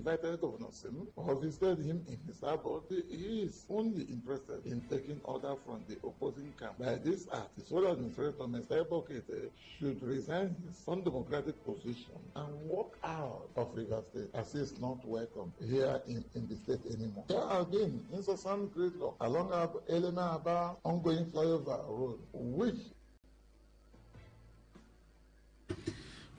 invited Governor Sim or visited him in his abode, he is only interested in taking order from the opposing camp. By this act, the sole administrator, Mr. Ebokete, should resign his undemocratic position and walk out of Rivers State as he is not welcome here in the state anymore. There have been incessant gridlock along Elena Aba ongoing flyover road, which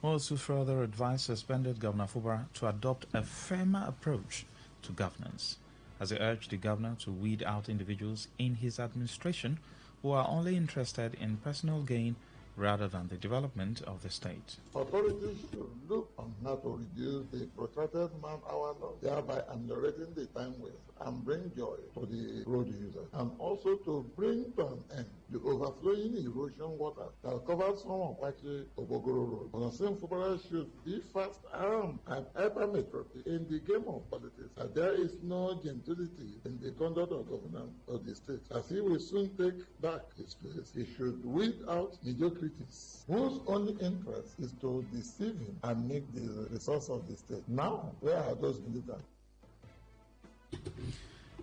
also further advised suspended Governor Fubara to adopt a firmer approach to governance, as he urged the governor to weed out individuals in his administration who are only interested in personal gain rather than the development of the state. Authorities should look on how to reduce the protracted man-hour loss, thereby ameliorating the time waste and bring joy to the road users, and also to bring to an end the overflowing erosion water that covers some of Waki Obogoro Road. Onasim Fubara should be fast armed and hypermetric in the game of politics, and there is no gentility in the conduct of governance of the state. As he will soon take back his place, he should weed out mediocrities whose only interest is to deceive him and make the resource of the state. Now, where are those militants?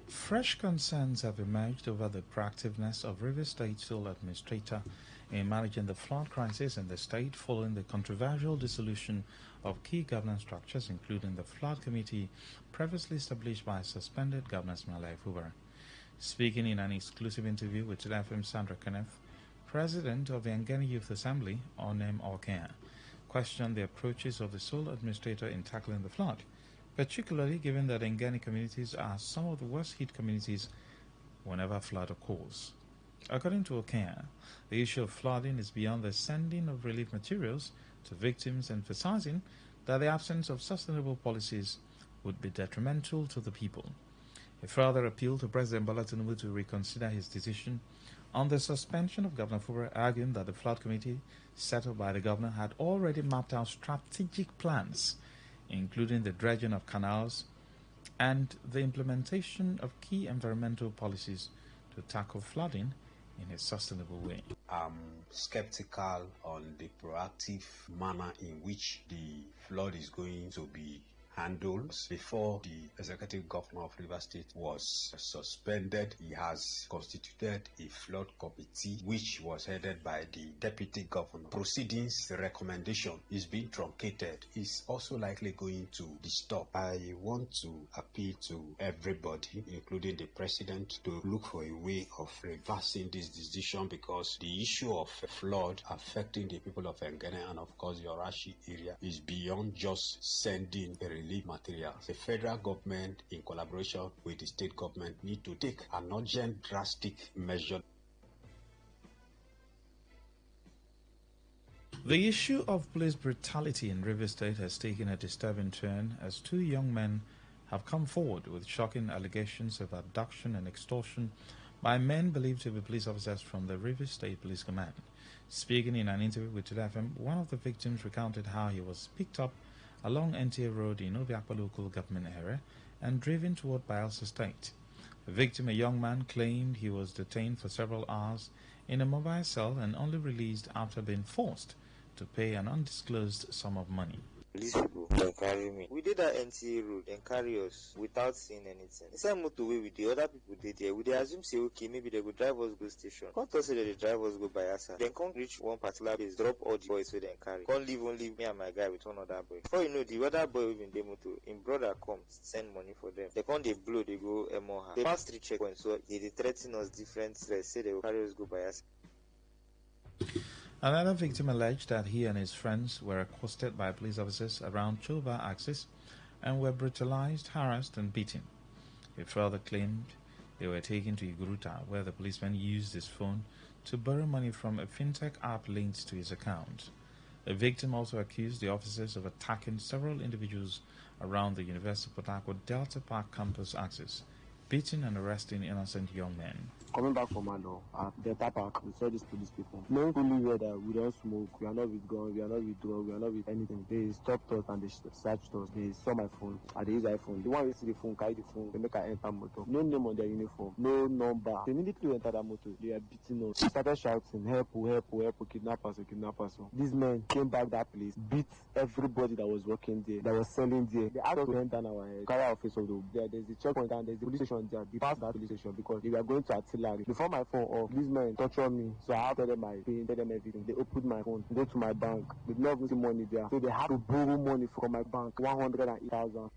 Fresh concerns have emerged over the proactiveness of Rivers State sole administrator in managing the flood crisis in the state following the controversial dissolution of key governance structures, including the flood committee previously established by suspended Governor Smalai Fubara. Speaking in an exclusive interview with Today FM Sandra Kenneth, President of the Ngeni Youth Assembly, Onem Okea, questioned the approaches of the sole administrator in tackling the flood, particularly given that Ngeni communities are some of the worst hit communities whenever flood occurs. According to Okea, the issue of flooding is beyond the sending of relief materials to victims, emphasizing that the absence of sustainable policies would be detrimental to the people. He further appealed to President Bola Tinubu to reconsider his decision on the suspension of Governor Fubara, arguing that the flood committee set up by the governor had already mapped out strategic plans, including the dredging of canals and the implementation of key environmental policies to tackle flooding in a sustainable way. I'm skeptical on the proactive manner in which the flood is going to be handled. Before the executive governor of Rivers State was suspended, he has constituted a flood committee which was headed by the deputy governor. Proceedings recommendation is being truncated, is also likely going to disturb. I want to appeal to everybody, including the president, to look for a way of reversing this decision, because the issue of flood affecting the people of Ngene and of course the Orashi area is beyond just sending a relief materials. The federal government, in collaboration with the state government, need to take an urgent, drastic measure. The issue of police brutality in Rivers State has taken a disturbing turn as two young men have come forward with shocking allegations of abduction and extortion by men believed to be police officers from the Rivers State Police Command. Speaking in an interview with Today FM, one of the victims recounted how he was picked up along NTA Road in Obiakpa local government area and driven toward Bayelsa State. The victim, a young man, claimed he was detained for several hours in a mobile cell and only released after being forced to pay an undisclosed sum of money. These people don't carry me. We did that NTA road and carry us without seeing anything. Inside motorway with the other people did there, we assume say okay, maybe they go drive us go station. Come to say that they drive us go Bayelsa. Then come reach one particular place, drop all the boys so they carry. Come leave only me and my guy with one other boy. Before you know, the other boy within the motor, in brother come send money for them. They come they blow, they go Emoha. They pass 3 checkpoints, so they threaten us different threats, say they will carry us go Bayelsa. Another victim alleged that he and his friends were accosted by police officers around Choba axis and were brutalized, harassed and beaten. He further claimed they were taken to Iguruta, where the policeman used his phone to borrow money from a fintech app linked to his account. The victim also accused the officers of attacking several individuals around the University of Port Harcourt Delta Park campus axis, beating and arresting innocent young men. coming back from Alo, at the Park, we saw these police people. Knowing fully well that we don't smoke, we are not with gun, we are not with drug, we are not with anything. They stopped us and they searched us. They saw my phone. I use iPhone. The one who see the phone, carry the phone, they make I enter motor. No name on their uniform, no number. They immediately enter that motor. They are beating us. They started shouting, help, help, help, kidnappers, kidnappers. These men came back that place, beat everybody that was working there, that was selling there. They asked us to enter our head, carry our face of the there's the checkpoint and there's the police station there. They passed that police station because they were going to artillery. Before my phone off, these men tortured me. So I had to tell them my pain, tell them everything. They opened my phone, go to my bank. They did not even see money there. So they had to borrow money from my bank, 108,000.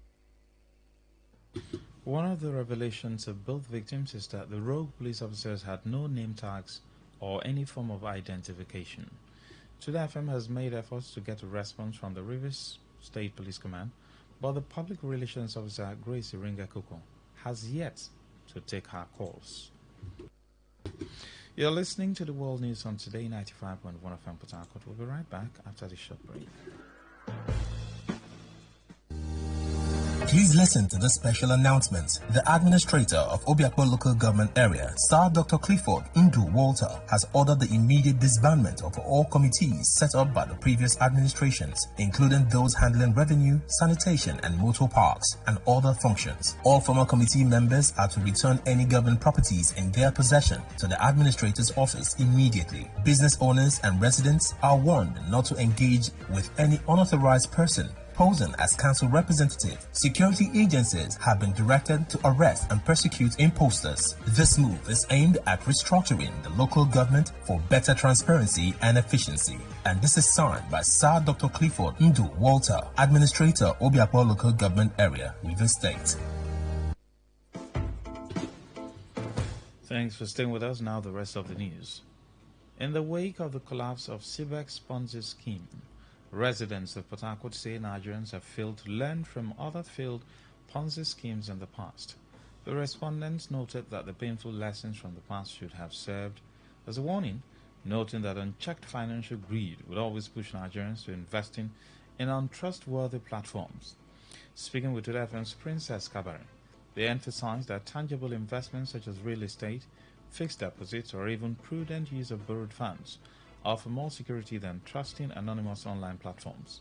One of the revelations of both victims is that the rogue police officers had no name tags or any form of identification. Today FM has made efforts to get a response from the Rivers State Police Command, but the Public Relations Officer, Grace Iringa Koko, has yet to take her calls. You're listening to the World News on Today 95.1 FM Port Harcourt. We'll be right back after this short break. Please listen to this special announcement. The administrator of Obiakpo Local Government Area, Sir Dr. Clifford Ndu Walter, has ordered the immediate disbandment of all committees set up by the previous administrations, including those handling revenue, sanitation and motor parks, and other functions. All former committee members are to return any government properties in their possession to the administrator's office immediately. Business owners and residents are warned not to engage with any unauthorized person posing as council representative. Security agencies have been directed to arrest and persecute imposters. This move is aimed at restructuring the local government for better transparency and efficiency. And this is signed by Sir Dr. Clifford Ndu Walter, Administrator, Obiakpo Local Government Area, Rivers State. Thanks for staying with us. Now the rest of the news. In the wake of the collapse of CBEC's Ponzi scheme, residents of Port Harcourt say Nigerians have failed to learn from other failed Ponzi schemes in the past. The respondents noted that the painful lessons from the past should have served as a warning, noting that unchecked financial greed would always push Nigerians to investing in untrustworthy platforms. Speaking with Today FM's Princess Kabari, they emphasized that tangible investments such as real estate, fixed deposits, or even prudent use of borrowed funds offer more security than trusting anonymous online platforms.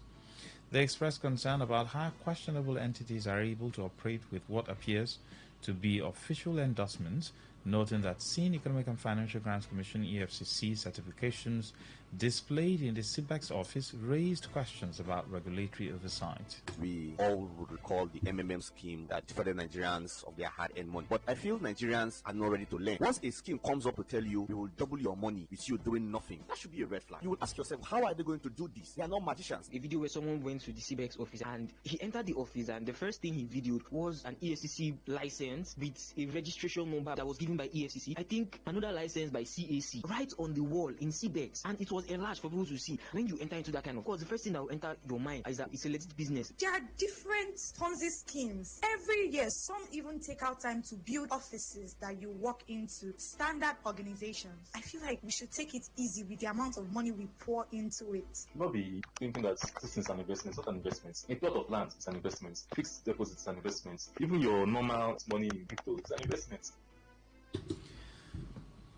They expressed concern about how questionable entities are able to operate with what appears to be official endorsements, noting that Seen Economic and Financial Crimes Commission EFCC certifications displayed in the CBEC's office raised questions about regulatory oversight. We all would recall the MMM scheme that defrauded Nigerians of their hard-earned money. But I feel Nigerians are not ready to learn. Once a scheme comes up to tell you, we will double your money with you doing nothing, that should be a red flag. You will ask yourself, how are they going to do this? They are not magicians. A video where someone went to the CBEC's office and he entered the office and the first thing he videoed was an EFCC license with a registration number that was given by EFCC. I think another license by CAC right on the wall in CBEX, and it was enlarged for people to see. When you enter into that kind of course, the first thing that will enter your mind is that it's a legit business. There are different Ponzi schemes. Every year, some even take out time to build offices that you walk into, standard organizations. I feel like we should take it easy with the amount of money we pour into it. Not be thinking that this is an investment, not an investment. A plot of land is an investment. Fixed deposits is an investment. Even your normal money in crypto is an investment.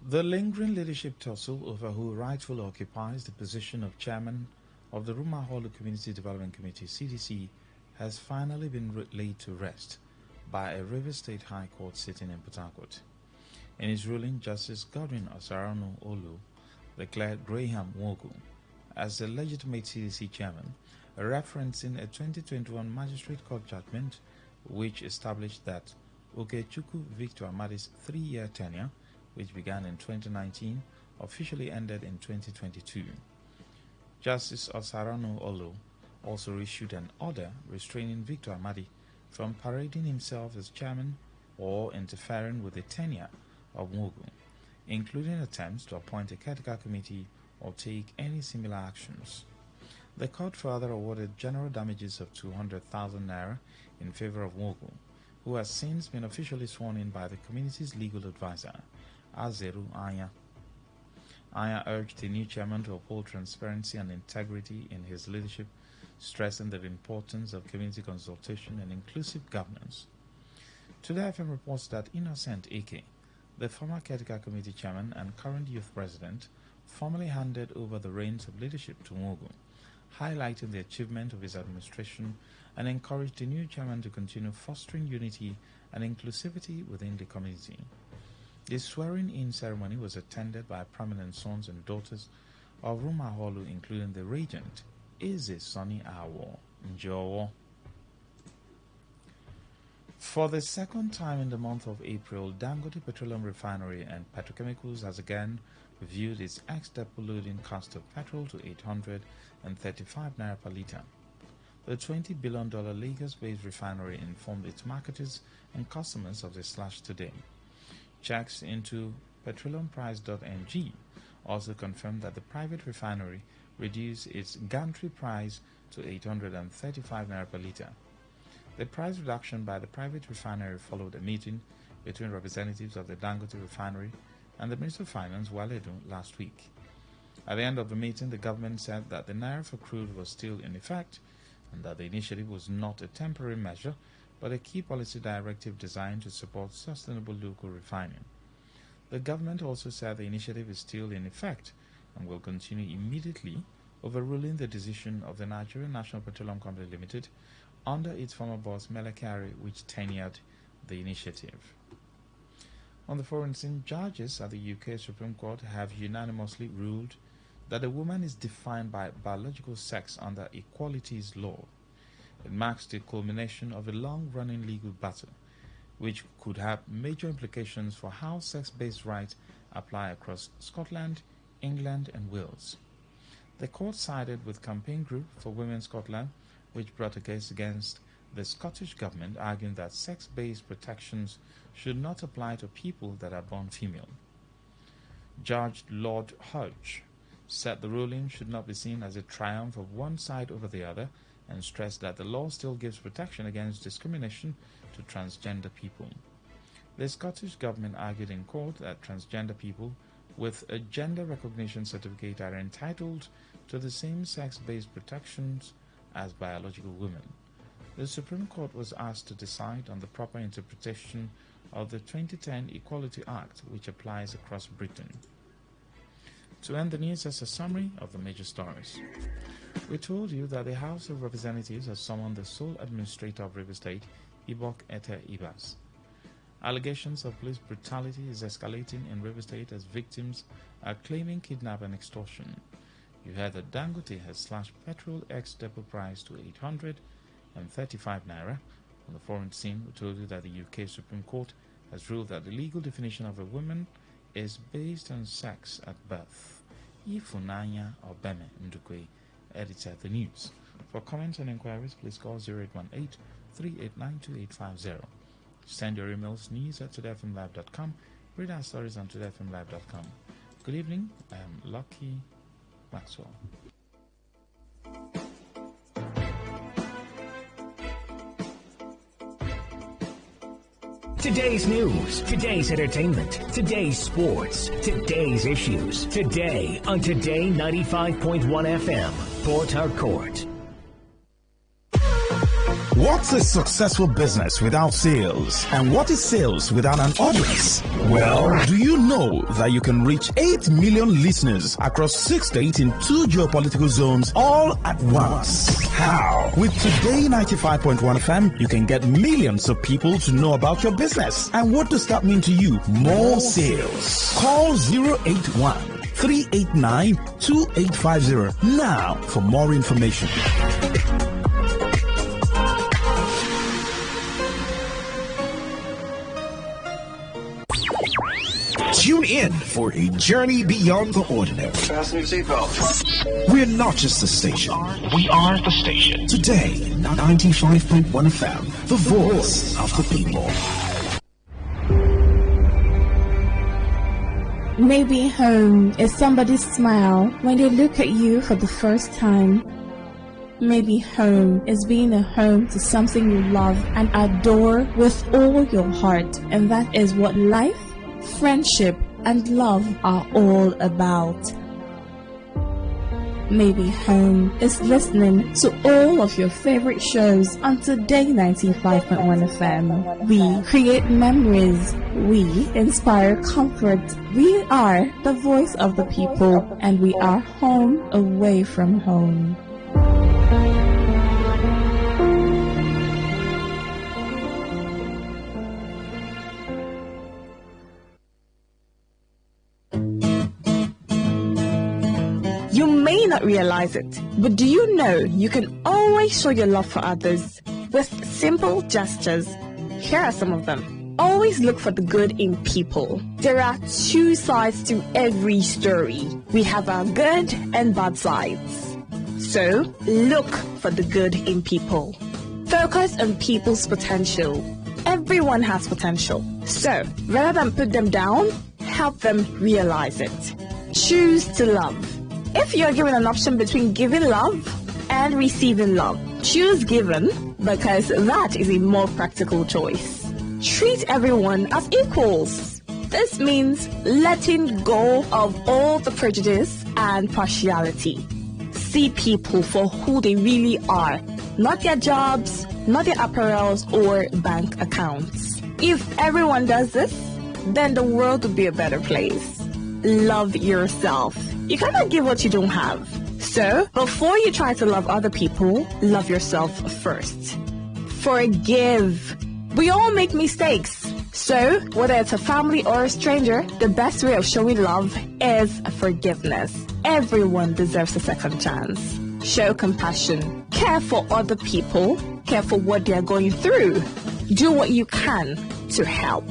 The lingering leadership tussle over who rightfully occupies the position of chairman of the Rumaholu Community Development Committee, CDC, has finally been laid to rest by a Rivers State High Court sitting in Port Harcourt. In his ruling, Justice Godwin Osarano Olu declared Graham Wogu as the legitimate CDC chairman, referencing a 2021 magistrate court judgment which established that Okechukwu Victor Amadi's 3-year tenure, which began in 2019, officially ended in 2022. Justice Osarano Olu also issued an order restraining Victor Amadi from parading himself as chairman or interfering with the tenure of Wogu, including attempts to appoint a caretaker committee or take any similar actions. The court further awarded general damages of 200,000 naira in favor of Wogu, who has since been officially sworn in by the community's legal advisor, Azeru Aya. Aya urged the new chairman to uphold transparency and integrity in his leadership, stressing the importance of community consultation and inclusive governance. Today FM reports that Innocent Eke, the former caretaker committee chairman and current youth president, formally handed over the reins of leadership to Mogu, highlighting the achievement of his administration and encouraged the new chairman to continue fostering unity and inclusivity within the community. The swearing-in ceremony was attended by prominent sons and daughters of Rumaholu, including the regent, Eze Sonny Awo Njowo. For the second time in the month of April, Dangote Petroleum Refinery and Petrochemicals has again reviewed its ex-depot loading cost of petrol to 835 naira per litre. The $20 billion Lagos-based refinery informed its marketers and customers of the slash today. Checks into petroleumprice.ng also confirmed that the private refinery reduced its gantry price to 835 naira per litre. The price reduction by the private refinery followed a meeting between representatives of the Dangote refinery and the Minister of Finance, Wale Edun, last week. At the end of the meeting, the government said that the naira for crude was still in effect and that the initiative was not a temporary measure but a key policy directive designed to support sustainable local refining. The government also said the initiative is still in effect and will continue immediately, overruling the decision of the Nigerian National Petroleum Company Limited under its former boss Melekari, which tenured the initiative. On the foreign scene, judges at the UK Supreme Court have unanimously ruled that a woman is defined by biological sex under equalities law. It marks the culmination of a long-running legal battle, which could have major implications for how sex-based rights apply across Scotland, England and Wales. The court sided with Campaign Group for Women Scotland, which brought a case against the Scottish government, arguing that sex-based protections should not apply to people that are born female. Judge Lord Hodge said the ruling should not be seen as a triumph of one side over the other and stressed that the law still gives protection against discrimination to transgender people. The Scottish government argued in court that transgender people with a gender recognition certificate are entitled to the same sex-based protections as biological women. The Supreme Court was asked to decide on the proper interpretation of the 2010 Equality Act, which applies across Britain. To end the news, as a summary of the major stories. We told you that the House of Representatives has summoned the sole administrator of River State, Ibok Ete Ibas. Allegations of police brutality is escalating in River State as victims are claiming kidnap and extortion. You heard that Dangote has slashed petrol ex-depot price to 835 naira. On the foreign scene, we told you that the UK Supreme Court has ruled that the legal definition of a woman is based on sex at birth. Ifunanya Obeme Ndukwe, editor of the news. For comments and inquiries, please call 0818-389-2850. Send your emails news@todayfmlive.com. Read our stories on todayfmlive.com. Good evening. I am Lucky Maxwell. Today's news, today's entertainment, today's sports, today's issues. Today on Today95.1 FM, Port Harcourt. What's a successful business without sales? And what is sales without an audience? Well, do you know that you can reach 8 million listeners across 6 states in 2 geopolitical zones all at once? How? With Today 95.1 FM, you can get millions of people to know about your business. And what does that mean to you? More sales. Call 081-389-2850 now for more information. Tune in for a journey beyond the ordinary. Fasten your seatbelt. We're not just a station. We are the station. Today, 95.1 FM, the voice of the people. Maybe home is somebody's smile when they look at you for the first time. Maybe home is being a home to something you love and adore with all your heart, and that is what life, friendship and love are all about. Maybe home is listening to all of your favorite shows on Today 95.1 FM. We create memories. We inspire comfort. We are the voice of the people, and we are home away from home. You may not realize it, but do you know you can always show your love for others with simple gestures? Here are some of them. Always look for the good in people. There are two sides to every story. We have our good and bad sides. So, look for the good in people. Focus on people's potential. Everyone has potential. So, rather than put them down, help them realize it. Choose to love. If you're given an option between giving love and receiving love, choose giving because that is a more practical choice. Treat everyone as equals. This means letting go of all the prejudice and partiality. See people for who they really are, not their jobs, not their apparels or bank accounts. If everyone does this, then the world would be a better place. Love yourself. You cannot give what you don't have. So, before you try to love other people, love yourself first. Forgive. We all make mistakes. So, whether it's a family or a stranger, the best way of showing love is forgiveness. Everyone deserves a second chance. Show compassion. Care for other people. Care for what they are going through. Do what you can to help.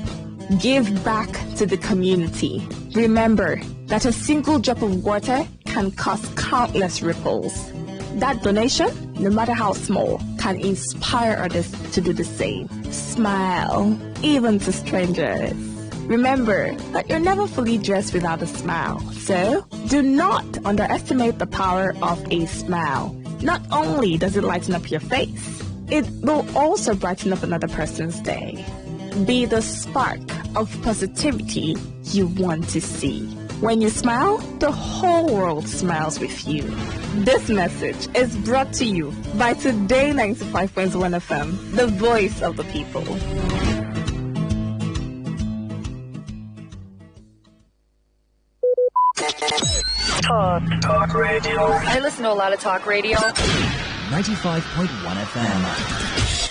Give back to the community. Remember that a single drop of water can cause countless ripples. That donation, no matter how small, can inspire others to do the same. Smile, even to strangers. Remember that you're never fully dressed without a smile. So, do not underestimate the power of a smile. Not only does it lighten up your face, it will also brighten up another person's day. Be the spark of positivity you want to see. When you smile, the whole world smiles with you. This message is brought to you by Today 95.1 FM, the voice of the people. Talk radio. I listen to a lot of talk radio. 95.1 FM.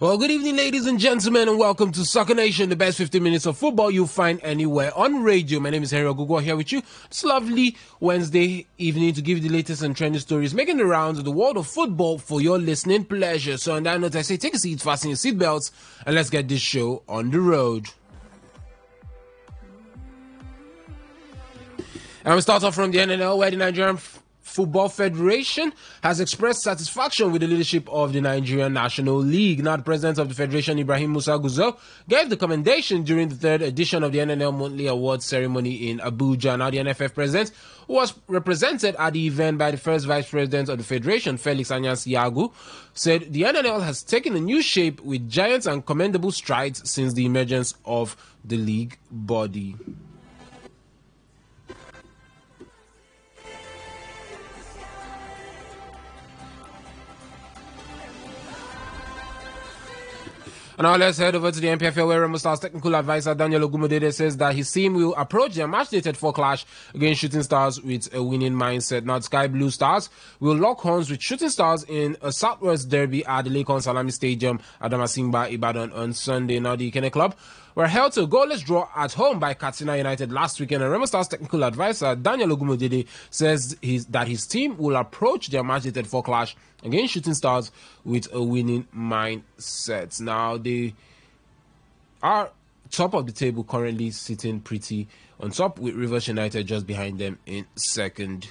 Well, good evening, ladies and gentlemen, and welcome to Soccer Nation, the best 15 minutes of football you'll find anywhere on radio. My name is Henry Ogugo here with you. It's lovely Wednesday evening to give you the latest and trending stories making the rounds of the world of football for your listening pleasure. So on that note, I say take a seat, fasten your seatbelts, and let's get this show on the road. And we start off from the NNL, where the Nigerian Football Federation has expressed satisfaction with the leadership of the Nigerian National League. Now, the president of the federation, Ibrahim Musa Guzo, gave the commendation during the third edition of the NNL Monthly Awards ceremony in Abuja. Now, the NFF president, who was represented at the event by the first vice president of the federation, Felix Anyas Yagu, said the NNL has taken a new shape with giant and commendable strides since the emergence of the league body. And now let's head over to the NPFL where Remo Stars technical advisor Daniel Ogumodede says that his team will approach their match-dated 4 clash against Shooting Stars with a winning mindset. Now, Sky Blue Stars will lock horns with Shooting Stars in a Southwest Derby at the Lakon Salami Stadium at Damasimba, Ibadan on Sunday. Now, the Kene Club were held to a goalless draw at home by Katsina United last weekend, and Remo Stars technical advisor Daniel Ogumodede says that his team will approach their match-dated 4 clash against Shooting Stars with a winning mindset. Now, they are top of the table, currently sitting pretty on top, with Rivers United just behind them in second.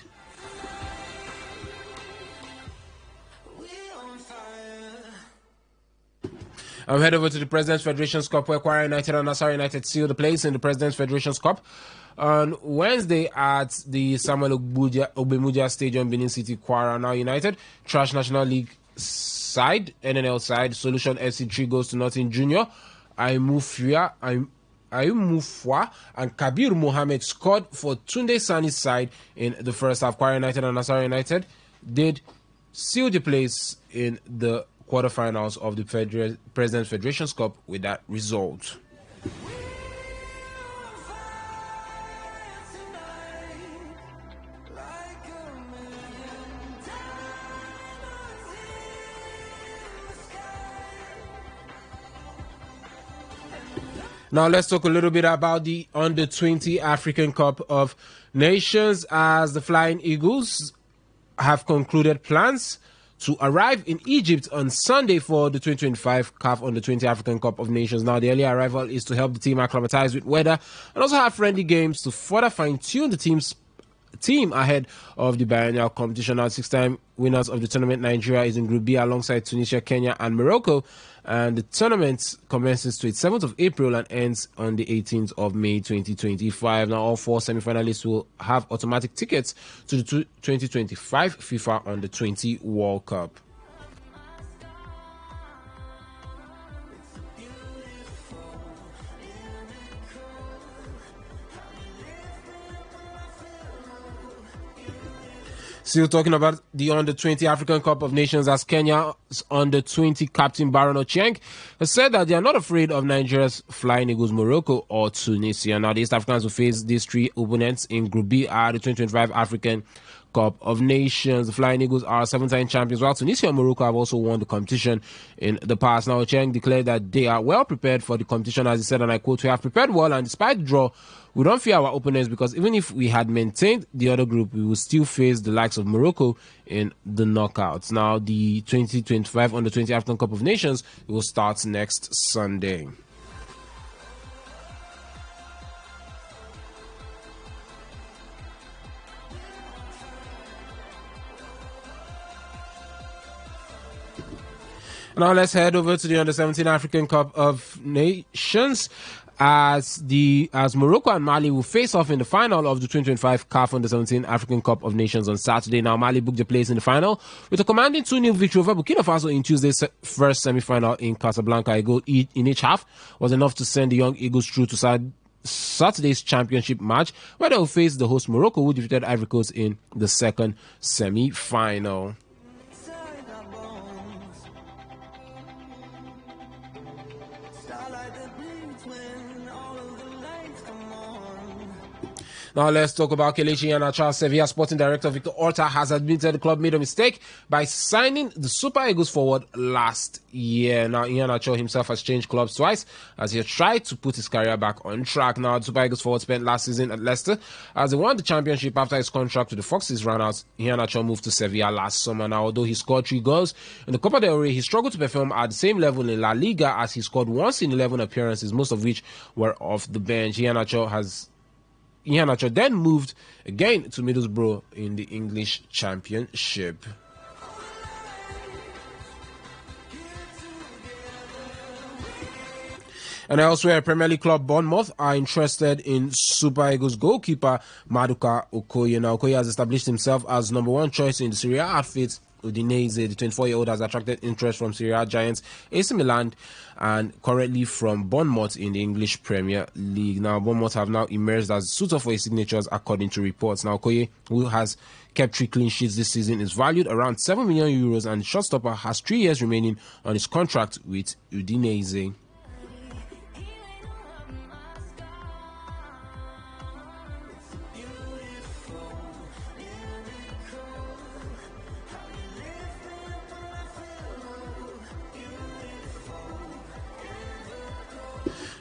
I'm head over to the President's Federation's Cup, where Kwara United and Nasarawa United sealed the place in the President's Federation's Cup on Wednesday at the Samuel Ogbemudia Stadium, Benin City. Kwara now United trash National League side, NNL side, Solution FC 3 goes to nothing. Junior Ayumufwa and Kabir Mohammed scored for Tunde Sani's side in the first half. Kwara United and Nasarawa United did seal the place in the quarterfinals of the President's Federation's Cup with that result. Now let's talk a little bit about the Under-20 African Cup of Nations, as the Flying Eagles have concluded plans to arrive in Egypt on Sunday for the 2025 CAF Under-20 African Cup of Nations. Now, the early arrival is to help the team acclimatize with weather and also have friendly games to further fine-tune the team ahead of the biennial competition. Now, 6-time winners of the tournament, Nigeria is in Group B alongside Tunisia, Kenya, and Morocco. And the tournament commences to its 7th of April and ends on the 18th of May 2025. Now, all 4 semi-finalists will have automatic tickets to the 2025 FIFA Under-20 World Cup. Still talking about the Under-20 African Cup of Nations, as Kenya's Under-20 captain Baron Ochieng has said that they are not afraid of Nigeria's Flying Eagles, Morocco, or Tunisia. Now, the East Africans will face these 3 opponents in Group B at the 2025 African Cup of Nations. The Flying Eagles are 7-time champions, while Tunisia and Morocco have also won the competition in the past. Now, Ochieng declared that they are well prepared for the competition, as he said, and I quote, "We have prepared well, and despite the draw, we don't fear our opponents, because even if we had maintained the other group, we will still face the likes of Morocco in the knockouts." Now, the 2025 Under-20 African Cup of Nations will start next Sunday. Now let's head over to the Under-17 African Cup of Nations, as Morocco and Mali will face off in the final of the 2025 CAF Under-17 African Cup of Nations on Saturday. Now, Mali booked a place in the final with a commanding 2-0 victory over Burkina Faso in Tuesday's first semi-final in Casablanca. A goal in each half was enough to send the Young Eagles through to Saturday's championship match, where they will face the host Morocco, who defeated Ivory Coast in the second semi-final. Now let's talk about Kelechi Iheanacho. Sevilla Sporting Director Victor Orta has admitted the club made a mistake by signing the Super Eagles forward last year. Now, Iheanacho himself has changed clubs twice as he has tried to put his career back on track. Now, the Super Eagles forward spent last season at Leicester as they won the championship after his contract with the Foxes ran out. Iheanacho moved to Sevilla last summer. Now, although he scored 3 goals in the Copa del Rey, he struggled to perform at the same level in La Liga, as he scored once in 11 appearances, most of which were off the bench. Iheanacho then moved again to Middlesbrough in the English Championship. And elsewhere, Premier League club Bournemouth are interested in Super Eagles goalkeeper Maduka Okoye. Now, Okoye has established himself as number 1 choice in the Serie A outfit Udinese. The 24-year-old has attracted interest from Serie A giants AC Milan and currently from Bournemouth in the English Premier League. Now, Bournemouth have now emerged as suitor for his signatures, according to reports. Now, Okoye, who has kept 3 clean sheets this season, is valued around 7 million euros, and the shotstopper has 3 years remaining on his contract with Udinese.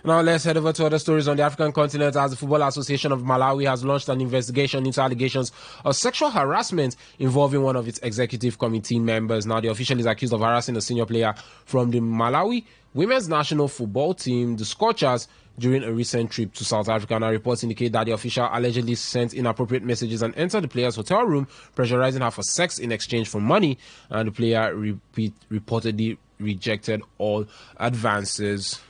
Now let's head over to other stories on the African continent, as the Football Association of Malawi has launched an investigation into allegations of sexual harassment involving one of its executive committee members. Now the official is accused of harassing a senior player from the Malawi women's national football team, the Scorchers, during a recent trip to South Africa. Now reports indicate that the official allegedly sent inappropriate messages and entered the player's hotel room, pressurizing her for sex in exchange for money, and the player reportedly rejected all advances.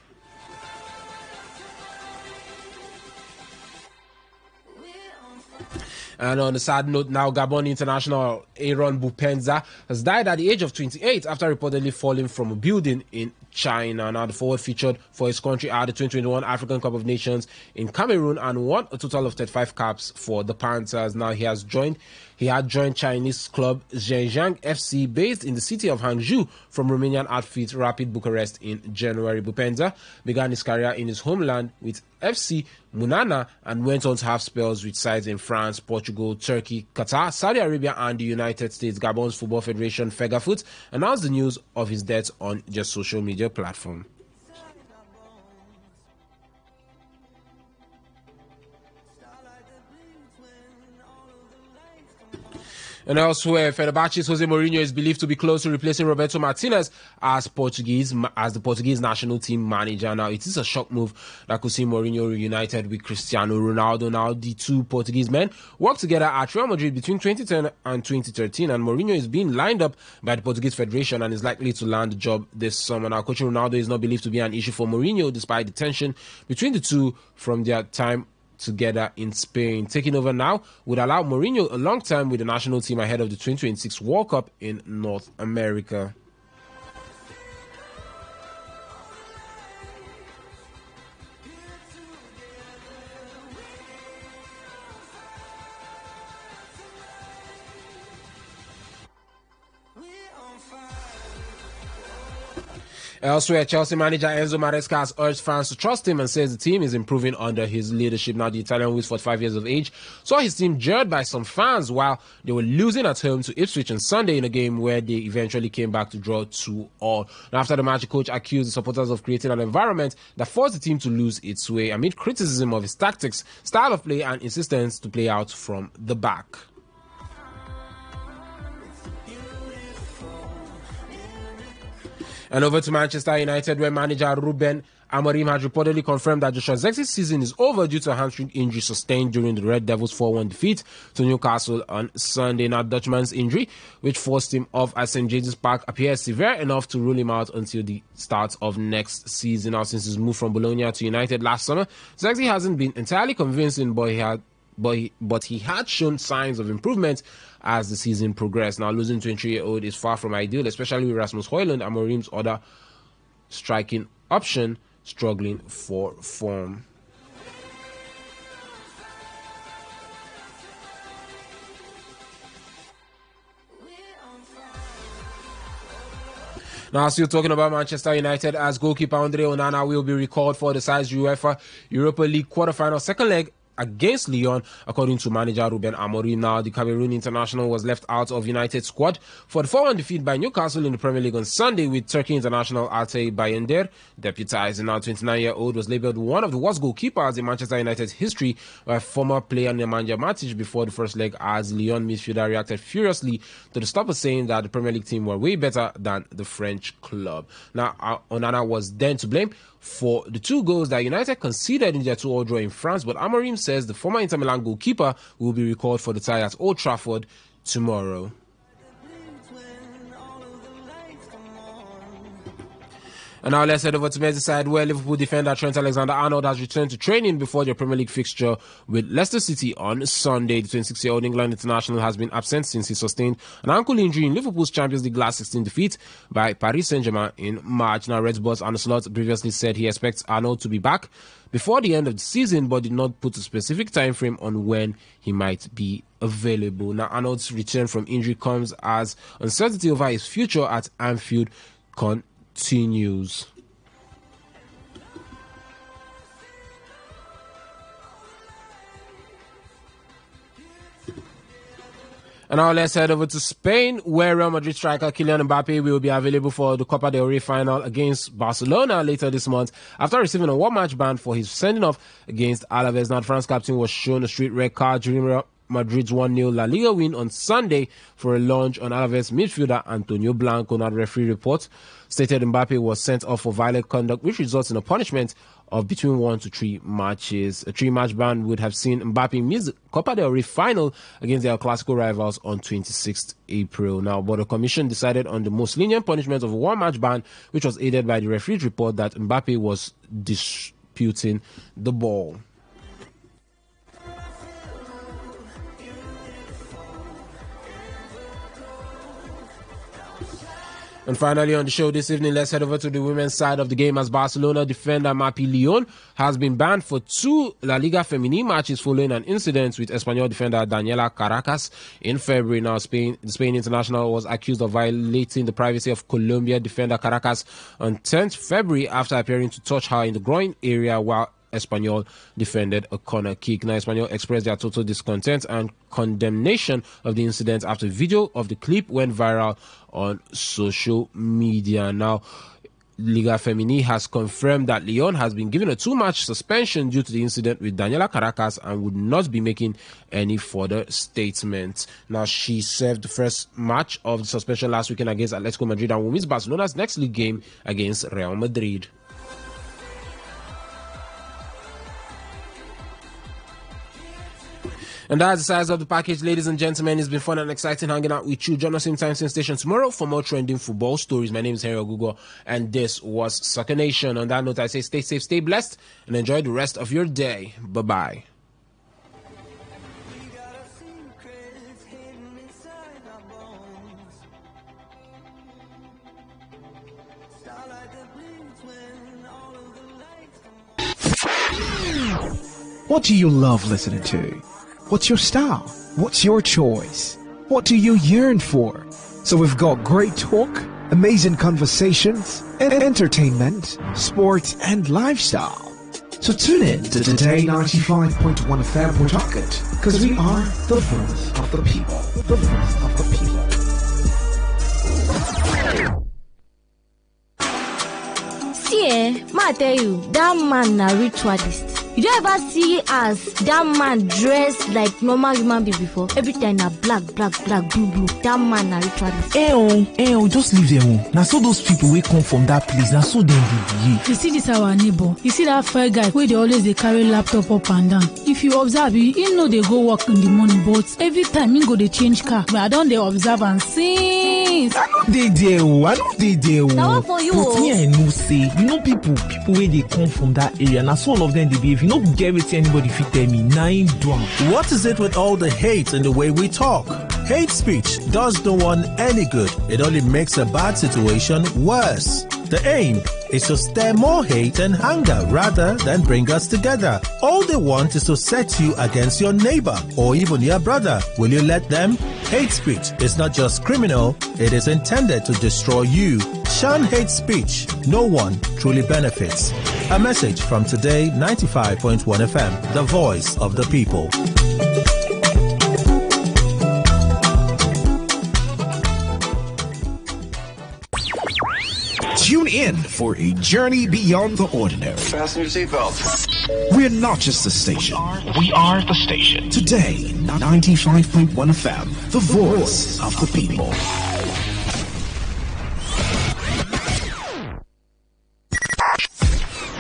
And on a sad note now, Gabon international Aaron Bupenza has died at the age of 28 after reportedly falling from a building in China. Now, the forward featured for his country at the 2021 African Cup of Nations in Cameroon and won a total of 35 caps for the Panthers. Now, he had joined Chinese club Zhejiang FC based in the city of Hangzhou from Romanian outfit Rapid Bucharest in January. Bupenza began his career in his homeland with FC Munana and went on to have spells with sides in France, Portugal, Turkey, Qatar, Saudi Arabia and the United States. Gabon's Football Federation, Fegafoot, announced the news of his death on their social media platform. And elsewhere, Fenerbahce's Jose Mourinho is believed to be close to replacing Roberto Martinez as the Portuguese national team manager. Now, it is a shock move that could see Mourinho reunited with Cristiano Ronaldo. Now, the two Portuguese men worked together at Real Madrid between 2010 and 2013, and Mourinho is being lined up by the Portuguese Federation and is likely to land the job this summer. Now, coaching Ronaldo is not believed to be an issue for Mourinho, despite the tension between the two from their time together in Spain. Taking over now would allow Mourinho a long time with the national team ahead of the 2026 World Cup in North America. Elsewhere, Chelsea manager Enzo Maresca has urged fans to trust him and says the team is improving under his leadership. Now, the Italian, who is 45 years of age, saw his team jeered by some fans while they were losing at home to Ipswich on Sunday in a game where they eventually came back to draw 2-2. Now, after the match, the coach accused the supporters of creating an environment that forced the team to lose its way amid criticism of his tactics, style of play and insistence to play out from the back. And over to Manchester United, where manager Ruben Amorim has reportedly confirmed that Joshua Zirkzee's season is over due to a hamstring injury sustained during the Red Devils' 4-1 defeat to Newcastle on Sunday. Now, Dutchman's injury, which forced him off at St. James's Park, appears severe enough to rule him out until the start of next season. Now, since his move from Bologna to United last summer, Zirkzee hasn't been entirely convincing, but he had shown signs of improvement as the season progressed. Now, losing 23-year-old is far from ideal, especially with Rasmus Højlund, Amorim's other striking option, struggling for form. Now, still talking about Manchester United, as goalkeeper Andre Onana will be recalled for the side's UEFA Europa League quarterfinal second leg against Lyon, according to manager Ruben Amorim. Now, the Cameroon international was left out of United's squad for the 4-1 defeat by Newcastle in the Premier League on Sunday, with Turkey international Altay Bayender deputized. The now 29-year-old was labelled one of the worst goalkeepers in Manchester United's history by former player Nemanja Matic before the first leg, as Lyon midfielder reacted furiously to the stopper, saying that the Premier League team were way better than the French club. Now, Onana was then to blame for the 2 goals that United conceded in their 2-2 draw in France, but Amorim says the former Inter Milan goalkeeper will be recalled for the tie at Old Trafford tomorrow. And now let's head over to Merseyside, where Liverpool defender Trent Alexander-Arnold has returned to training before the Premier League fixture with Leicester City on Sunday. The 26-year-old England international has been absent since he sustained an ankle injury in Liverpool's Champions League last 16 defeat by Paris Saint-Germain in March. Now, Red Bulls Arne Slot previously said he expects Arnold to be back before the end of the season, but did not put a specific time frame on when he might be available. Now, Arnold's return from injury comes as uncertainty over his future at Anfield continues. And now let's head over to Spain, where Real Madrid striker Kylian Mbappe will be available for the Copa del Rey final against Barcelona later this month after receiving a one-match ban for his sending off against Alaves. Now, the France captain was shown a straight red card during Real Madrid's 1-0 La Liga win on Sunday for a lunge on Alaves midfielder Antonio Blanco. Now, the referee report stated Mbappe was sent off for violent conduct, which results in a punishment of between 1 to 3 matches. A 3-match ban would have seen Mbappe miss the Copa del Rey final against their Clásico rivals on 26th April. Now, but the commission decided on the most lenient punishment of a 1-match ban, which was aided by the referee's report that Mbappe was disputing the ball. And finally on the show this evening, let's head over to the women's side of the game as Barcelona defender Mapi Leon has been banned for 2 La Liga Femenine matches following an incident with Espanyol defender Daniela Caracas in February. Now, the Spain international was accused of violating the privacy of Colombia defender Caracas on 10th February after appearing to touch her in the groin area while Espanyol defended a corner kick. Now, Espanyol expressed their total discontent and condemnation of the incident after video of the clip went viral on social media. Now, Liga Femenina has confirmed that Leon has been given a 2-match suspension due to the incident with Daniela Caracas and would not be making any further statements. Now, she served the first match of the suspension last weekend against Atletico Madrid and will miss Barcelona's next league game against Real Madrid. And that's the size of the package, ladies and gentlemen. It's been fun and exciting hanging out with you. Join us same time, same station tomorrow for more trending football stories. My name is Henry Ogugo, and this was Soccer Nation. On that note, I say stay safe, stay blessed, and enjoy the rest of your day. Bye-bye. What do you love listening to? What's your style? What's your choice? What do you yearn for? So we've got great talk, amazing conversations, and entertainment, sports, and lifestyle. So tune in to Today95.1 FM Port Harcourt, because we are the voice of the people. The voice of the people. See, I tell you, that man a ritualist. You don't ever see as that man dressed like normal human being before. Every time na black, blue. That man a ritualist. Just leave them. Now so those people will come from that place. Now so them behave. You see this our neighbor. You see that fair guy where they always they carry laptop up and down. If you observe, you know they go work in the morning, but every time you go they change car. But I don't they observe and since. I know they there. Now for you. But me I know say, you know people where they come from that area. Now so all of them they behave. You know, get it anybody fit tell me 9 down. What is it with all the hate and the way we talk? Hate speech does no one any good. It only makes a bad situation worse. The aim is to stir more hate and anger rather than bring us together. All they want is to set you against your neighbor or even your brother. Will you let them? Hate speech is not just criminal, it is intended to destroy you. Shun hate speech. No one truly benefits. A message from Today 95.1 FM, the voice of the people. Tune in for a journey beyond the ordinary. Fasten your seatbelts. We're not just a station. We are the station. Today, 95.1 FM, the voice of the people.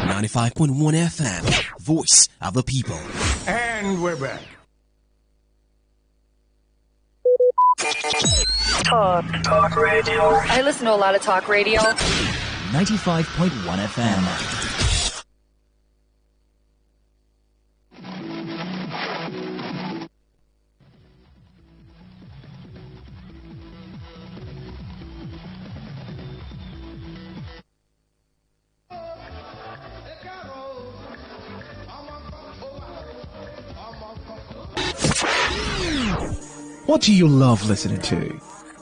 .1 FM, voice of the people. And we're back. Talk radio. I listen to a lot of talk radio. 95.1 FM. What do you love listening to?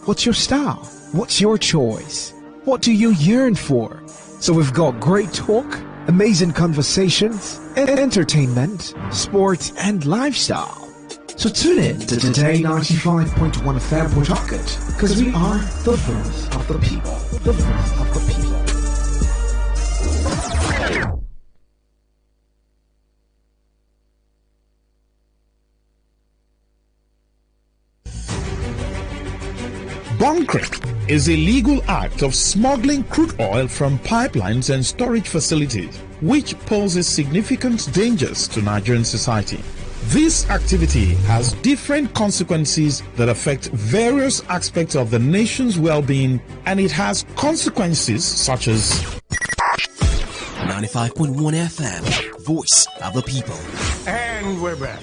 What's your style? What's your choice? What do you yearn for? So we've got great talk, amazing conversations, entertainment, sports, and lifestyle. So tune in to Today 95.1 FM Port Harcourt, because we are the voice of the people. The voice of the people. Bunkering is a legal act of smuggling crude oil from pipelines and storage facilities, which poses significant dangers to Nigerian society. This activity has different consequences that affect various aspects of the nation's well-being, and it has consequences such as 95.1 FM, voice of the people. And we're back.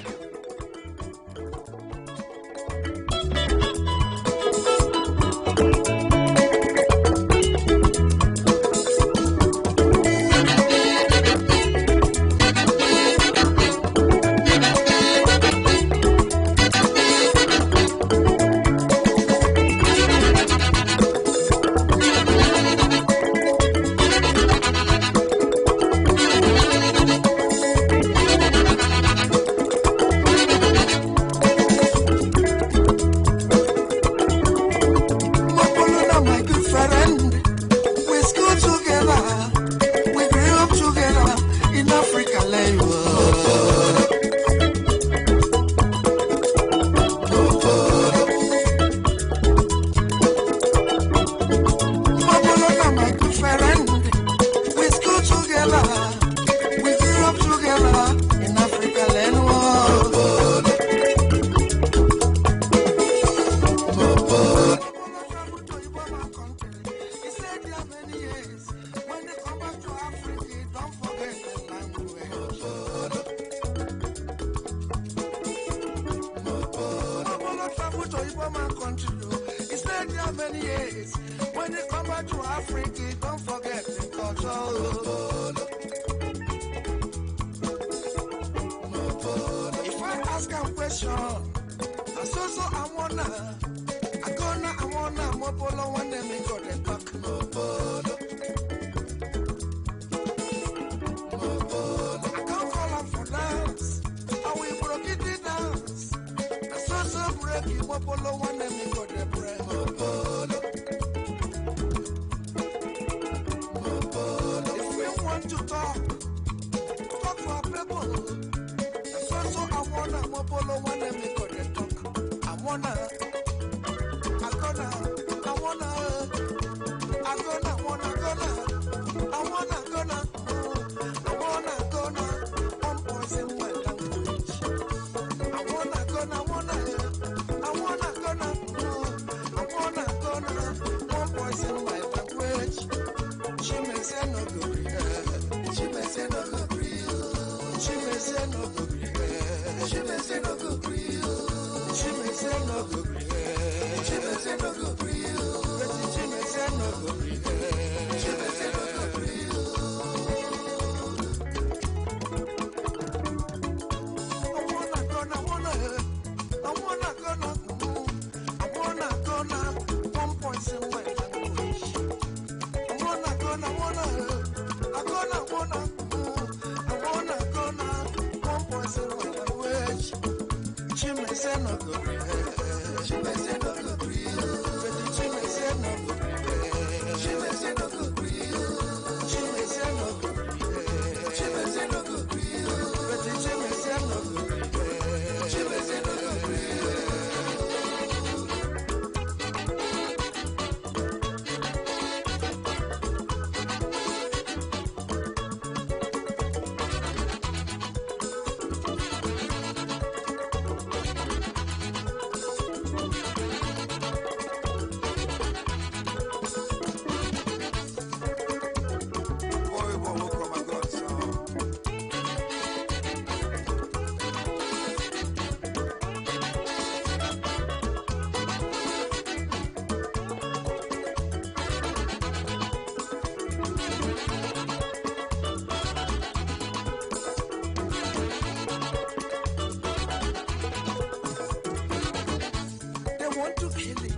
They want to kill it.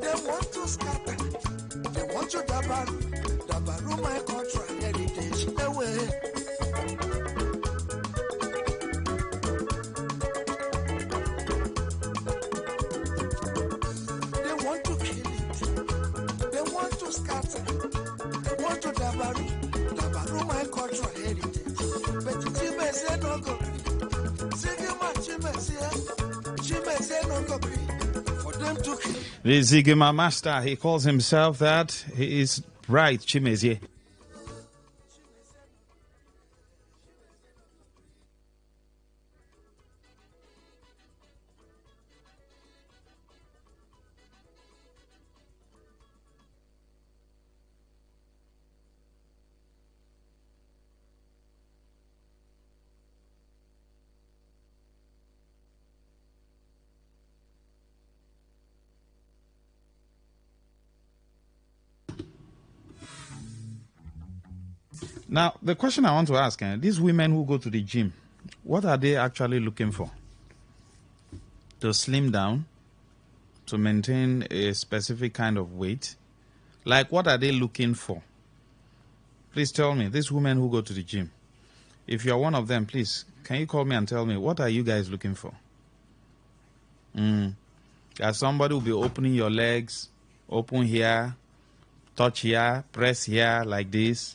They want to scatter. They want to dabaru my cultural heritage away. They want to kill it. They want to scatter. They want to dabaru my cultural heritage. But Chime say no go. Sigma Chime say no go. For them to kill. The Zigima master, he calls himself that. He is right, Chimezie. Now, the question I want to ask, these women who go to the gym, what are they actually looking for? To slim down? To maintain a specific kind of weight? Like, what are they looking for? Please tell me, these women who go to the gym, if you're one of them, please, can you call me and tell me, what are you guys looking for? That somebody will be opening your legs, open here, touch here, press here, like this.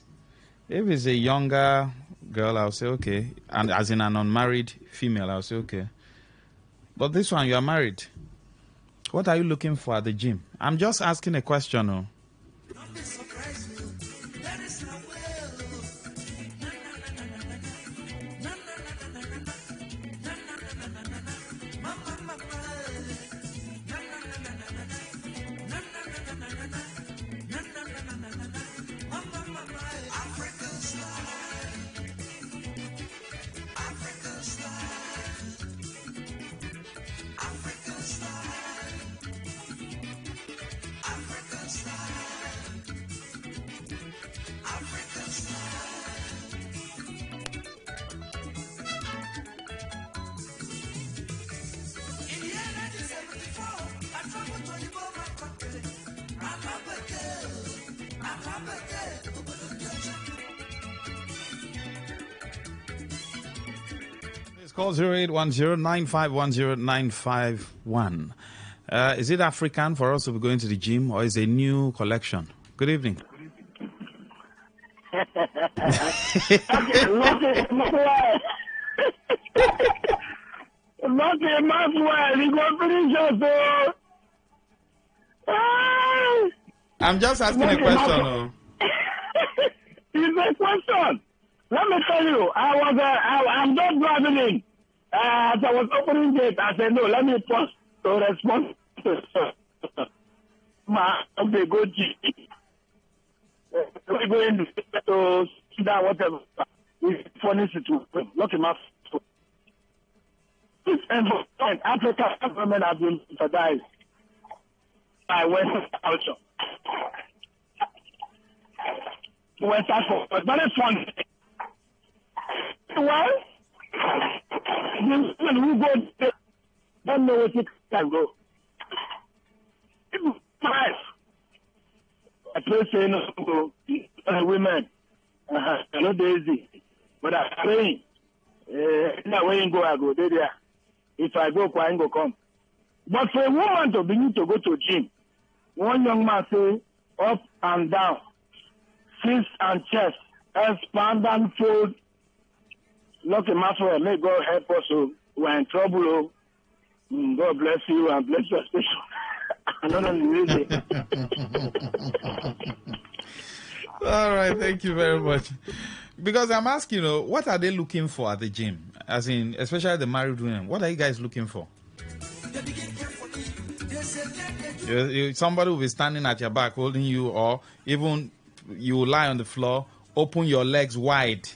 If it's a younger girl, I'll say, okay. And as in an unmarried female, I'll say, okay. But this one, you are married. What are you looking for at the gym? I'm just asking a question. Oh. Call 0810-9510951. Is it African for us to be going to the gym, or is it a new collection? Good evening. I'm just asking a question. It's a question. Let me tell you, I'm just driving in. As I was opening gate, I said, no, let me pause to respond to okay, go G. We're going to sit down, whatever. It's funny situation. Look at my phone. This environment, Africa, women have been subsidized by Western culture. Western culture. But it's funny. Well, the women who go there don't know what it can go. People five. I pray say no go women. Not easy. But I'm praying. Now when you go, I go there. If I go, I go come. But for a woman to begin to go to gym, one young man say up and down, fist and chest, expand and fold. Look at my friend, may God help us. We're in trouble. God bless you and bless your station. I don't know the music. All right, thank you very much. Because I'm asking, what are they looking for at the gym? As in, especially the married women, what are you guys looking for? Somebody will be standing at your back holding you, or even you will lie on the floor, open your legs wide.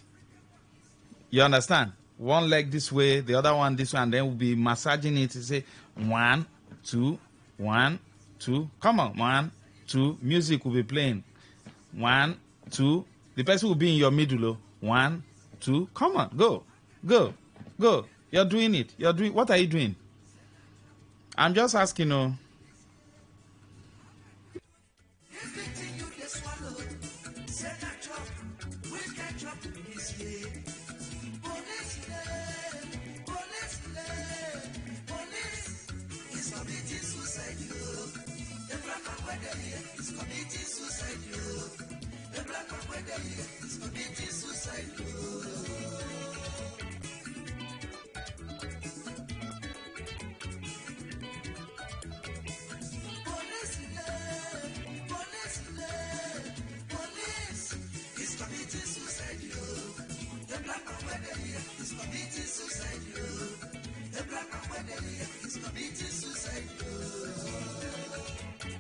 You understand? One leg this way, the other one this way, and then we'll be massaging it to say 1, 2, 1, 2. Come on, 1, 2. Music will be playing. 1, 2. The person will be in your middle. Oh. 1, 2. Come on, go. You're doing it. What are you doing? I'm just asking. Oh.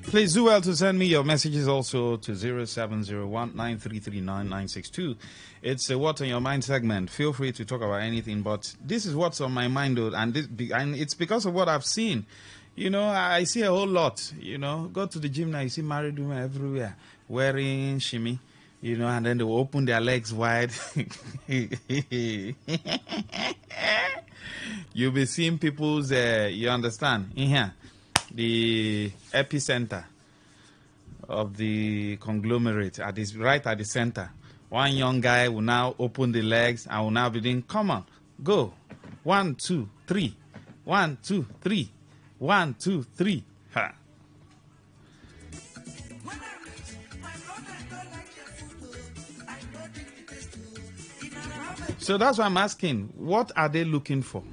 Please do well to send me your messages also to 0701-933-9962. It's a What's on Your Mind segment. Feel free to talk about anything, but this is what's on my mind, though, and it's because of what I've seen. You know, I see a whole lot. You know, go to the gym now, you see married women everywhere wearing shimmy, you know, and then they will open their legs wide. You'll be seeing people's, you understand, in here. The epicenter of the conglomerate right at the center. One young guy will now open the legs and will now be doing, come on, go. 1, 2, 3. 1, 2, 3. 1, 2, 3. Ha. So that's why I'm asking, what are they looking for?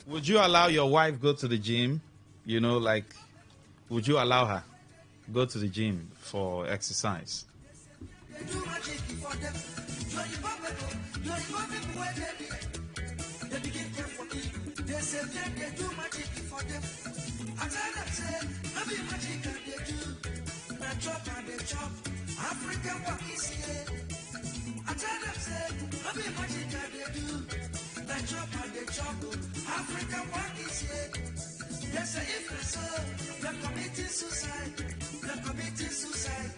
Would you allow your wife go to the gym? You know, like, would you allow her go to the gym for exercise? African work is here. They say if so, you're committing suicide. You're committing suicide.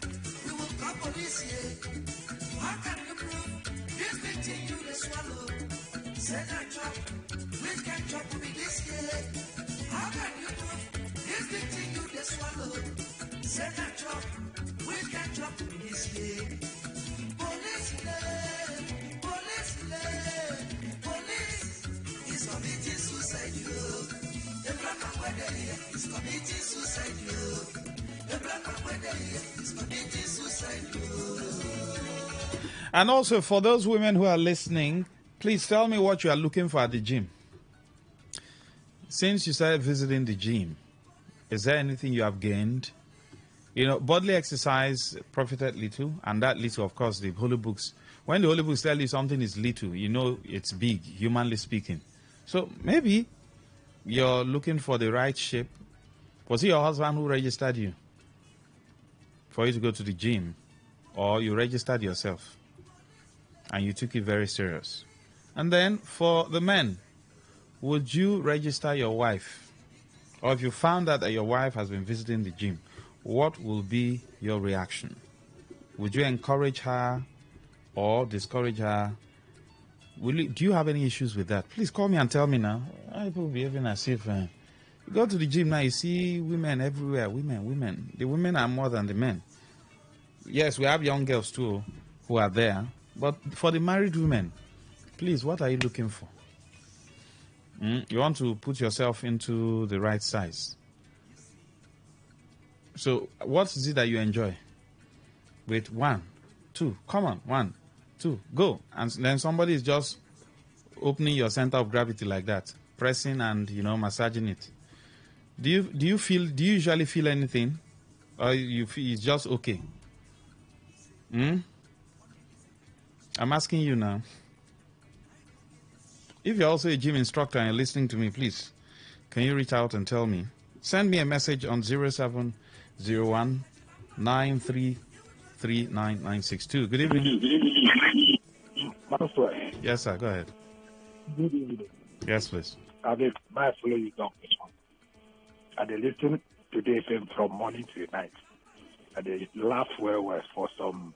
We will call police here. How can you prove this big thing you they swallow? Say that drop. Which can drop will be this year? How can you prove this big thing you they swallow? Say that drop. Which can drop will be this year? Police, police, police is committing suicide. The black and white here is committing suicide. The black and white here is committing suicide. And also, for those women who are listening, please tell me what you are looking for at the gym. Since you started visiting the gym, is there anything you have gained? You know, bodily exercise profited little, and that little, of course, the holy books. When the holy books tell you something is little, you know it's big, humanly speaking. So maybe you're looking for the right shape. Was it your husband who registered you for you to go to the gym, or you registered yourself and you took it very serious? And then for the men, would you register your wife? Or if you found out that your wife has been visiting the gym, what will be your reaction? Would you encourage her or discourage her? Do you have any issues with that? Please call me and tell me now. People behaving as if you go to the gym now, you see women everywhere. Women. The women are more than the men. Yes, we have young girls too who are there. But for the married women, please, what are you looking for? You want to put yourself into the right size. So what is it that you enjoy? With 1, 2, come on, 1, 2, go. And then somebody is just opening your center of gravity like that, pressing and, you know, massaging it. Do you usually feel anything? Or you feel it's just okay? I'm asking you now. If you're also a gym instructor and you're listening to me, please, can you reach out and tell me? Send me a message on 0701-933-9962. Good evening. Yes, sir. Go ahead. Good evening. Yes, please. I mean, my follow you down this one. And they listen to the FM from morning to night. And they laugh well for some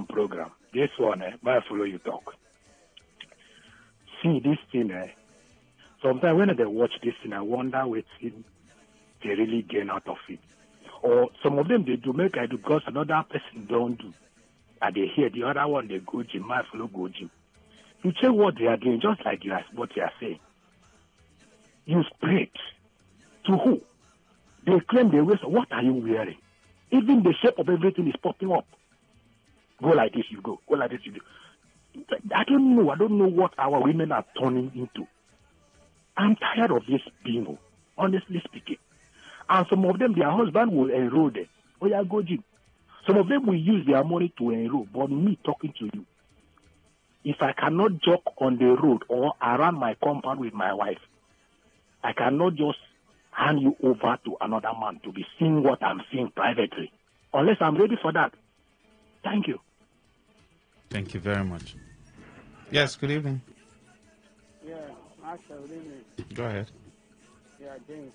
program. This one, my follow you talk. See this thing, sometimes when they watch this thing, I wonder what they really gain out of it. Or some of them they do make I do because another person don't do. And they hear the other one they go gym, my follow go gym. You check what they are doing, just like what you are saying. You spread to who? They claim they waste. What are you wearing? Even the shape of everything is popping up. Go like this, you go. Go like this, you do. I don't know. I don't know what our women are turning into. I'm tired of this being, honestly speaking. And some of them, their husband will enroll them. Oh, yeah, go gym. Some of them will use their money to enroll. But me talking to you, if I cannot jog on the road or around my compound with my wife, I cannot just hand you over to another man to be seeing what I'm seeing privately, unless I'm ready for that. Thank you. Thank you very much. Yes, good evening. Yeah, Master, good evening. Go ahead. Yeah, James.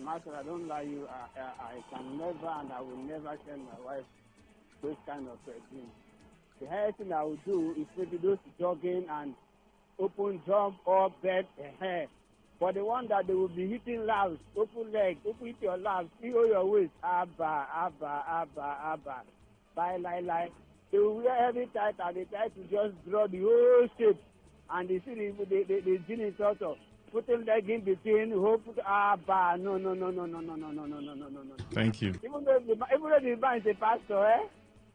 Master, I don't lie you. I can never and I will never send my wife those kind of things. The highest thing I will do is maybe those jogging and open jump or bed hair. But the one that they will be hitting laps, open leg, open hit your laps, see all your waist, abba. Lie. They will wear every tight and they try to just draw the whole shape. And they see the gene is sort of putting leg in between, no. Thank you. Even though the man is a pastor,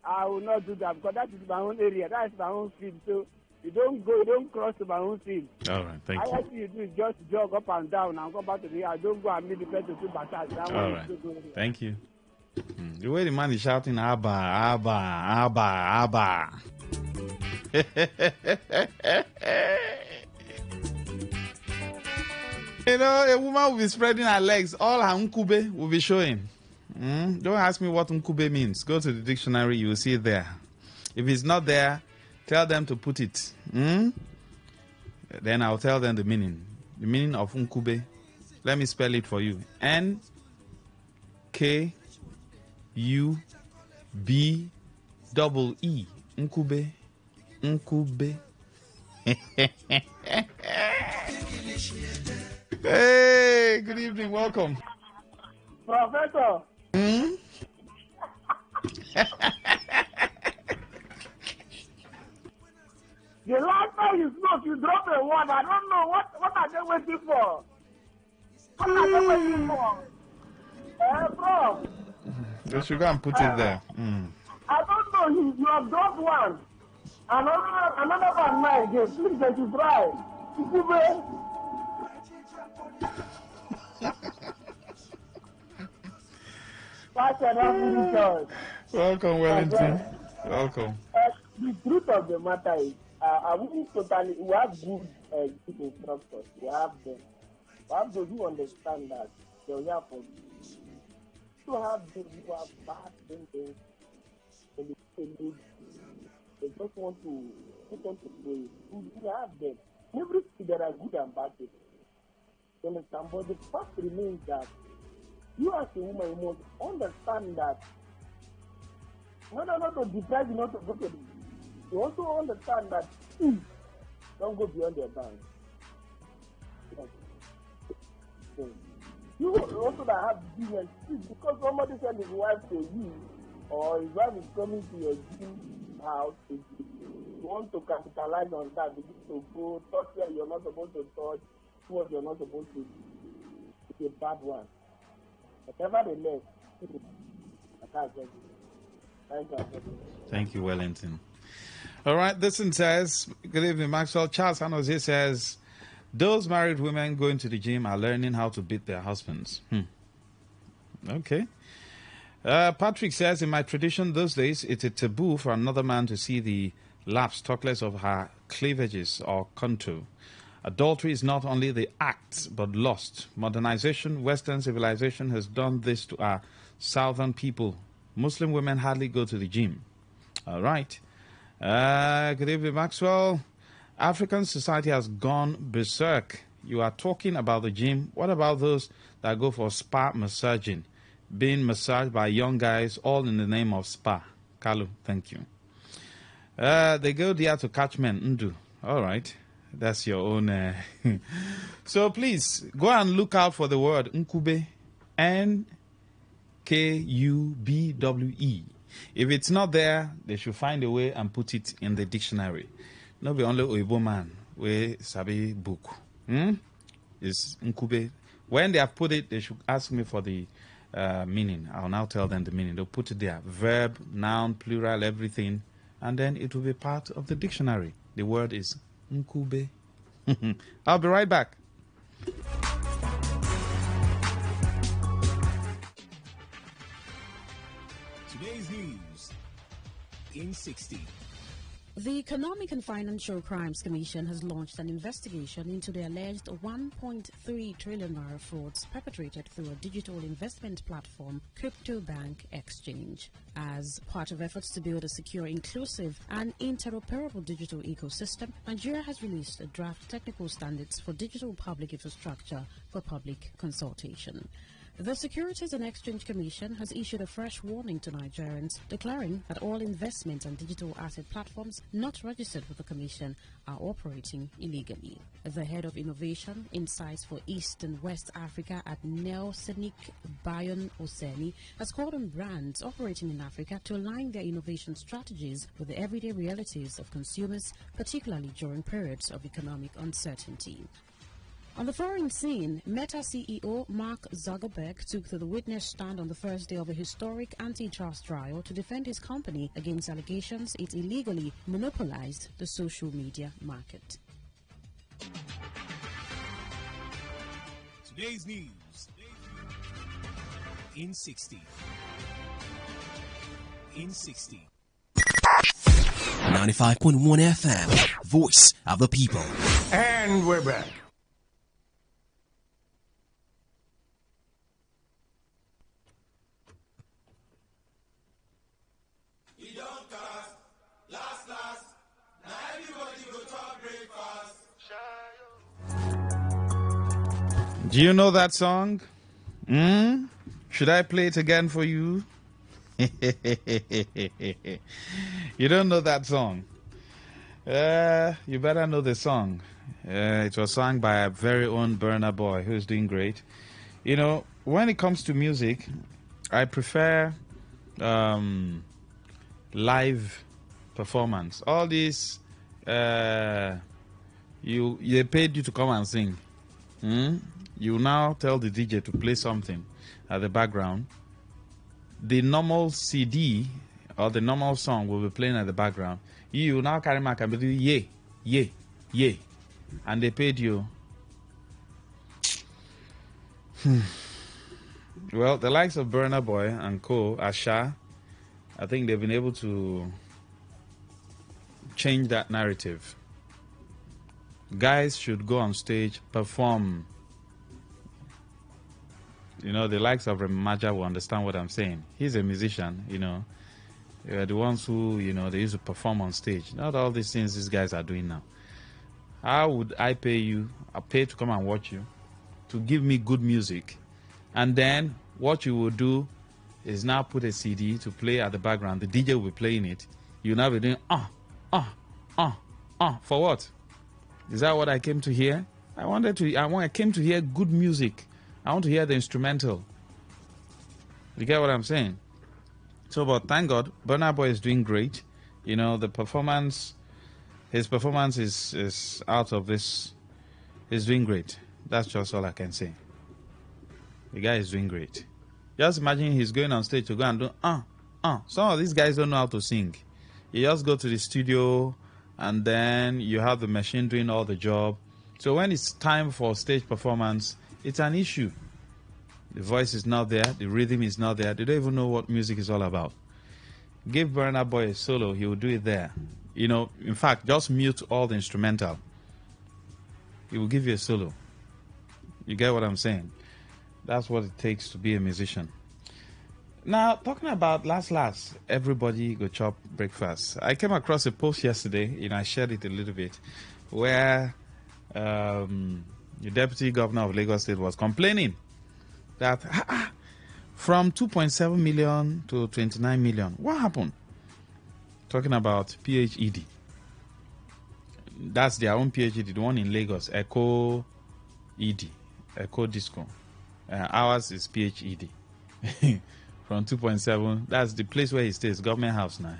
I will not do that because that is my own area, that is my own field. So you don't cross to my own field. All right, thank you. All you do is just jog up and down and come back to the I don't go and meet the person to do massage. All right, thank you. The way the man is shouting, Abba, Abba, Abba, Abba. You know, a woman will be spreading her legs, all her nkube will be showing. Don't ask me what nkube means. Go to the dictionary, you will see it there. If it's not there, tell them to put it. Then I'll tell them the meaning. The meaning of nkube. Let me spell it for you. Nkube. Nkube. Nkube. Hey, good evening. Welcome. Professor. The last time you spoke, you dropped a word. I don't know what are they waiting for. What are they waiting for? Bro. You should go and put it there. I don't know. You have dropped one. Another one now again. Please let you try. Welcome, Wellington. Welcome. The truth of the matter is, I wouldn't totally. We have good instructors. We have them. We have those who understand that they will have for you. To have those who have bad thinking, and they just want to put on to play. We have them. Every there are good and bad things. You understand? But the fact remains that you as a woman, you must understand that not to deprive you not to go to the. You also understand that don't go beyond your bounds. So, you also that have business because somebody send his wife to you or his wife is coming to your gym house. You want to capitalize on that. You need to go touch where you're not supposed to touch, what you're not supposed to do. It's a bad one. But nevertheless, I can't get it. Thank you, Wellington. All right, this one says, good evening, Maxwell. Charles Hanoze says, those married women going to the gym are learning how to beat their husbands. Okay. Patrick says, in my tradition those days, it's a taboo for another man to see the laps, talk less of her cleavages or contour. Adultery is not only the act, but lust. Modernization, Western civilization has done this to our southern people. Muslim women hardly go to the gym. All right. Good evening, Maxwell. African society has gone berserk. You are talking about the gym. What about those that go for spa massaging? Being massaged by young guys, all in the name of spa. Kalu, thank you. They go there to catch men. Ndu. All right. That's your own. So please, go and look out for the word Nkube. Nkubwe. If it's not there, they should find a way and put it in the dictionary. Not be only Oibo man we sabi book. It's Nkube. When they have put it, they should ask me for the meaning. I'll now tell them the meaning. They'll put it there. Verb, noun, plural, everything. And then it will be part of the dictionary. The word is Nkube. I'll be right back. Today's news in 60. The Economic and Financial Crimes Commission has launched an investigation into the alleged 1.3 trillion naira frauds perpetrated through a digital investment platform, Crypto Bank Exchange. As part of efforts to build a secure, inclusive, and interoperable digital ecosystem, Nigeria has released a draft technical standards for digital public infrastructure for public consultation. The Securities and Exchange Commission has issued a fresh warning to Nigerians, declaring that all investment and digital asset platforms not registered with the Commission are operating illegally. The head of Innovation Insights for East and West Africa at Nelsonic Bayon Oseni has called on brands operating in Africa to align their innovation strategies with the everyday realities of consumers, particularly during periods of economic uncertainty. On the foreign scene, Meta CEO Mark Zuckerberg took to the witness stand on the first day of a historic antitrust trial to defend his company against allegations it illegally monopolized the social media market. Today's news in 60. In 60. 95.1 FM, voice of the people. And we're back. Do you know that song? Should I play it again for you? You don't know that song. You better know the song. It was sung by our very own Burna Boy, who's doing great. You know, when it comes to music, I prefer live performance. All these, they paid you to come and sing. You now tell the DJ to play something at the background. The normal CD or the normal song will be playing at the background. You now carry my and be doing yeah. And they paid you. Well, the likes of Burna Boy and Co. Asha, I think they've been able to change that narrative. Guys should go on stage, perform. You know, the likes of Remaja will understand what I'm saying. He's a musician, you know. They're the ones who, you know, they used to perform on stage. Not all these things these guys are doing now. How would I pay you? I pay to come and watch you, to give me good music. And then what you will do is now put a CD to play at the background. The DJ will be playing it. You'll now be doing, for what? Is that what I came to hear? I came to hear good music. I want to hear the instrumental. You get what I'm saying? So, but thank God, Burna Boy is doing great. You know, his performance is out of this. He's doing great. That's just all I can say. The guy is doing great. Just imagine he's going on stage to go and do, Some of these guys don't know how to sing. You just go to the studio and then you have the machine doing all the job. So when it's time for stage performance, it's an issue. The voice is not there. The rhythm is not there. They don't even know what music is all about. Give Burna Boy a solo. He will do it there. You know, in fact, just mute all the instrumental. He will give you a solo. You get what I'm saying? That's what it takes to be a musician. Now, talking about last, everybody go chop breakfast. I came across a post yesterday. You know, I shared it a little bit, where the deputy governor of Lagos State, was complaining that from 2.7 million to 29 million. What happened? Talking about PHED. That's their own PHED, the one in Lagos, Echo ED, Echo Disco. Ours is PHED. From 2.7, that's the place where he stays, government house now.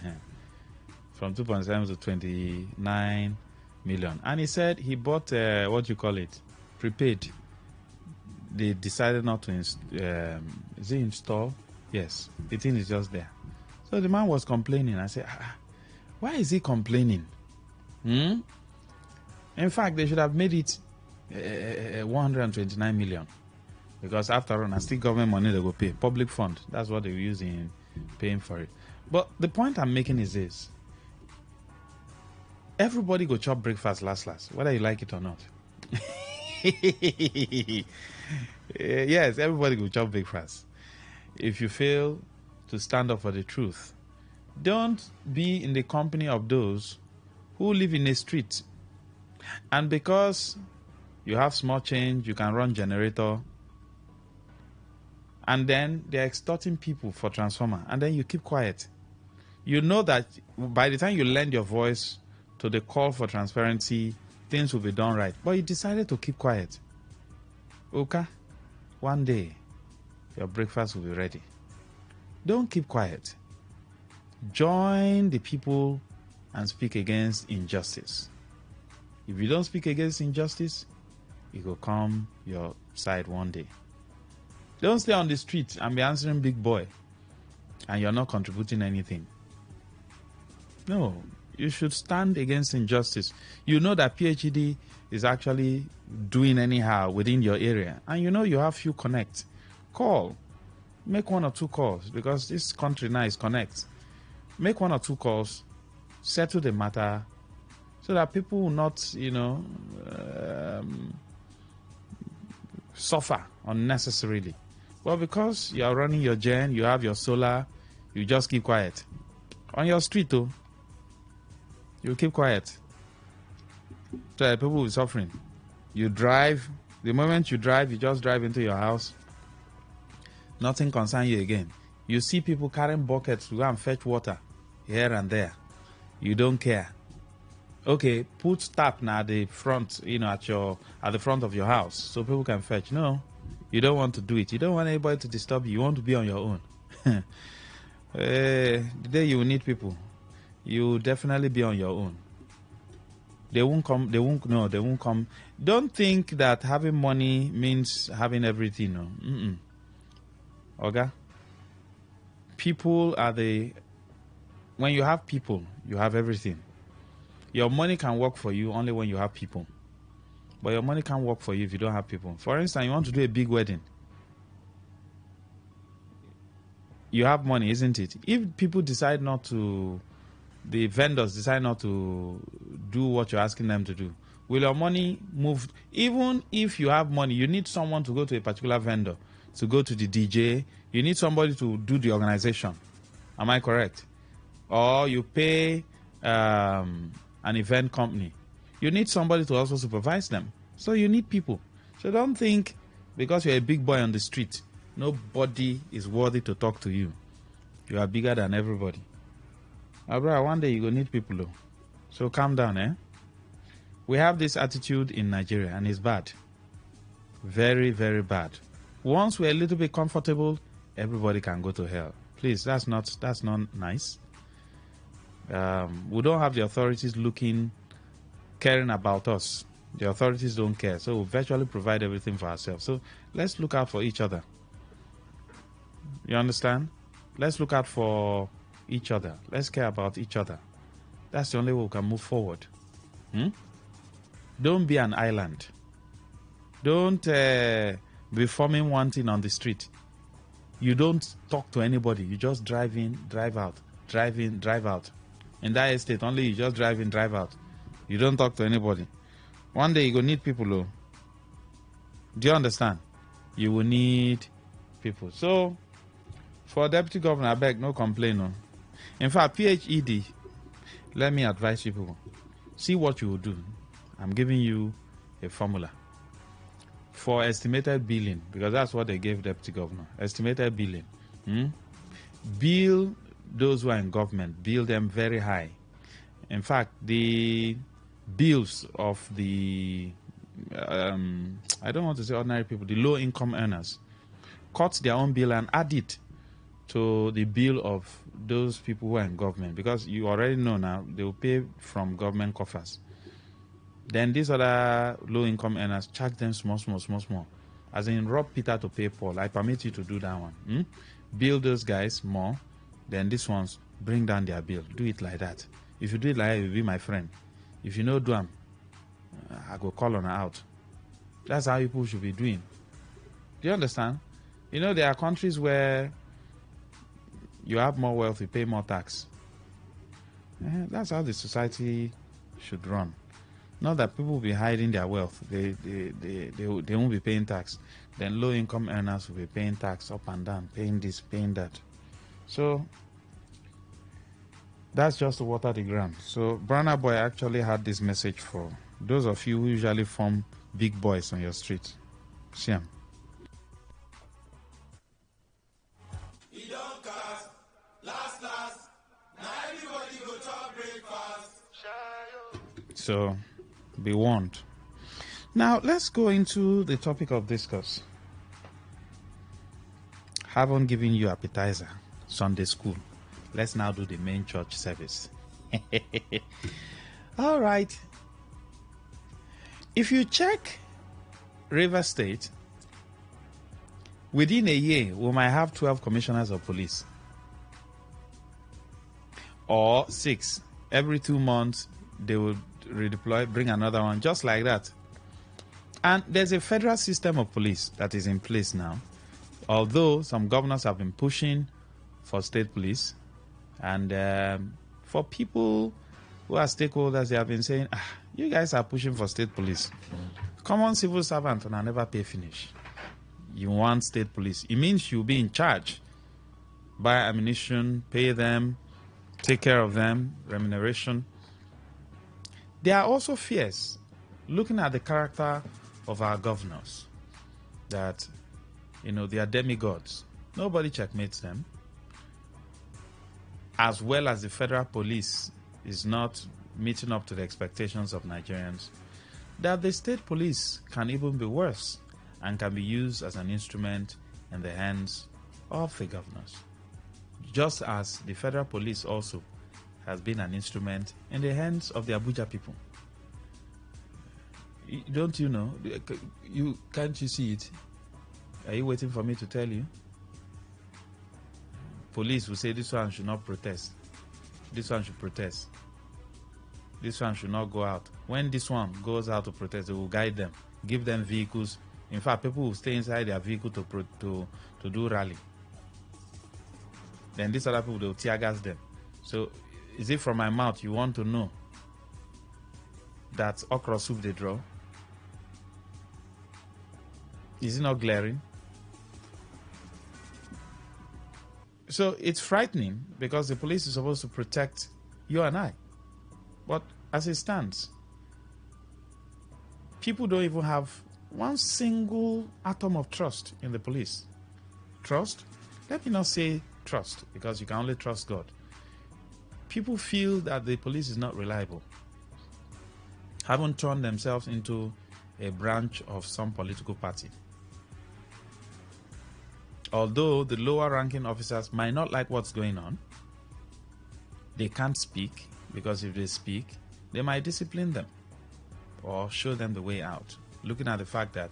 From 2.7 to 29 million. And he said he bought, what you call it, prepaid. They decided not to is it install? Yes, the thing is just there. So the man was complaining. I said, why is he complaining? In fact, they should have made it 129 million. Because after all, still government money they go pay. Public fund. That's what they use in paying for it. But the point I'm making is this. Everybody go chop breakfast last, whether you like it or not. Yes, everybody go chop breakfast. If you fail to stand up for the truth, don't be in the company of those who live in a street. And because you have small change, you can run generator, and then they're extorting people for transformer, and then you keep quiet. You know that by the time you lend your voice to the call for transparency, things will be done right. But you decided to keep quiet. Okay? One day, your breakfast will be ready. Don't keep quiet. Join the people and speak against injustice. If you don't speak against injustice, it will come your side one day. Don't stay on the street and be answering big boy and you're not contributing anything. No, you should stand against injustice. You know that PhD is actually doing anyhow within your area, and you know you have few connect. Call. Make 1 or 2 calls, because this country now is connect. Make 1 or 2 calls, settle the matter, so that people will not, suffer unnecessarily. Well, because you are running your gen, you have your solar, you just keep quiet. On your street, though, you keep quiet. So that people will be suffering. You drive, the moment you drive, you just drive into your house. Nothing concerns you again. You see people carrying buckets to go and fetch water here and there. You don't care. Okay, put tap now at the front, at the front of your house so people can fetch. No, you don't want to do it. You don't want anybody to disturb you. You want to be on your own. The day you will need people, you will definitely be on your own. They won't come. They won't come. Don't think that having money means having everything. No. Okay? People are when you have people, you have everything. Your money can work for you only when you have people. But your money can't work for you if you don't have people. For instance, you want to do a big wedding. You have money, isn't it? If people decide not to, the vendors decide not to do what you're asking them to do, will your money move? Even if you have money, you need someone to go to a particular vendor, to go to the DJ. You need somebody to do the organization. Am I correct? Or you pay an event company. You need somebody to also supervise them. So you need people. So don't think because you're a big boy on the street, nobody is worthy to talk to you. You are bigger than everybody. Brother, one day you're going to need people, though. So calm down, eh? We have this attitude in Nigeria, and it's bad. Very, very bad. Once we're a little bit comfortable, everybody can go to hell. Please, that's not nice. We don't have the authorities caring about us. The authorities don't care. So we virtually provide everything for ourselves. So let's look out for each other. You understand? Let's look out for each other. Let's care about each other. That's the only way we can move forward. Don't be an island. Don't be forming one thing on the street. You don't talk to anybody. You just drive in, drive out. Drive in, drive out. In that estate, only you just drive in, drive out. You don't talk to anybody. One day you will need people, though. Do you understand? You will need people. So, for Deputy Governor, I beg, no complaint. No. In fact, PHED, let me advise you people. See what you will do. I'm giving you a formula. for estimated billing, because that's what they gave deputy governor, estimated billing. Bill those who are in government, bill them very high. In fact, the bills of the, I don't want to say ordinary people, the low-income earners, cut their own bill and add it to the bill of those people who are in government, because you already know now they will pay from government coffers. Then these other low-income earners charge them small. As in rob Peter to pay Paul. I permit you to do that one. Bill those guys more, then these ones bring down their bill. Do it like that. If you do it like that, you'll be my friend. If you know do them, I go call on her out. That's how people should be doing. Do you understand? You know, there are countries where you have more wealth, you pay more tax. That's how the society should run. Not that people will be hiding their wealth. They won't be paying tax. Then low-income earners will be paying tax up and down, paying this, paying that. So that's just to water the ground. So Brana Boy actually had this message for those of you who usually form big boys on your street. See him. So be warned. Now let's go into the topic of discourse. Haven't given you appetizer, Sunday school. Let's now do the main church service. All right. If you check River State, within a year, we might have 12 commissioners of police. Or 6. Every 2 months, they will redeploy, bring another one, just like that. And there's a federal system of police that is in place now. Although some governors have been pushing for state police, and for people who are stakeholders, they have been saying, you guys are pushing for state police. Common civil servant will never pay finish. You want state police. It means you'll be in charge. Buy ammunition, pay them, take care of them, remuneration. There are also fears, looking at the character of our governors, that, they are demigods. Nobody checkmates them. As well as the federal police is not meeting up to the expectations of Nigerians, that the state police can even be worse and can be used as an instrument in the hands of the governors. Just as the federal police also has been an instrument in the hands of the Abuja people. Don't you know? Can't you see it? Are you waiting for me to tell you? Police will say this one should not protest. This one should protest. This one should not go out. When this one goes out to protest, they will guide them, give them vehicles. In fact, people will stay inside their vehicle to do rally. Then these other people, they will tear gas them. So, is it from my mouth you want to know that okra soup they draw? Is it not glaring? So it's frightening because the police is supposed to protect you and I. But as it stands, people don't even have one single atom of trust in the police. Trust? Let me not say trust, because you can only trust God. People feel that the police is not reliable. Haven't turned themselves into a branch of some political party. Although the lower ranking officers might not like what's going on, they can't speak, because if they speak, they might discipline them or show them the way out, looking at the fact that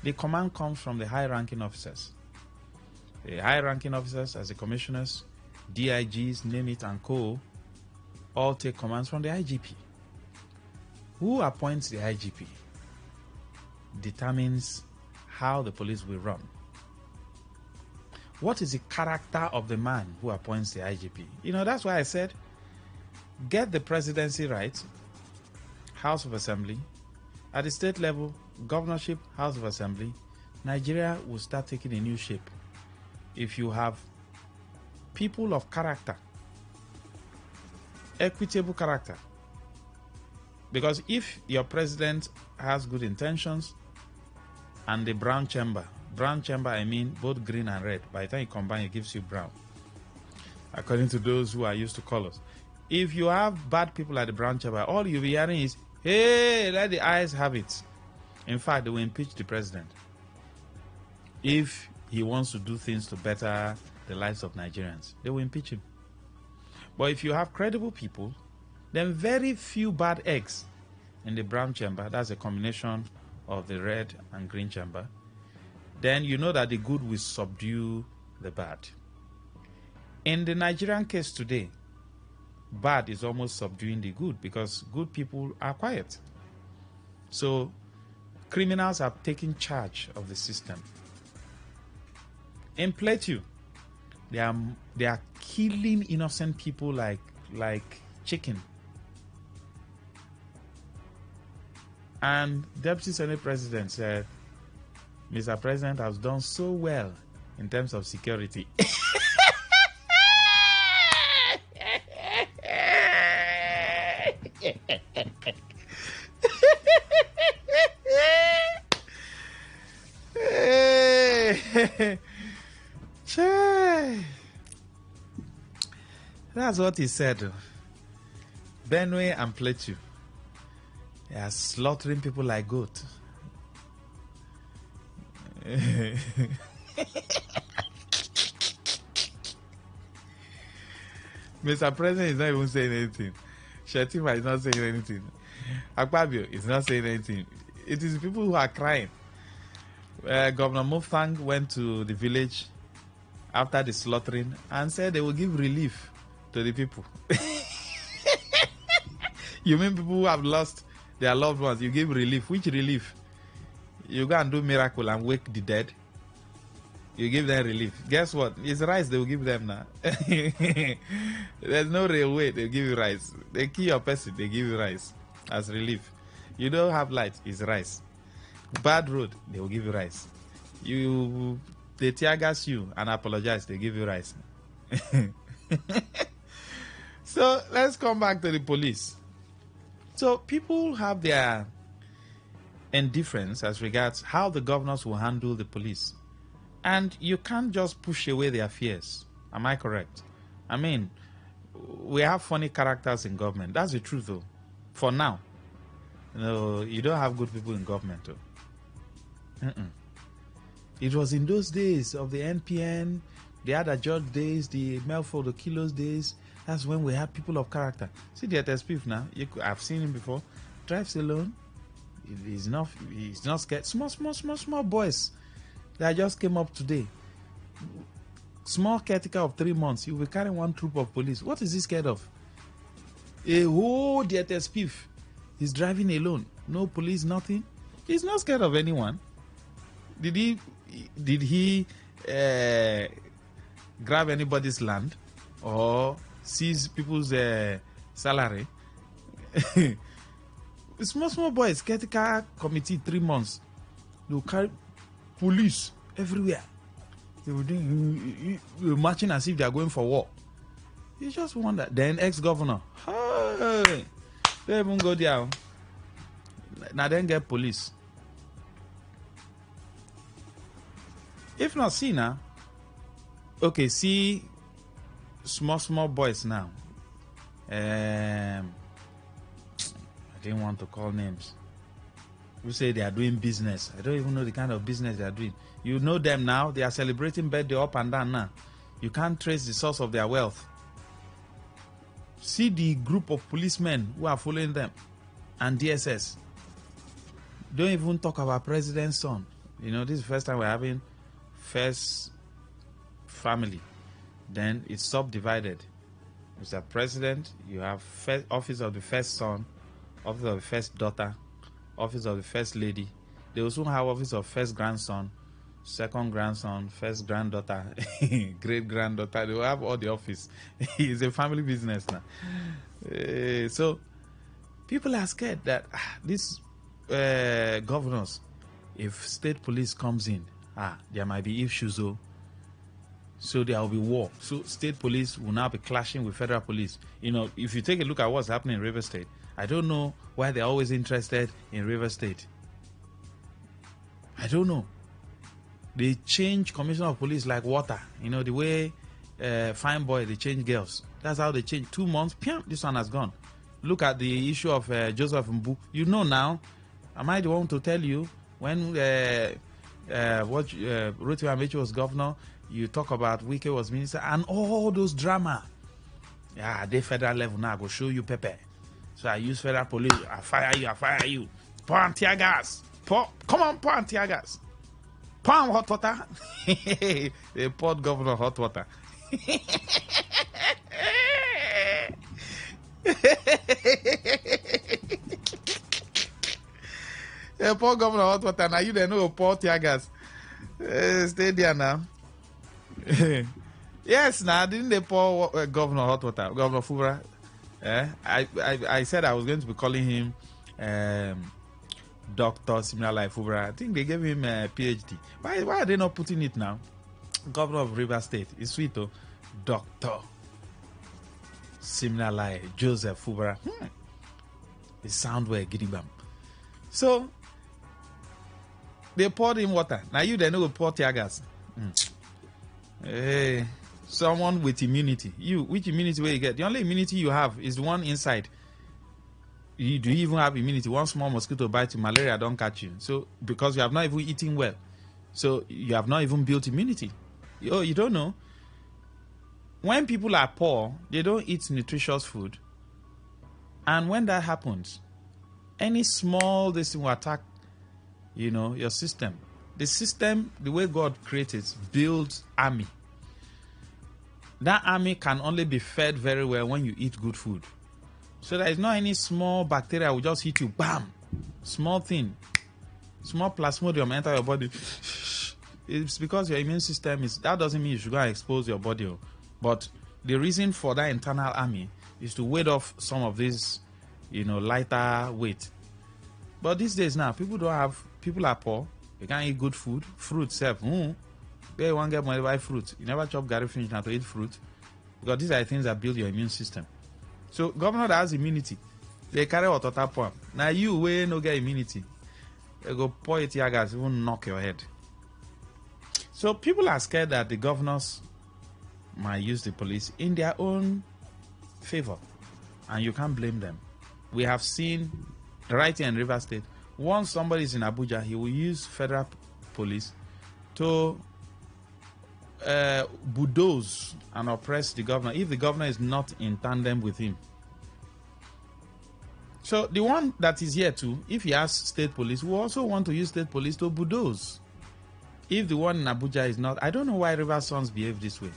the command comes from the high ranking officers. The high ranking officers, as the commissioners, DIGs, name it, and co, all take commands from the IGP. Who appoints the IGP determines how the police will run. What is the character of the man who appoints the IGP? That's why I said, get the presidency right, House of Assembly. At the state level, governorship, House of Assembly. Nigeria will start taking a new shape if you have people of character, equitable character. Because if your president has good intentions, and the brown chamber. Brown chamber, I mean both green and red. By the time you combine, it gives you brown. According to those who are used to colors. If you have bad people at the brown chamber, all you'll be hearing is, hey, let the eyes have it. In fact, they will impeach the president if he wants to do things to better the lives of Nigerians. They will impeach him. But if you have credible people, then very few bad eggs in the brown chamber, that's a combination of the red and green chamber, then you know that the good will subdue the bad. In the Nigerian case today, bad is almost subduing the good because good people are quiet. So criminals have taken charge of the system. In Plateau, they are killing innocent people like chicken. And Deputy Senate President said, Mr. President has done so well in terms of security. That's what he said. Benue and Plateau, they are slaughtering people like goat. Mr. President is not even saying anything. Shetima is not saying anything. Akpabio is not saying anything. It is people who are crying. Governor Mufang went to the village after the slaughtering and said they will give relief to the people. You mean people who have lost their loved ones, you give relief? Which relief? You go and do miracle and wake the dead? You give them relief. Guess what? It's rice they will give them now. There's no railway, they'll give you rice. They kill your person, they give you rice as relief. You don't have light, it's rice. Bad road, they will give you rice. They tear gas you and apologize, they give you rice. So let's come back to the police. So people have their indifference as regards how the governors will handle the police. And you can't just push away their fears. Am I correct? I mean, we have funny characters in government. That's the truth, though. For now. You don't have good people in government, though. It was in those days of the NPN, the other George days, the Melford, the Kilos days. That's when we had people of character. See the SPF now. I've seen him before. Drives alone. He's not scared. Small boys that just came up today. Small caretaker of 3 months. You will carry one troop of police. What is he scared of? A whole the SPF. He's driving alone. No police, nothing. He's not scared of anyone. Did he grab anybody's land or seize people's salary? Small boys, caretaker committee, 3 months. They'll carry police everywhere. They were marching as if they are going for war. You just wonder. Then ex-governor, hey, they even go there. Now then get police. If not, see now. Okay, see small boys now. I didn't want to call names. Who say they are doing business? I don't even know the kind of business they are doing. You know them now. They are celebrating birthday up and down now. You can't trace the source of their wealth. See the group of policemen who are following them and DSS. Don't even talk about president's son. You know, this is the first time we're having first family. Then it's subdivided. Mr. President, you have first office of the first son, office of the first daughter, office of the first lady. They also have office of first grandson, second grandson, first granddaughter, great granddaughter. They will have all the office. It's a family business now. So people are scared that these governors, if state police comes in, there might be issues. So there will be war. So state police will now be clashing with federal police. You know, if you take a look at what's happening in River State, I don't know why they're always interested in River State. I don't know. They change commissioner of police like water. You know, the way fine boy, they change girls. That's how they change. 2 months, piam, this one has gone. Look at the issue of Joseph Mbu. You know now, am I the one to tell you when Rotimi Amechi was governor, you talk about Wike was minister, and all those drama. Yeah, they federal level now, I go show you Pepe. So I use federal police, I fire you. Pour on tear gas. Come on, pour on tear gas. Pour on hot water. They poured governor hot water. They pour governor hot water. Now you don't know pour tear gas. Stay there now. Yes, now didn't they pour governor hot water? Governor Fubara. I said I was going to be calling him Dr. Similar Fubara. I think they gave him a PhD. Why are they not putting it now? Governor of River State. It's sweet, though. Dr. Similar Joseph Fubara. It sound well, Gidigam. So they poured him water. Now you they know pour tear gas. Hey, someone with immunity. You, which immunity will you get? The only immunity you have is the one inside. Do you even have immunity? One small mosquito bite you, malaria don't catch you. So because you have not even eaten well, so you have not even built immunity. You don't know. When people are poor, they don't eat nutritious food, and when that happens, any small this will attack, your system. The system, the way God created, builds army. That army can only be fed very well when you eat good food. So there is not any small bacteria will just hit you, bam, small thing, small plasmodium enter your body. It's because your immune system is, that doesn't mean you should go and expose your body. But the reason for that internal army is to ward off some of these, lighter weight. But these days now, people are poor. They can't eat good food. Fruit, self. They won't get money to buy fruit. You never chop Gary finish now to eat fruit. Because these are the things that build your immune system. So, governor that has immunity, they carry what water pour. Now, you will no get immunity. They go pour it, gas, even knock your head. So, people are scared that the governors might use the police in their own favor. And you can't blame them. We have seen right here in River State, once somebody is in Abuja, he will use federal police to bulldoze and oppress the governor if the governor is not in tandem with him. So the one that is here too, if he has state police, we also want to use state police to bulldoze. If the one in Abuja is not, I don't know why River Sons behave this way.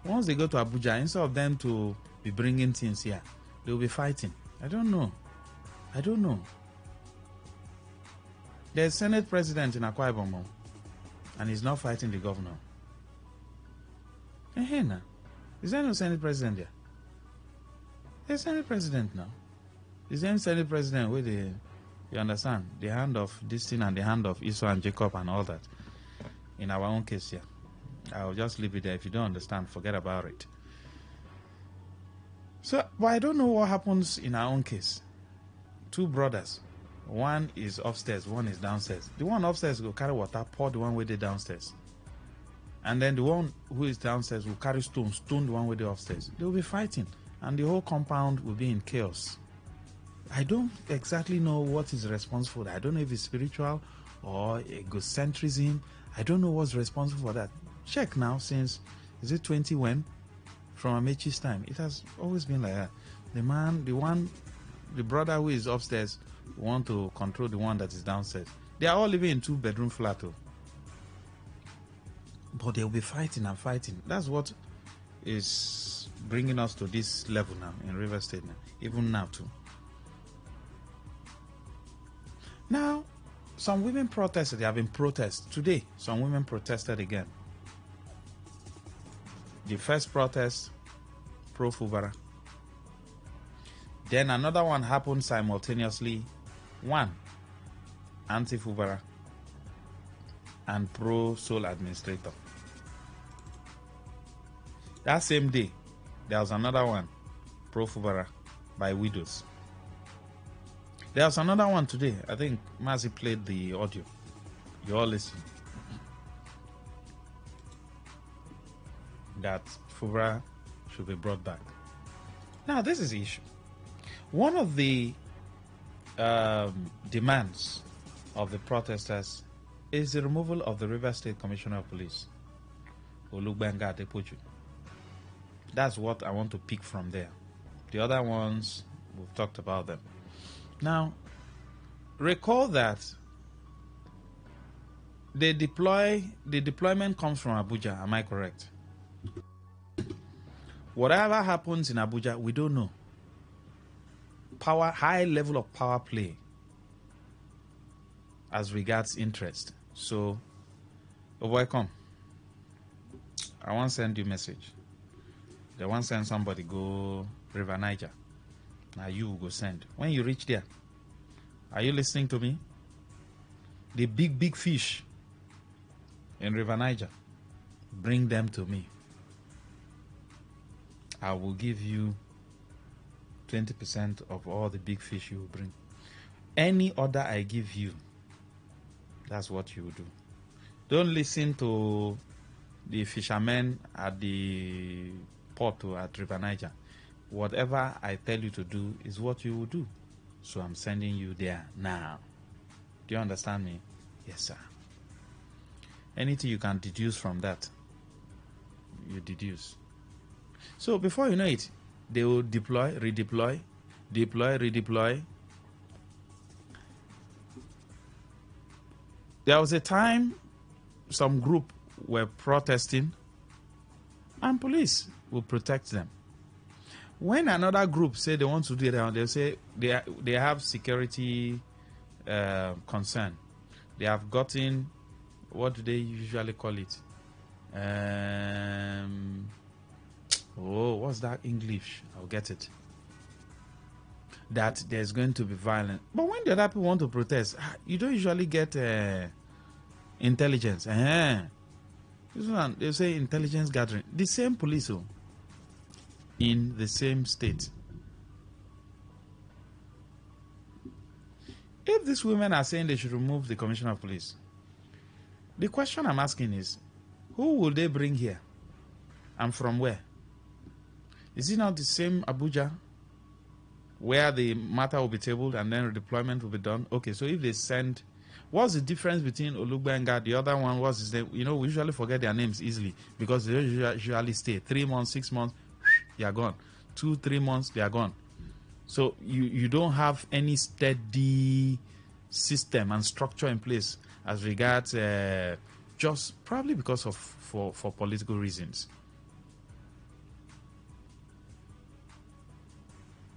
Once they go to Abuja, instead of them to be bringing things here, they will be fighting. I don't know. There's Senate President in Akwa Ibom, and he's not fighting the governor. Is there no Senate President there? There's Senate President now. The same Senate President where you understand, the hand of this thing and the hand of Esau and Jacob and all that. In our own case here. I'll just leave it there. If you don't understand, forget about it. So, but I don't know what happens in our own case. Two brothers. One is upstairs, one is downstairs. The one upstairs will carry water, pour the one with the downstairs. And then the one who is downstairs will carry stone the one with the upstairs. They will be fighting. And the whole compound will be in chaos. I don't exactly know what is responsible. I don't know if it's spiritual or egocentrism. I don't know what's responsible for that. Check now since, is it 20 when? From Amechi's time. It has always been like that. The brother who is upstairs want to control the one that is downstairs. They are all living in 2-bedroom flat. But they'll be fighting and fighting. That's what is bringing us to this level now in River State now. Even now too. Now, some women protested. There have been protests. Today, some women protested again. The first protest, pro-Fubara. Then another one happened simultaneously. One, anti-Fubara and pro-sole administrator. That same day, there was another one, pro-Fubara, by widows. There was another one today. I think Mazi played the audio. You all listen. That Fubra should be brought back. Now, this is the issue. One of the demands of the protesters is the removal of the River State Commissioner of Police, Olugbenga Adepoju. That's what I want to pick from there. The other ones, we've talked about them. Now, recall that the deployment comes from Abuja. Am I correct? Whatever happens in Abuja, we don't know. High level of power play as regards interest. So, welcome. I want to send you a message. They want to send somebody go River Niger. Now you go send. When you reach there, are you listening to me? The big fish in River Niger, bring them to me. I will give you 20% of all the big fish you will bring. Any order I give you, that's what you will do. Don't listen to the fishermen at the port or at River Niger. Whatever I tell you to do is what you will do. So I'm sending you there now. Do you understand me? Yes, sir. Anything you can deduce from that, you deduce. So before you know it, they will deploy, redeploy, deploy, redeploy. There was a time some group were protesting and police will protect them. When another group say they want to do it, they say they have security concern. They have gotten, what do they usually call it? What's that English? I'll get it. That there's going to be violence. But when the other people want to protest, you don't usually get intelligence. This one, they say intelligence gathering. The same police in the same state. If these women are saying they should remove the commissioner of police, the question I'm asking is, who will they bring here? And from where? Is it not the same Abuja where the matter will be tabled and then redeployment will be done? Okay, so if they send, what's the difference between Olugbenga, the other one, what's his name? You know, we usually forget their names easily because they usually stay 3 months, 6 months, they are gone. 2-3 months, they are gone. So you don't have any steady system and structure in place as regards just probably because of for political reasons.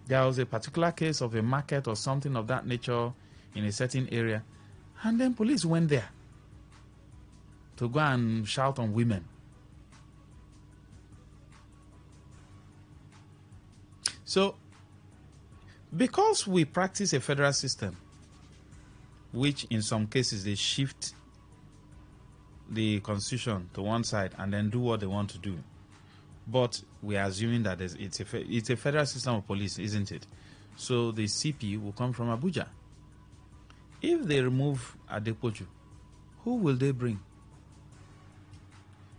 There was a particular case of a market or something of that nature in a certain area, and then police went there to go and shout on women. So, because we practice a federal system, which in some cases they shift the constitution to one side and then do what they want to do, but we are assuming that it's a federal system of police, isn't it? So the CP will come from Abuja. If they remove Adepoju, who will they bring?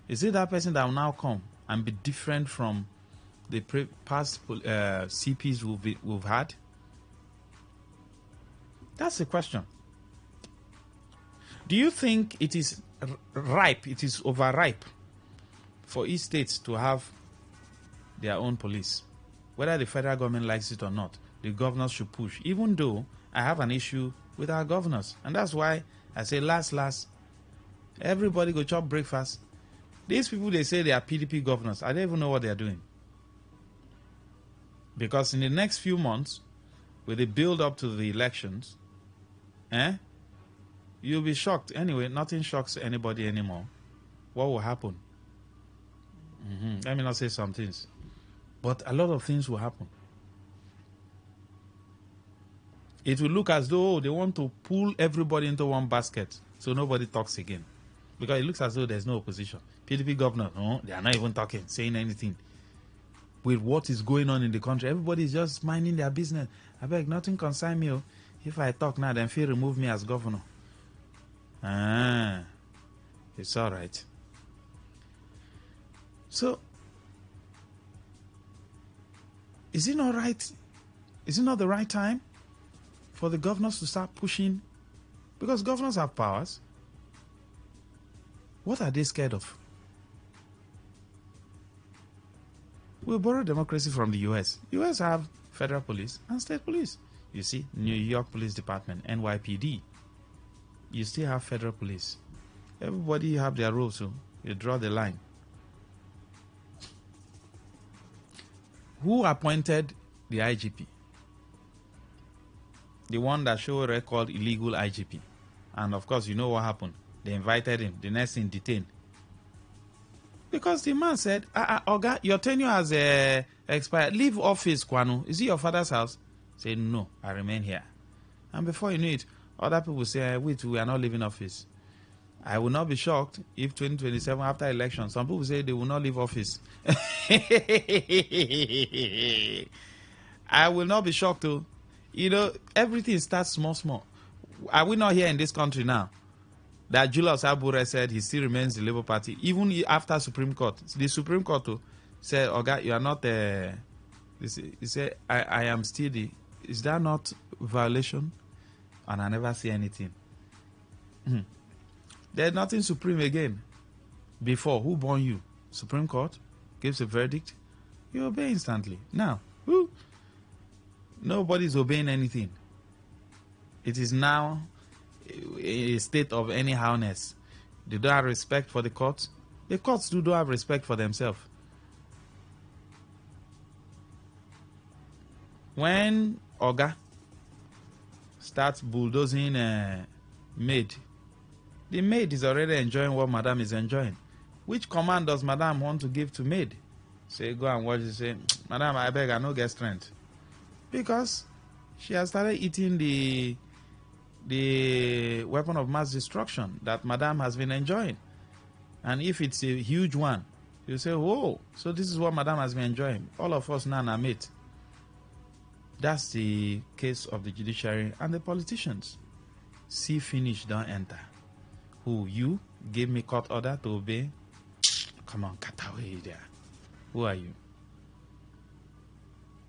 Is it that person that will now come and be different from the past CPs we've had? That's the question. Do you think it is ripe, it is overripe for each state to have their own police? Whether the federal government likes it or not, the governors should push, even though I have an issue with our governors. And that's why I say last, everybody go chop breakfast. These people, they say they are PDP governors. I don't even know what they are doing. Because in the next few months, with the build up to the elections, you'll be shocked. Anyway, nothing shocks anybody anymore. What will happen? Let me not say some things. But a lot of things will happen. It will look as though they want to pull everybody into one basket so nobody talks again. Because it looks as though there's no opposition. PDP governor, no, they are not even talking, saying anything. With what is going on in the country, everybody is just minding their business. I beg, nothing concern me. If I talk now, then feel remove me as governor. It's all right. So, is it not right? Is it not the right time for the governors to start pushing? Because governors have powers. What are they scared of? We borrow democracy from the US. US have federal police and state police. You see, New York Police Department, NYPD. You still have federal police. Everybody have their roles, so you draw the line. Who appointed the IGP? The one that showed record illegal IGP. And of course, you know what happened. They invited him. The next thing, detained. Because the man said, Oga, your tenure has expired. Leave office, Kwanu. Is it your father's house? Say, no, I remain here. And before you knew it, other people say, wait, we are not leaving office. I will not be shocked if 2027, after election, some people say they will not leave office. I will not be shocked too. You know, everything starts small. Are we not here in this country now that Julius Abure said he still remains the Labour Party, even after Supreme Court? The Supreme Court too said, Oga, you are not he said, I am still the... Is that not violation? And I never see anything. There's nothing supreme again. Before, who born you? Supreme Court gives a verdict. You obey instantly. Now, nobody's obeying anything. It is now a state of anyhowness. They don't have respect for the courts. The courts don't have respect for themselves. When Oga starts bulldozing maid, the maid is already enjoying what Madam is enjoying. Which command does Madam want to give to maid? Say, go and watch it. Say, Madam, I beg, I no get strength. Because she has started eating the weapon of mass destruction that Madam has been enjoying. And if it's a huge one, you say, whoa, so this is what Madam has been enjoying. All of us now are mate. That's the case of the judiciary and the politicians. See finish, don't enter. Who? You gave me court order to obey? Come on, cut away there. Who are you?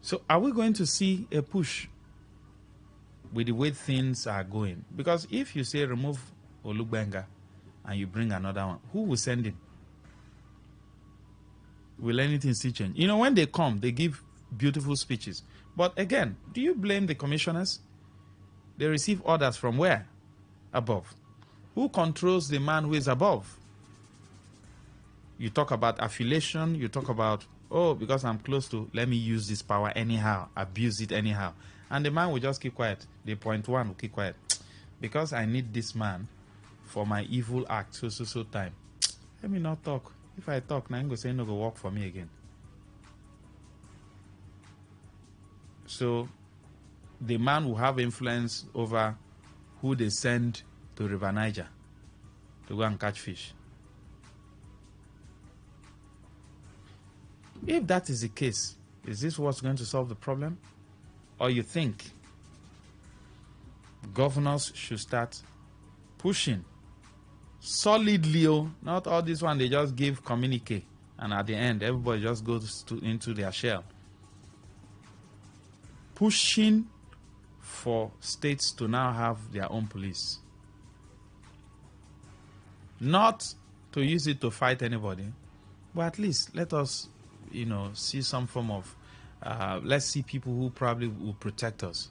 So are we going to see a push with the way things are going? Because if you say remove Olugbenga and you bring another one, who will send him? Will anything still change? You know, when they come, they give beautiful speeches. But again, do you blame the commissioners? They receive orders from where? Above. Who controls the man who is above? You talk about affiliation, you talk about, oh, because I'm close to, let me use this power anyhow, abuse it anyhow. And the man will just keep quiet. The point one will keep quiet. Because I need this man for my evil act, so time. Let me not talk. If I talk, now I'm going to say no go work for me again. So the man will have influence over who they send to River Niger to go and catch fish. If that is the case, is this what's going to solve the problem? Or you think governors should start pushing solidly, not all this one they just give communique and at the end everybody just goes into their shell. Pushing for states to now have their own police. Not to use it to fight anybody, but at least let us, see some form of, let's see people who probably will protect us.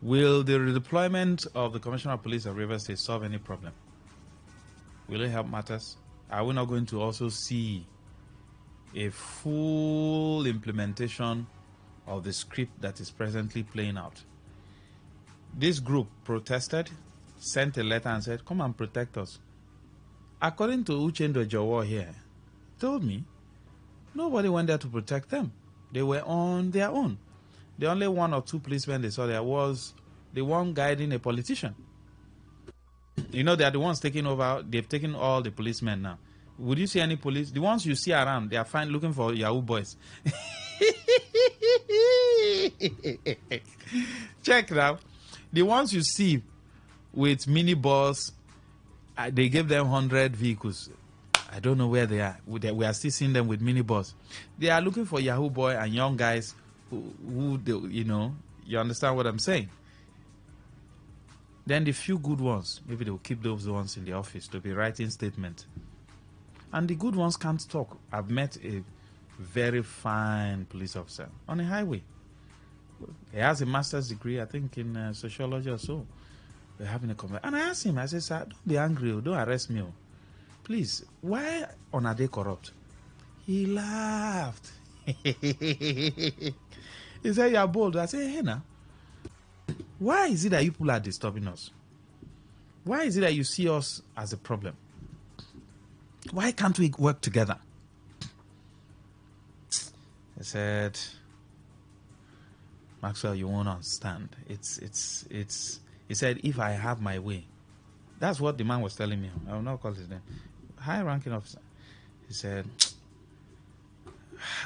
Will the redeployment of the Commissioner of Police of Rivers State solve any problem? Will it help matters? Are we not going to also see a full implementation of the script that is presently playing out? This group protested, sent a letter and said, come and protect us. According to Uchendo Jawo here, told me, nobody went there to protect them. They were on their own. The only one or two policemen they saw there was the one guiding a politician. They are the ones taking over. They've taken all the policemen now. Would you see any police? The ones you see around, they are fine looking for Yahoo boys. Check now. The ones you see with minibus. They gave them 100 vehicles. I don't know where they are. We are still seeing them with minibus. They are looking for Yahoo boy and young guys who you know, you understand what I'm saying. Then the few good ones, maybe they'll keep those ones in the office to be writing statements. And the good ones can't talk. I've met a very fine police officer on a highway. He has a master's degree, I think, in sociology or so. We're having a conversation. And I asked him, I said, sir, don't be angry, don't arrest me. Please, why are they corrupt? He laughed. He said, you're bold. I said, hey, now, why is it that you people are disturbing us? Why is it that you see us as a problem? Why can't we work together? I said, Maxwell, you won't understand. He said, if I have my way. That's what the man was telling me. I will not call his name. High-ranking officer. He said,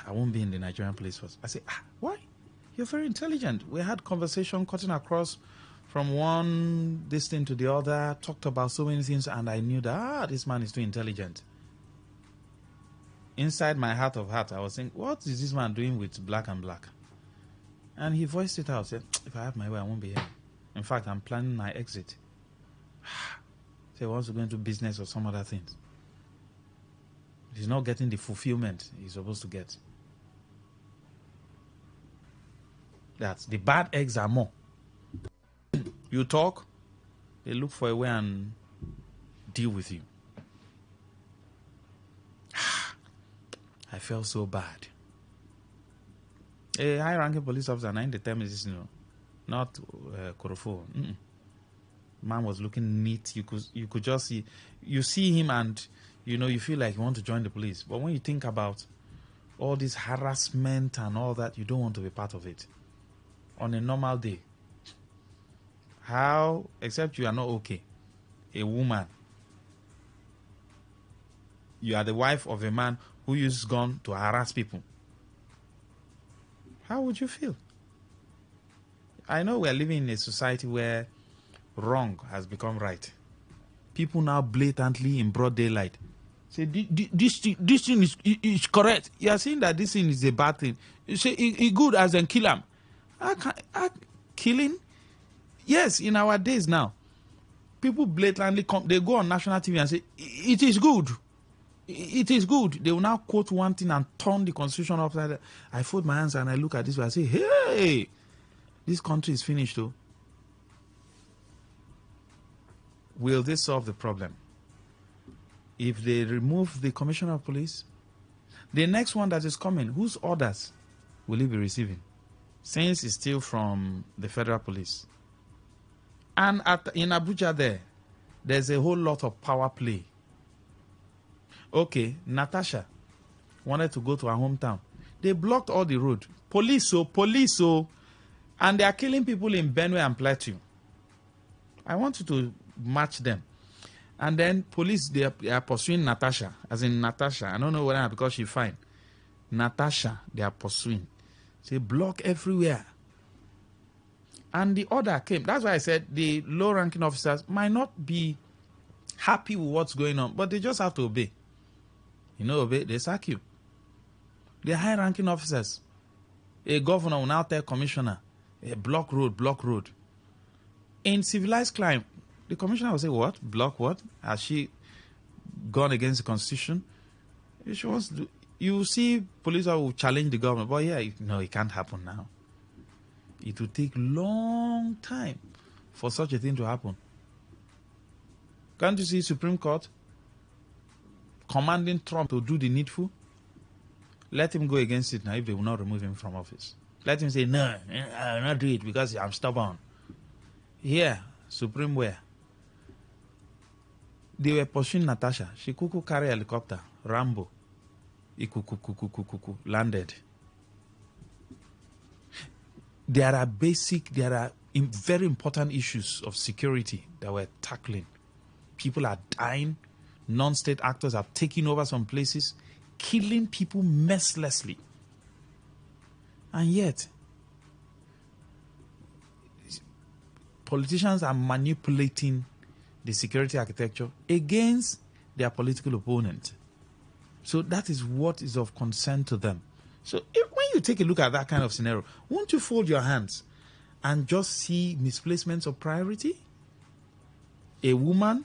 I won't be in the Nigerian police force. I said, why? You're very intelligent. We had conversation cutting across from one this thing to the other, talked about so many things, and I knew that, this man is too intelligent. Inside my heart of heart, I was saying, what is this man doing with black and black? And he voiced it out, said, if I have my way, I won't be here. In fact, I'm planning my exit. So he wants to go into business or some other things. He's not getting the fulfillment he's supposed to get. That's the bad eggs are more. You talk, they look for a way and deal with you. I felt so bad. A high-ranking police officer, 9 to 10 minutes, not Korofo. Man was looking neat. You could just see, you see him and you feel like you want to join the police. But when you think about all this harassment and all that, you don't want to be part of it. On a normal day, how, except you are not okay, a woman, you are the wife of a man who uses gun to harass people, how would you feel? I know we are living in a society where wrong has become right. People now blatantly in broad daylight say this thing is correct. You are saying that this thing is a bad thing. You say it good as in kill him. Killing? Yes, in our days now, people blatantly they go on national TV and say it is good. It is good. They will now quote one thing and turn the constitution upside down. I fold my hands and I look at this and I say, hey, this country is finished though. Will this solve the problem? If they remove the commissioner of police, the next one that is coming, whose orders will he be receiving? Since it's still from the federal police. And in Abuja there's a whole lot of power play. Okay, Natasha wanted to go to her hometown. They blocked all the road. Police, and they are killing people in Benue and Plateau. I want you to match them. And then police, they are pursuing Natasha. As in Natasha. I don't know whether because she's fine. Natasha, they are pursuing. They block everywhere. And the order came. That's why I said the low-ranking officers might not be happy with what's going on, but they just have to obey. Obey, they sack you. The high-ranking officers. A governor will now tell commissioner, block road. In civilized crime, the commissioner will say, what? Block what? Has she gone against the constitution? If she wants to do, you see police will challenge the government, but it can't happen now. It will take long time for such a thing to happen. Can't you see Supreme Court commanding Trump to do the needful? Let him go against it now if they will not remove him from office. Let him say, no, I will not do it because I'm stubborn. Here, Supreme where? They were pursuing Natasha. She could carry a helicopter. Rambo. Landed. There are very important issues of security that we're tackling. People are dying. Non-state actors have taken over some places, killing people mercilessly. And yet, politicians are manipulating the security architecture against their political opponent. So that is what is of concern to them. So when you take a look at that kind of scenario, won't you fold your hands and just see misplacements of priority? A woman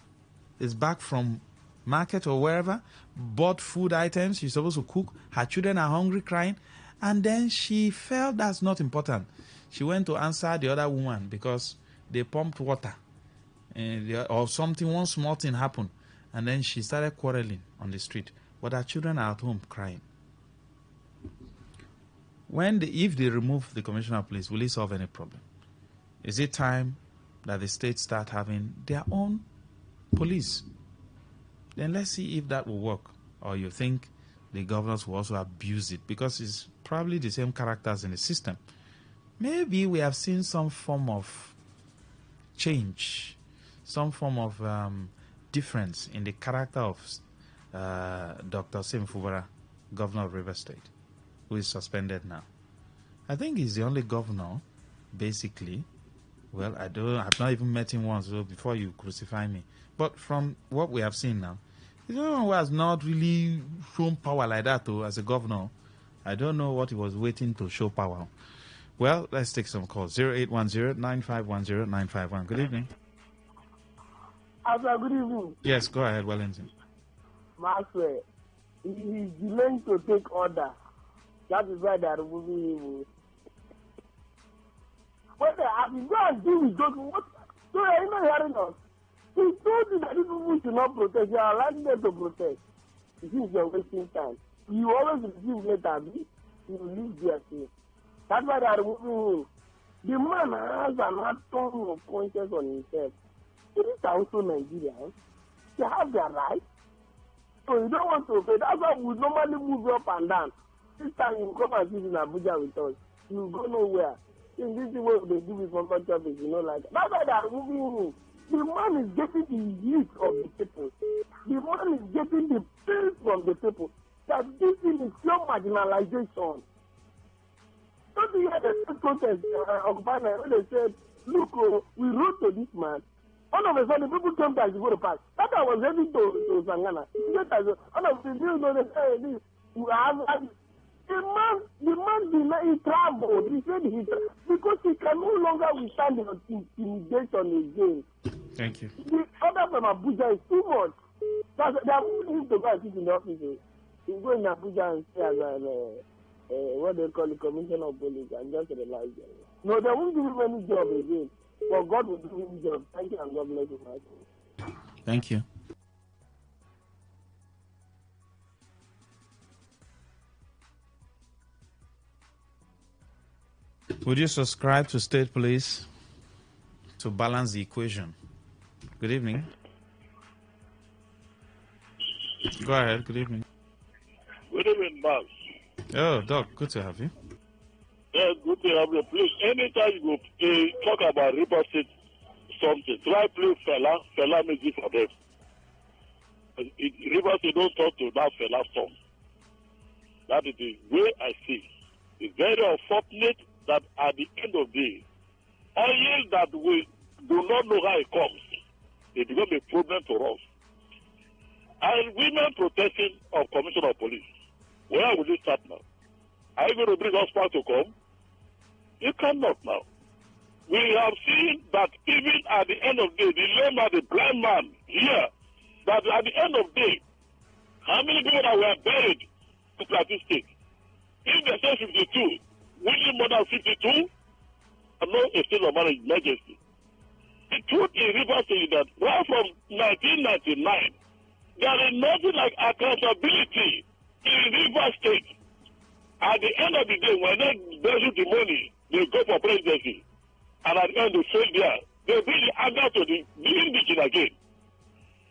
is back from market or wherever, bought food items she's supposed to cook, her children are hungry, crying, and then she felt that's not important. She went to answer the other woman because they pumped water or something, one small thing happened, and then she started quarreling on the street. But her children are at home crying. If they remove the commissioner of police, will it solve any problem? Is it time that the states start having their own police? Then let's see if that will work. Or you think the governors will also abuse it because it's probably the same characters in the system. Maybe we have seen some form of change, some form of difference in the character of Dr. Sim Fubara, governor of River State, who is suspended now. I think he's the only governor, basically. Well, I've not even met him once, so before you crucify me. But from what we have seen now, he's the one who has not really shown power like that, though, as a governor. I don't know what he was waiting to show power. Well, let's take some calls. 0810-9510-951. Good evening. Good evening. Yes, go ahead, Wellington. Maxwell, he is delaying to take order. That is why they are removing him. When they have been going and deal with those, what? So are you not hearing us? He told you that people should not protest. You are allowing them to protest. It seems you're wasting time. You always receive later, you leave there too. That's why they are removing him. The man has an atom of conscience on himself. It is also Nigerians. They have their rights. So you don't want to pay. That's why we normally move up and down. This time you come and sit in Abuja with us. You go nowhere. In this way they do with one office, like that. That's why they are removing him. The man is getting the youth of the people. The man is getting the pain from the people. That this thing is pure marginalization. Don't you hear the protest of Ghana when they said, look, we wrote to this man. All of a sudden, people came back to go to park. That I was ready to Sangana. All of the people know that the man he traveled. He said because he can no longer withstand the intimidation again. Thank you. The order from Abuja is too much. They are moving him to go and sit in the office. He go in Abuja and stay as what they call the commissioner of police and just relax them. No, they won't give him any job again. But God will give him job. Thank you and God bless you. Thank you. Would you subscribe to State Police to balance the equation? Good evening. Go ahead. Good evening. Good evening, Max. Oh, Doc, good to have you. Yeah, good to have you. Please, anytime you talk about River State something, try play Fela music for them. River State don't talk to that Fela song. That is the way I see. It's very unfortunate that at the end of the day, oil that we do not know how it comes, it becomes a problem to us. And women protesting of Commissioner of Police, where will you start now? Are you going to bring us back to come? You cannot now. We have seen that even at the end of the day, the lame man, the blind man here, that at the end of the day, how many people that were buried in Plateau State? If they say 52, winning more than 52, and no a state of emergency. The truth is River State that right from 1999, there is nothing like accountability in River State. At the end of the day, when they measure the money, they go for presidency. And at the end, they fail there. They bring the anger to the region again.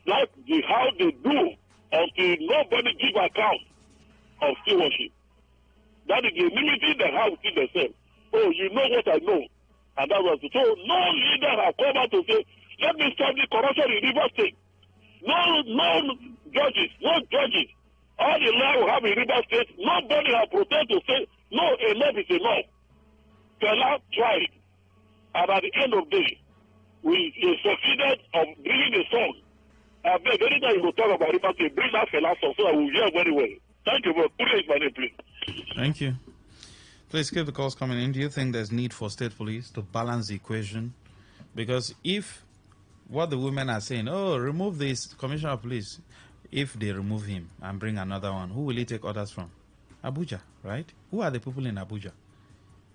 Like how they do until nobody give account of stewardship. That is the enmity they have within themselves. Oh, you know what I know. And that was it. So no leader has come out to say, let me stop the corruption in River State. No judges. All the law we have in River State, nobody has protested to say, no, enough is enough. Fela tried. And at the end of the day, we succeeded of bringing the song. I beg anytime you will talk about Rivers State, bring that fella song so I will hear very well. Thank you, bro. Put it in my name, please. Thank you. Please keep the calls coming in. Do you think there's need for state police to balance the equation? Because if what the women are saying, oh, remove this commissioner of police, if they remove him and bring another one, who will he take orders from? Abuja, right? Who are the people in Abuja?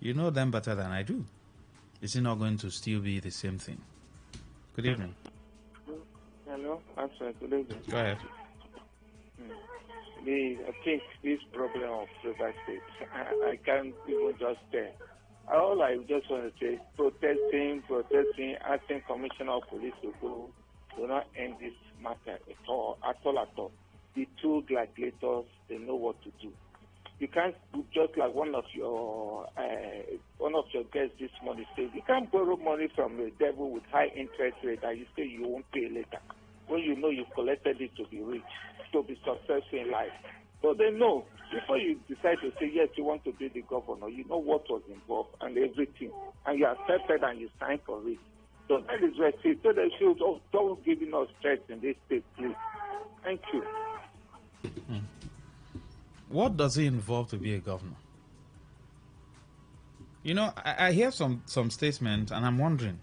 You know them better than I do. Is it not going to still be the same thing? Good evening. Hello, I'm sorry. Good evening. Go ahead. I think this problem of River State, I can't even just say. All I just want to say, protesting, asking Commissioner of Police to go, will not end this matter at all. The two gladiators, they know what to do. You can't, just like one of your guests this morning said, you can't borrow money from the devil with high interest rate and you say you won't pay later, when you know you've collected it to be rich, to be successful in life. So they know, before you decide to say, yes, you want to be the governor, you know what was involved and everything, and you accepted and you signed for it. So that is where it is. So they should don't giving us threats in this state, please. Thank you. What does it involve to be a governor? You know, I hear some statements and I'm wondering,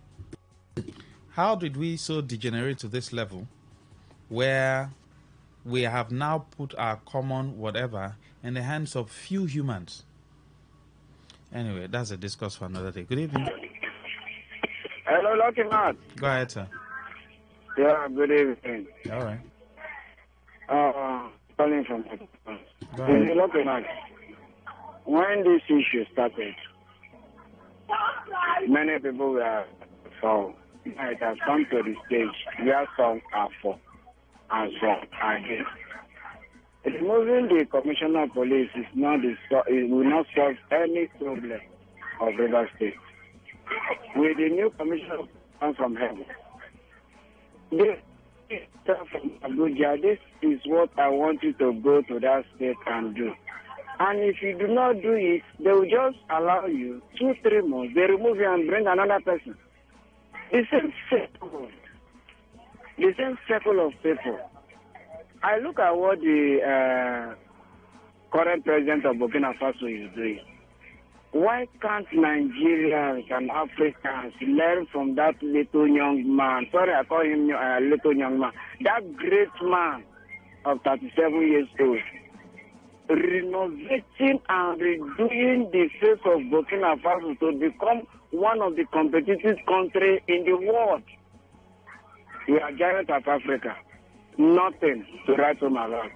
how did we so degenerate to this level where we have now put our common whatever in the hands of few humans? Anyway, that's a discourse for another day. Good evening. Hello, Lucky Man. Go ahead, sir. Yeah, good evening. All right. Calling from Lucky Man. When this issue started, many people were for. It has come to the stage where some are for and some are against. Removing the commissioner of police is not it will not solve any problem of River State. With the new commissioner come from heaven, this from Abuja, this is what I want you to go to that state and do. And if you do not do it, they will just allow you 2-3 months. They remove you and bring another person. The same circle of people. I look at what the current president of Burkina Faso is doing. Why can't Nigerians and Africans learn from that little young man? Sorry, I call him little young man. That great man of 37 years old. Renovating and redoing the face of Burkina Faso to become one of the competitive countries in the world. We are giants of Africa. Nothing to write home about.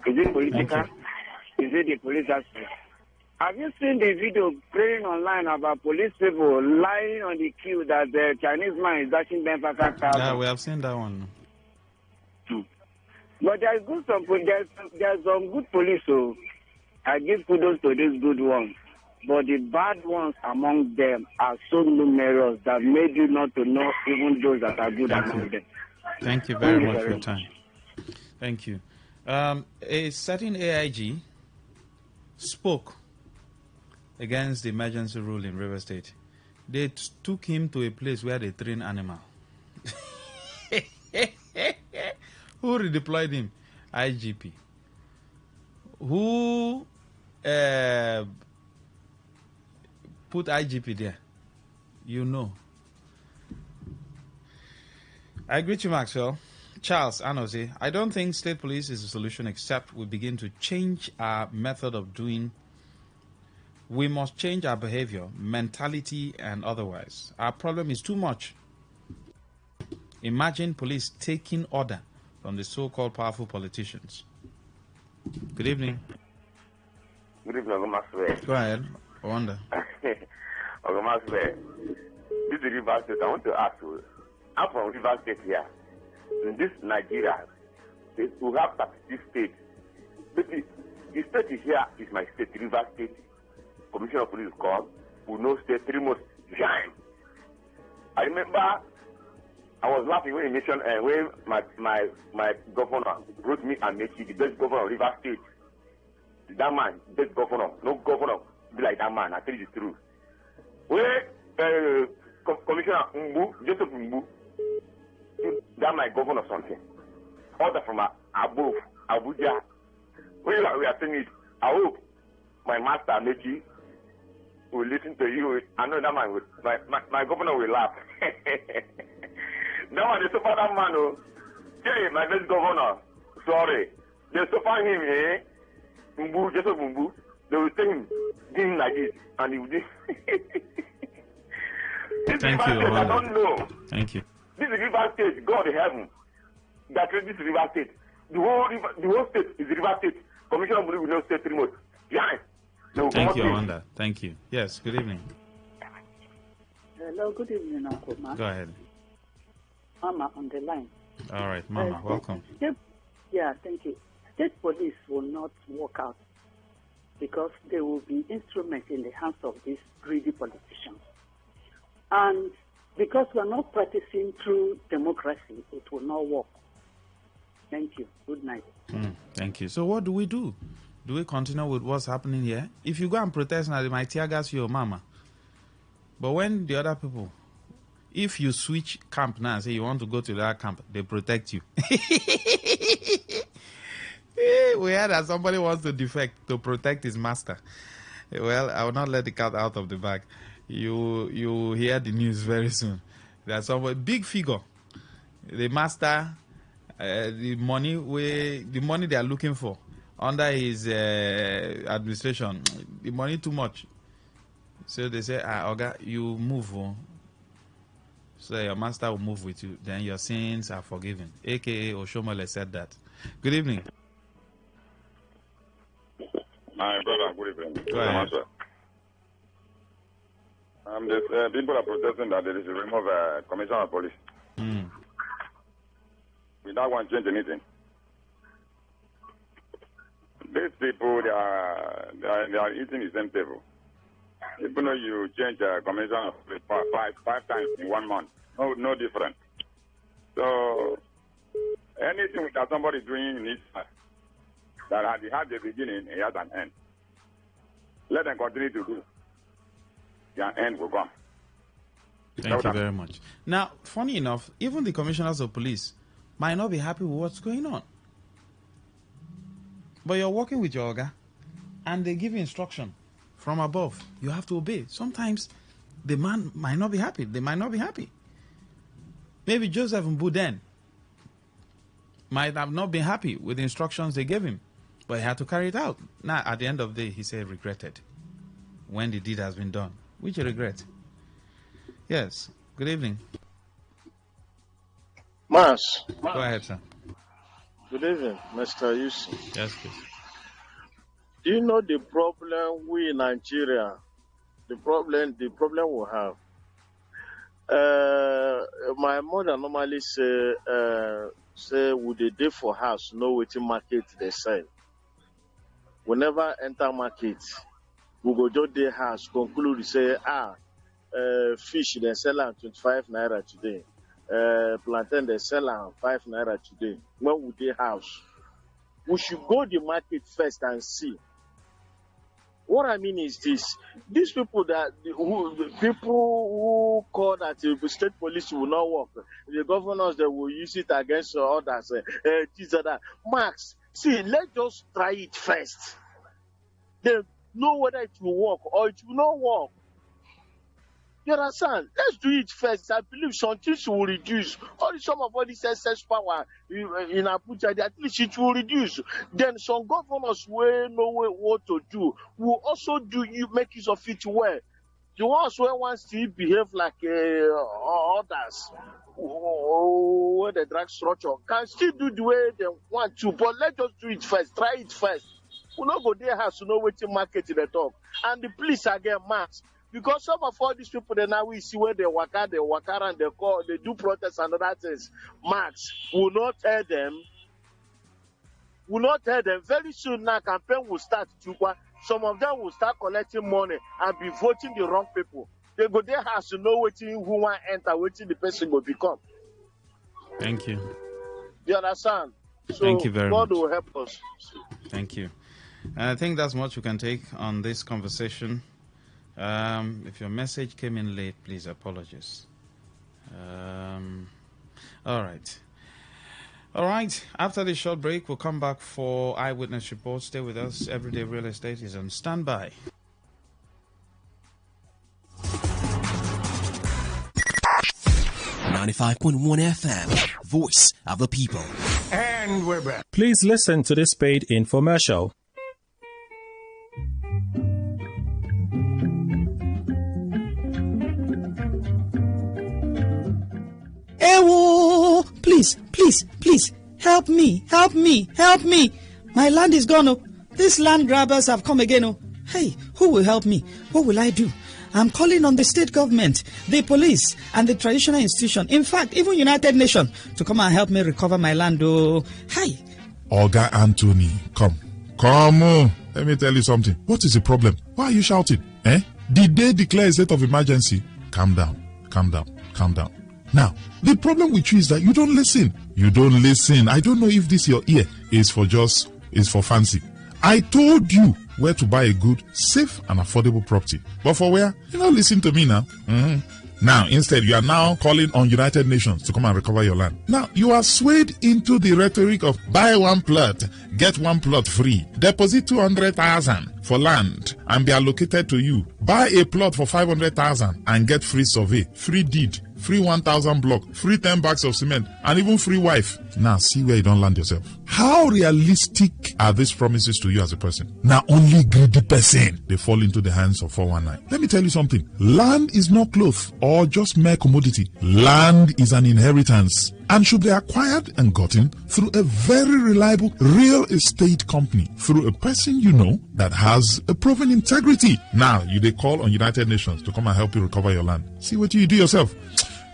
Is it political? Is it the police aspect? Have you seen the video playing online about police people lying on the queue that the Chinese man is dashing them for 5,000? Yeah, we have seen that one. But there's some good police, so I give kudos to these good ones. But the bad ones among them are so numerous that made you not to know even those that are good among them. Thank you very much for your time. Thank you. A certain AIG spoke against the emergency rule in River State. They took him to a place where they train animals. Who redeployed him? IGP. Who put IGP there? You know. I greet you, Maxwell. Charles, Anose, I don't think state police is a solution except we begin to change our method of doing. We must change our behavior, mentality, and otherwise. Our problem is too much. Imagine police taking order from the so-called powerful politicians. Good evening. Good evening, Maxwell. Go ahead. I wonder. Maxwell, this is River State. I want to ask you. I'm from River State here. In this Nigeria, we have 36 states. But the state is here is my state, River State. Commissioner of Police called. We know state 3 months behind. I remember I was laughing when he mentioned when my governor wrote me and made the best governor of River State. That man, best governor. No governor be like that man. I tell you the truth. When Commissioner Mbu, Joseph Mbu, that my governor or something. Order from above, Abuja. We are saying it. I hope my master Meji will listen to you. I know that my governor will laugh. That one is so far that man. Oh, hey, my best governor. Sorry, they so far him. Mbu, Joseph Mbu. They will say him doing like this, and he will do. Thank you, I don't know. Thank you. This is River State, God in heaven. That this is River State. The whole state is River State. Commissioner will not state remote. Yeah. No, Thank you, Amanda. Thank you. Yes, good evening. Hello, good evening, Uncle Ma. Go ahead. Mama on the line. All right, Mama, welcome. Yeah, thank you. State police will not work out because they will be instruments in the hands of these greedy politicians. And because we are not practicing true democracy, it will not work. Thank you. Good night. Thank you. So what do we do? Do we continue with what's happening here? If you go and protest now, they might tear gas your mama. But when the other people, if you switch camp now and say you want to go to that camp, they protect you. We heard that somebody wants to defect to protect his master. Well, I will not let the cat out of the bag. You hear the news very soon. There's some big figure, the master, the money they are looking for under his administration, the money too much. So they say, Oga, you move. So your master will move with you. Then your sins are forgiven. AKA Oshomole said that. Good evening. My brother, good evening. Go ahead. People are protesting that there is a remove commissioner of police. We don't want to change anything. These people, they are eating the same table. Even though you change commissioner of police five times in 1 month, no different. So anything that somebody doing in his that had the beginning, it has an end. Let them continue to do. Their end will come. Thank you very much. Now, funny enough, even the commissioners of police might not be happy with what's going on. But you're working with your Oga, and they give you instruction from above. You have to obey. Sometimes the man might not be happy. They might not be happy. Maybe Joseph Mbuden might have not been happy with the instructions they gave him, but he had to carry it out. Now, at the end of the day, he said regretted when the deed has been done. Which you regret? Yes. Good evening. Mas. Go ahead, sir. Good evening, Mr. Yusuf. Yes, please. Do you know the problem we in Nigeria, the problem we have? My mother normally say would they day for house, know which market they sell. We never enter market. We go to the house, conclude, say, fish, they sell at 25 naira today. Plantain, they sell at 5 naira today. When we the house? We should go to the market first and see. What I mean is this: these people who call that the state police will not work, the governors they will use it against others. This or that. Max, see, let's just try it first. Then know whether it will work or it will not work. You understand? Let's do it first. I believe some things will reduce. Some of all this excess power in Abuja, at least it will reduce. Then some governors will know what to do. Will also make use of it well. The ones who want to behave like others, where the drag structure can still do the way they want to. But let's just do it first. Try it first. We not go there house to know what market they talk. And the police again mass. Because some of all these people, now we see where they work and they call, they do protests and other things. Max will not tell them. Very soon now, campaign will start. Some of them will start collecting money and be voting the wrong people. They go there house to know who want to enter, what the person will become. Thank you. You understand? So Thank you very God much. will help us. Thank you. And I think that's much we can take on this conversation. If your message came in late, please apologize. All right. All right. After this short break, we'll come back for Eyewitness Report. Stay with us. Everyday Real Estate is on standby. 95.1 FM, Voice of the People. And we're back. Please listen to this paid infomercial. Ewo! Please, help me. My land is gone. Oh. These land grabbers have come again. Oh. Hey, who will help me? What will I do? I'm calling on the state government, the police, and the traditional institution. In fact, even United Nations to come and help me recover my land. Oh, hi. Olga Anthony, come. Let me tell you something. What is the problem? Why are you shouting? Did they declare a state of emergency? Calm down. Now, the problem with you is that you don't listen. I don't know if this your ear is for fancy. I told you where to buy a good, safe, and affordable property. But for where? You don't listen to me now. Now, instead, you are now calling on United Nations to come and recover your land. Now, you are swayed into the rhetoric of buy one plot, get one plot free. Deposit 200,000 for land and be allocated to you. Buy a plot for 500,000 and get free survey, free deed, free 1,000 block, free 10 bags of cement, and even free wife. Now, see where you don't land yourself. How realistic are these promises to you as a person? Now, only greedy person, they fall into the hands of 419. Let me tell you something. Land is not cloth or just mere commodity. Land is an inheritance and should be acquired and gotten through a very reliable real estate company, through a person you know that has a proven integrity. Now, they call on United Nations to come and help you recover your land. See what you do yourself.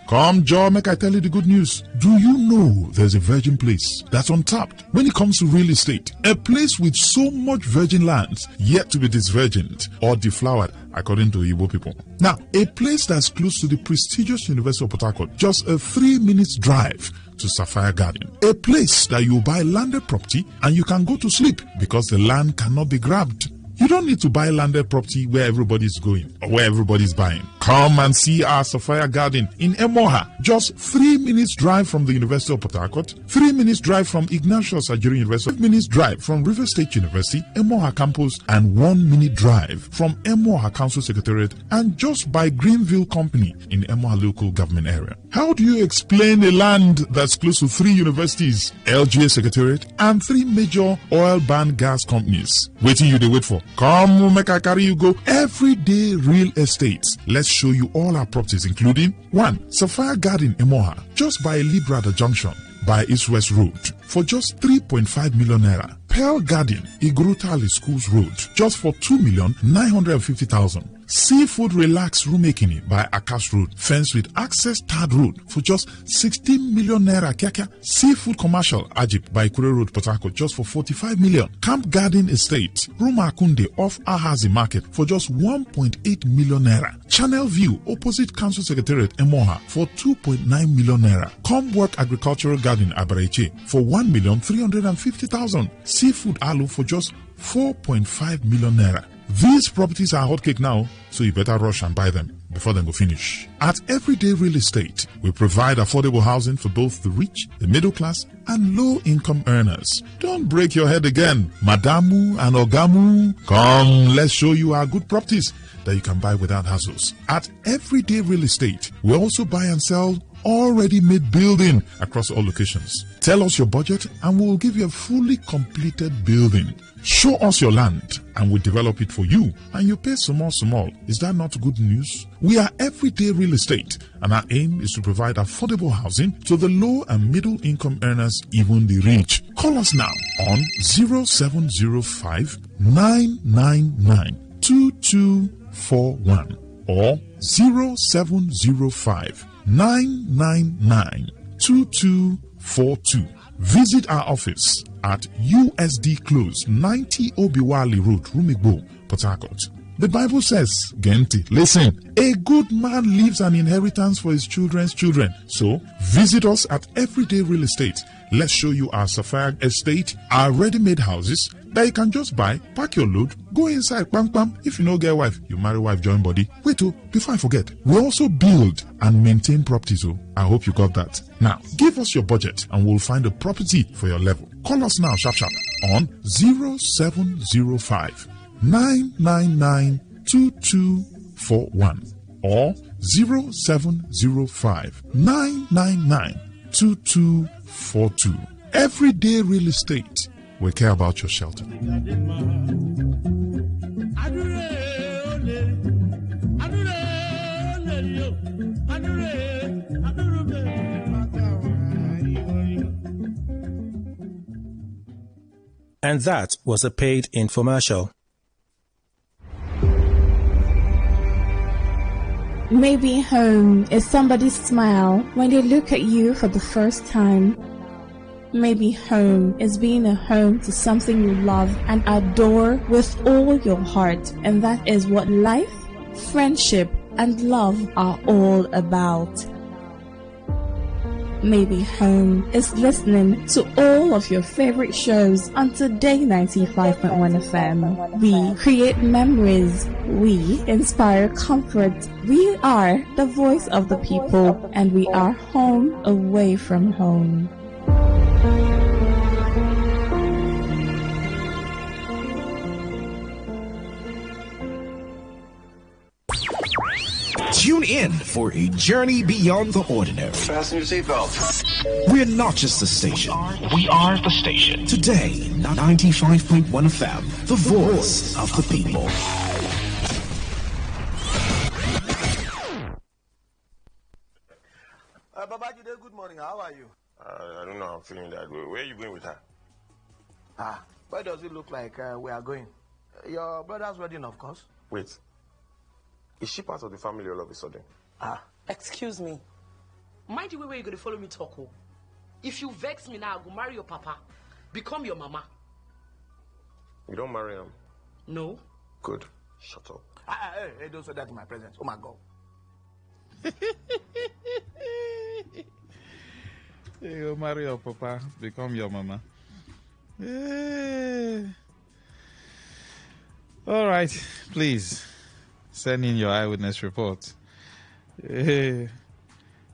Come, Joe, make I tell you the good news. Do you know there's a virgin place that's untapped when it comes to real estate? A place with so much virgin lands yet to be disvirgined or deflowered, according to Igbo people. Now, a place that's close to the prestigious University of Port Harcourt, just a 3-minute drive to Sapphire Garden. A place that you buy landed property and you can go to sleep because the land cannot be grabbed. You don't need to buy landed property where everybody's going or where everybody's buying. Come and see our Sapphire Garden in Emoha. Just 3 minutes drive from the University of Port Harcourt, 3 minutes drive from Ignatius Ajuri University, 5 minutes drive from River State University, Emoha campus, and 1 minute drive from Emoha Council Secretariat and just by Greenville Company in Emoha local government area. How do you explain a land that's close to 3 universities, LGA Secretariat, and 3 major oil ban gas companies? Waiting you to wait for. Come, make I carry you go. Everyday Real Estate. Let's show you all our properties, including 1. Sapphire Garden, Emoha, just by Librada Junction, by East West Road, for just 3.5 million naira. Pearl Garden, Igrutali Schools Road, just for 2,950,000. Seafood Relax Rumekini by Akash Road, fenced with access third road for just 16 million naira. Kaka. Seafood Commercial Ajip by Kure Road, Port Harcourt, just for 45 million. Camp Garden Estate, Rumakunde off Ahazi Market for just 1.8 million naira. Channel View opposite Council Secretariat Emoha for 2.9 million naira. Comwork Agricultural Garden Abareche for 1,350,000. Seafood Alu for just 4.5 million naira. These properties are hotcake now, so you better rush and buy them before they go finish. At Everyday Real Estate, we provide affordable housing for both the rich, the middle class, and low-income earners. Don't break your head again. Madamu and Ogamu, come, let's show you our good properties that you can buy without hassles. At Everyday Real Estate, we also buy and sell already made building across all locations. Tell us your budget and we'll give you a fully completed building. Show us your land and we'll develop it for you, and you pay small. Is that not good news? We are Everyday Real Estate, and our aim is to provide affordable housing to the low and middle income earners, even the rich. Call us now on 0705 999 2241 or 0705 999 2242. Visit our office at USD Close, 90 Obiwali Road, Rumigbo, Port Harcourt. The Bible says, Genti, listen, a good man leaves an inheritance for his children's children. So, visit us at Everyday Real Estate. Let's show you our Sapphire Estate, our ready-made houses that you can just buy, pack your load, go inside, bam bam. If you no get wife, you marry wife, join body. Wait, before I forget, we also build and maintain properties. I hope you got that. Now, give us your budget and we'll find a property for your level. Call us now, sharp on 0705 999 2241 or 0705 999 2242. Everyday real estate. We care about your shelter. And that was a paid infomercial. Maybe home is somebody's smile when they look at you for the first time. Maybe home is being a home to something you love and adore with all your heart. And that is what life, friendship, and love are all about. Maybe home is listening to all of your favorite shows on Today 95.1 FM. We create memories. We inspire comfort. We are the voice of the people, and we are home away from home. Tune in for a journey beyond the ordinary. Fasten your seatbelts. We're not just a station. We are the station. Today, 95.1 FM, the voice of the people. Babajide, good morning. How are you? I don't know. I'm feeling that way. Where are you going with her? Where does it look like we are going? Your brother's wedding, of course. Wait. Is she part of the family all of a sudden? Excuse me. Mind the way where you're going to follow me talk. If you vex me now, I'll go marry your papa. Become your mama. You don't marry him? No. Good. Shut up. Hey, don't say that in my presence. Oh my God. You marry your papa, become your mama. All right, please. Send in your eyewitness report. There's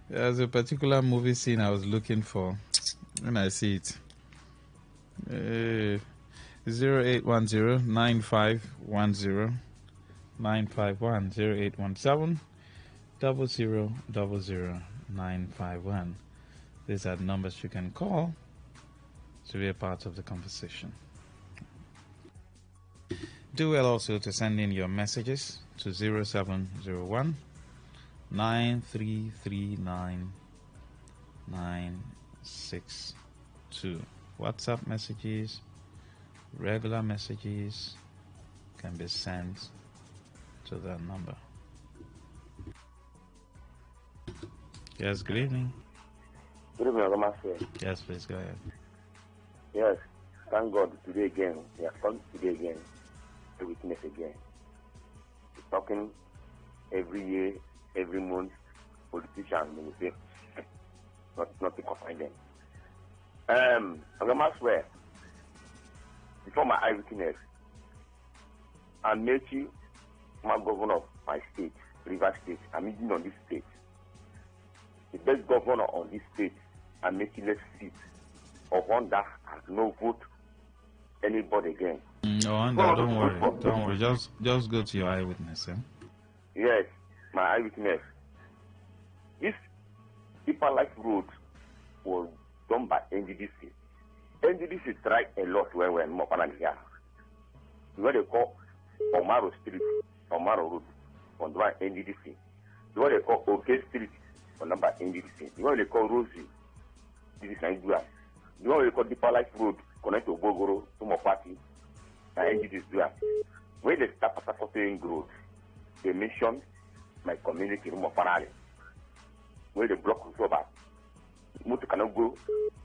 a particular movie scene I was looking for when I see it. 0810-9510-951 0817-0000-951. These are the numbers you can call to be a part of the conversation. Do well also to send in your messages to 0701 9339 962. WhatsApp messages, regular messages can be sent to that number. Yes, good evening. Good evening, Master. Yes, please go ahead. Yes, thank God today again. We have come today again to witness again. We're talking every year, every month, politicians, they will say, not to confine them. I'm going to swear, before my eyewitness, I met you, my governor of my state, River State. I'm meeting on this state. The best governor on this state, I'm making a seat of one that has no vote anybody again. Don't worry. Just go to your eyewitness. Yes, my eyewitness. This Deeper Life Road was done by NDDC. NDDC tried a lot when we were in Mopanan here. What they call Omaro Street, Omaro Road, on the NDDC. What they call OK Street, on number NDDC. What they call Rosie, this is Nigeria. What they call Deeper Life Road, connect to Bogoro, to Mopati, and NDDC. When they start saying road, they mention my community in Moparale. Where they block Usoba. Motor cannot go.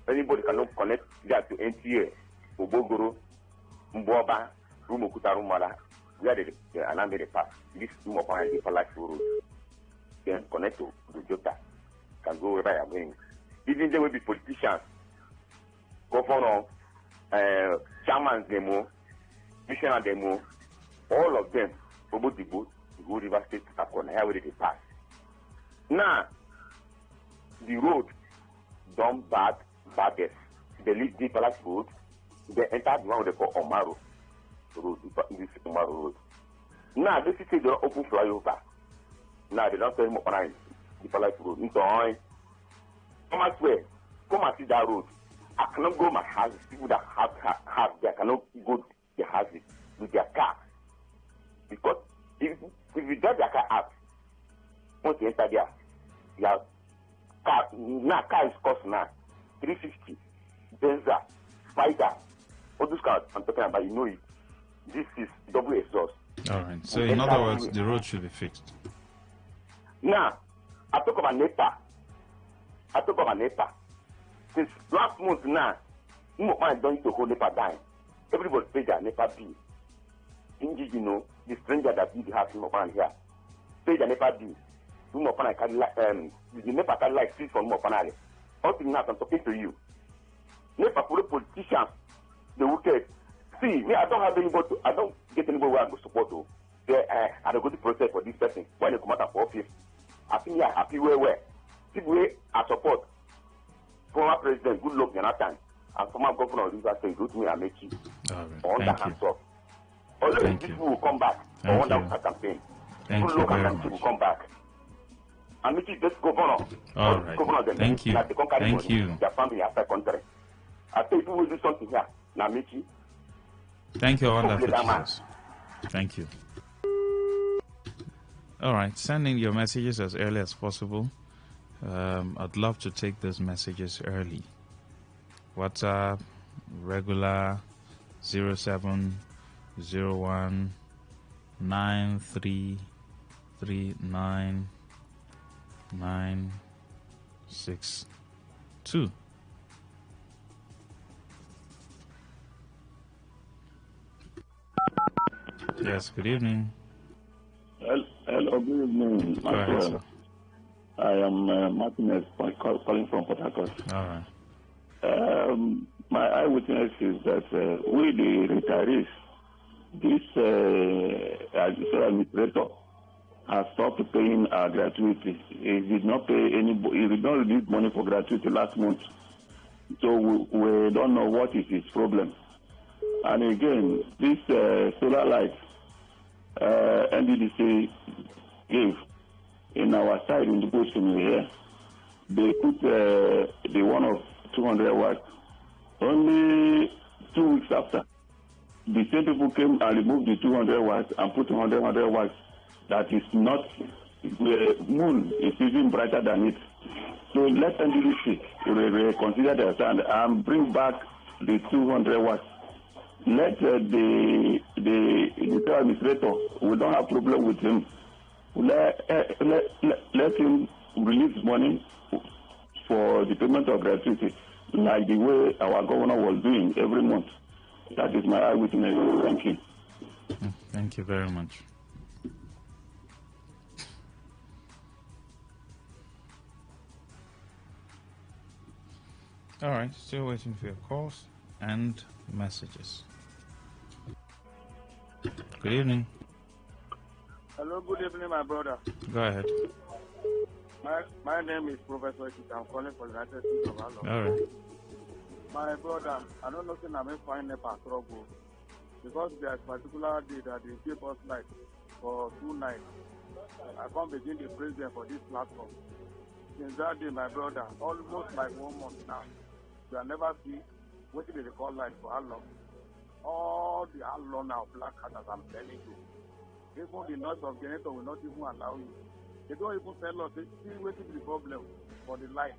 Anybody cannot connect that to NTA, Ubogoro, Mboba, Rumukuta Rumala, where the Anambere pass. This Moparale Deeper Life Road. Then connect to Jota. Can go wherever you are going. Even there will be politicians governor, chairman demo, commissioner demo, all of them, both the boat, the whole River State have gone here where they pass. Now, the road done baddest. They leave the Palace Road, they enter the one they call Omaro Road, this Omaro Road. Now, they say they don't open flyover. Now, they don't tell him on the Palace Road. Come and swear, come and see that road. I cannot go my houses. People that have they cannot go to their houses with their car. Because if you drive their car out, once you enter there, your car is cost now 350, Benza, Spider, all those cars I'm talking about, you know it. This is double exhaust. All right. So in other words, the road should be fixed. Now, I talk about NEPA. Since last month now, man don't to hold NEPA down. Everybody pay their NEPA bill. Indeed, you know, the stranger that did the house in Mopan here, pay their NEPA bill. The NEPA can like fees from Mopan. Until now, I'm talking to you. NEPA for the politicians, the wicked. See, me, I don't get anybody where I go support to. I don't go to protest for this person when they come out of office. I think I happy where. People I support. Former president, good luck, Jonathan, and former governor of River State, good me and make you. All right. On the hands up. Always people will come back. On that campaign. Thank Good you luck very and much. will come back. And make you just governor. All right. Governor, Thank you. Thank you. Their family outside country. I think people will do something here. Now make you. Thank you, wonderful that man. Jesus. Thank you. All right, send in your messages as early as possible. I'd love to take those messages early. WhatsApp, regular 0701 9339 962. Yes, good evening. Hello, good evening. Go ahead, sir. I am Martinez calling from Port Harcourt. All right. My eyewitness is that we, the retirees, this administrator has stopped paying our gratuity. He did not pay he did not release money for gratuity last month. So we don't know what is his problem. And again, this solar light NDDC gave in our side in the bush in here, they put the one of 200 watts. Only 2 weeks after, the same people came and removed the 200 watts and put 100 watts. That is not, the moon is even brighter than it. So let NDDC reconsider their stand and bring back the 200 watts. Let the administrator, we don't have problem with him. Let him release money for the payment of gratuity, like the way our governor was doing every month. That is my eyewitness. Thank you. Thank you very much. All right, still waiting for your calls and messages. Good evening. Hello, good evening, my brother. Go ahead. My name is Professor Chita. I'm calling from the United States of Ireland. All right. My brother, I don't know if I'm find a trouble because there's a particular day that they give us light for 2 nights. I can't begin the president for this platform. Since that day, my brother, almost like 1 month now, you have never see what they call light for how long. All the how long now black hat as I'm telling you. Even the noise of generator will not even allow you. They don't even tell us, they see what is the problem for the light.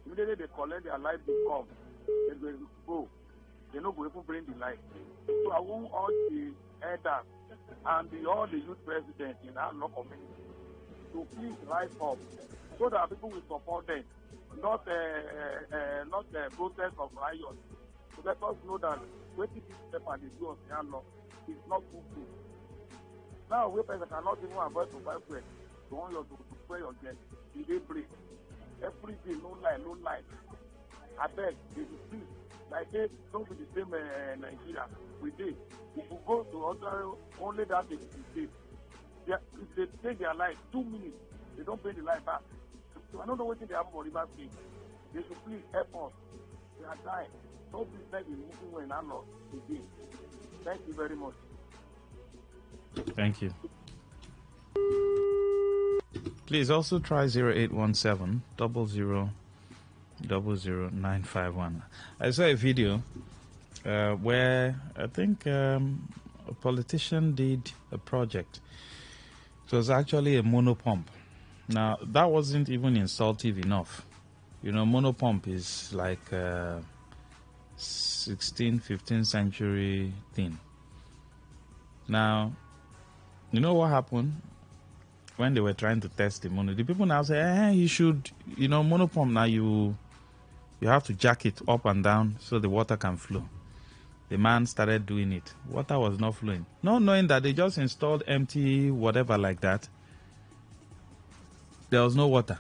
Immediately they collect their light will come, they will go. They don't go even bring the light. So I want all the elders and all the youth presidents in our local community to please rise up so that people will support them, not protest of riot. So let us know that what this step and they do on the law is not too good. Now, we person cannot even avoid to buy food to want you to pray your guest. They break. Every day, no light. I beg, they please like they don't be the same Nigeria. We did. If you go to other, only that is the state. If they take their life 2 minutes, they don't pay the life back. So I don't know what they have for River State. They should please help us. They are dying. Don't be like in moving when I'm not again. Thank you very much. Thank you. Please also try 0817 00 951. I saw a video where I think a politician did a project. It was actually a monopump. Now, that wasn't even insultive enough. You know, monopump is like 16th, 15th century thing. Now, you know what happened? When they were trying to test the mono, the people now say, you should, monopump now, you have to jack it up and down so the water can flow. The man started doing it. Water was not flowing. Not knowing that they just installed empty whatever like that. There was no water.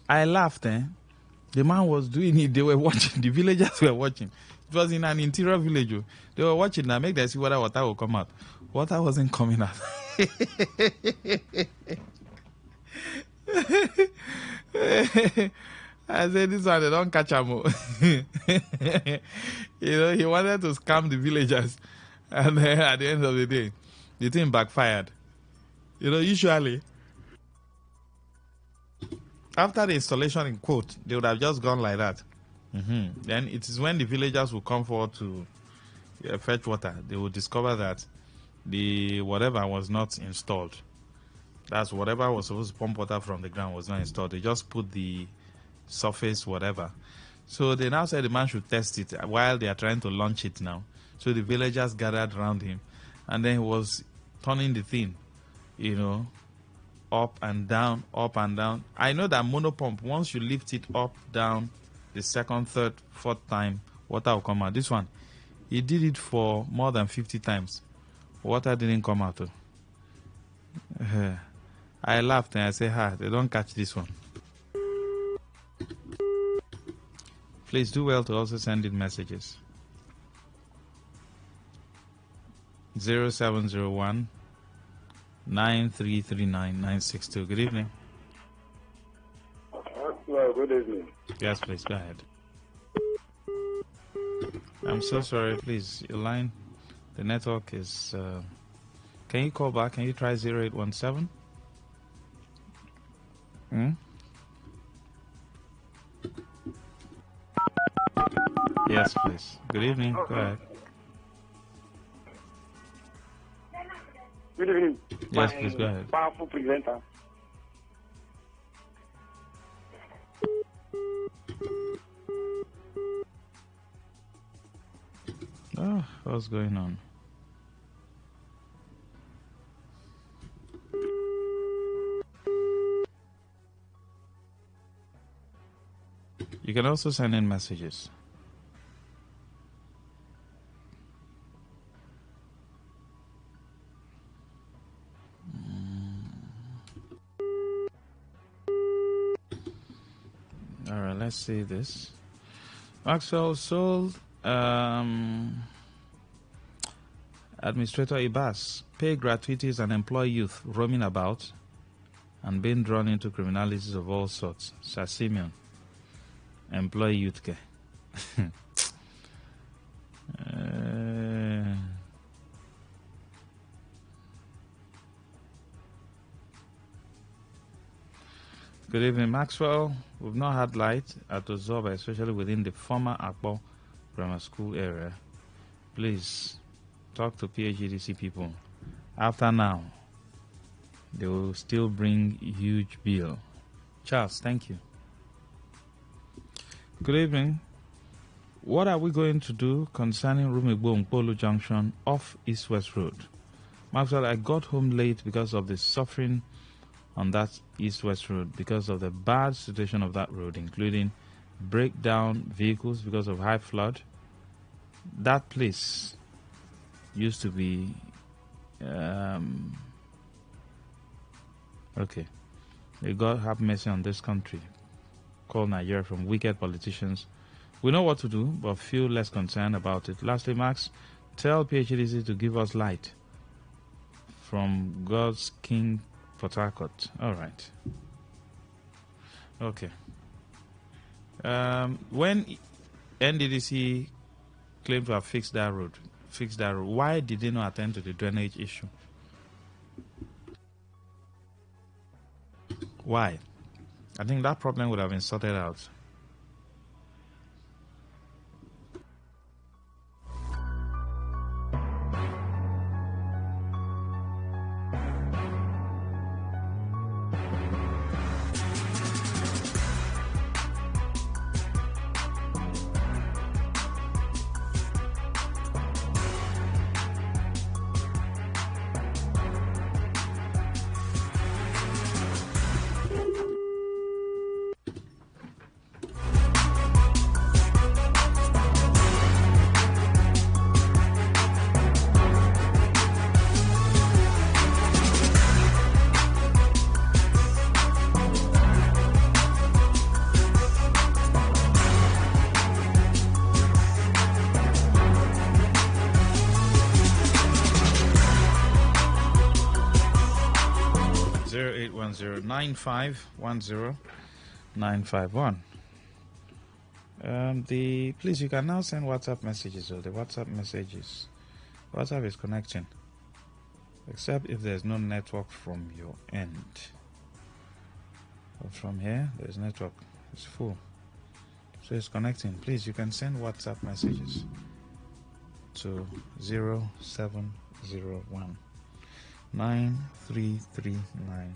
I laughed, The man was doing it. They were watching. The villagers were watching. It was in an interior village. They were watching now, make them see whether water will come out. Water wasn't coming out. I said, this one, they don't catch him. He wanted to scam the villagers. And at the end of the day, the thing backfired. Usually, after the installation in quote, they would have just gone like that. Then it is when the villagers will come forward to fetch water, they will discover that the whatever was not installed. That's whatever was supposed to pump water from the ground was not installed. They just put the surface whatever. So they now said the man should test it while they are trying to launch it now. So the villagers gathered around him, and then he was turning the thing, up and down, up and down. I know that monopump, once you lift it up, down, the second, third, fourth time, water will come out. This one, he did it for more than 50 times. Water didn't come out. I laughed and I said, they don't catch this one. Please do well to also send in messages. 0701 9339962. Good evening. Well, good evening. Yes, please, go ahead. I'm so sorry, please. Your line, the network is... can you call back? Can you try 0817? Yes, please. Good evening. Go ahead. Good evening. Yes, please, go ahead. Powerful presenter. Oh, what's going on? You can also send in messages. All right, let's see this. Maxwell sold Administrator Ibas pay gratuities and employ youth roaming about and being drawn into criminalities of all sorts. Sir Simeon, employ youth care. Good evening, Maxwell. We've not had light at Ozoba, especially within the former Akpo Grammar School area. Please talk to PHGDC people. After now, they will still bring huge bill. Charles, thank you. Good evening. What are we going to do concerning Rumigbo Mpolu Junction off East West Road? Maxwell, I got home late because of the suffering on that East-West Road because of the bad situation of that road, including breakdown vehicles because of high flood. That place used to be okay. May God have mercy on this country called Nigeria, from wicked politicians We know what to do, but feel less concerned about it. Lastly, Max, tell PHDC to give us light from God's King Port Harcourt. All right. Okay. When NDDC claimed to have fixed that road, why did they not attend to the drainage issue? Why? I think that problem would have been sorted out. (0810-9510-951). Please, you can now send WhatsApp messages, or the WhatsApp messages. WhatsApp is connecting, except if there's no network from your end. But from here, there's network. It's full, so it's connecting. Please, you can send WhatsApp messages to 0701 9339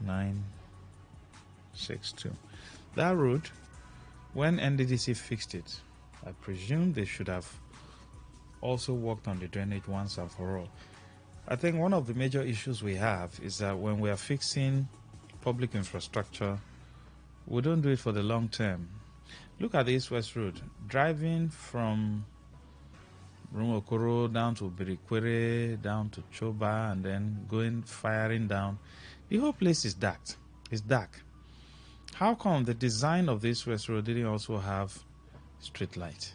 962. That road, when NDDC fixed it, I presume they should have also worked on the drainage once and for all. I think one of the major issues we have is that when we are fixing public infrastructure, we don't do it for the long term. Look at the East-West Road. Driving from Rumokoro down to Birikwere, down to Choba, and then firing down. The whole place is dark. It's dark. How come the design of this West Road didn't also have street light?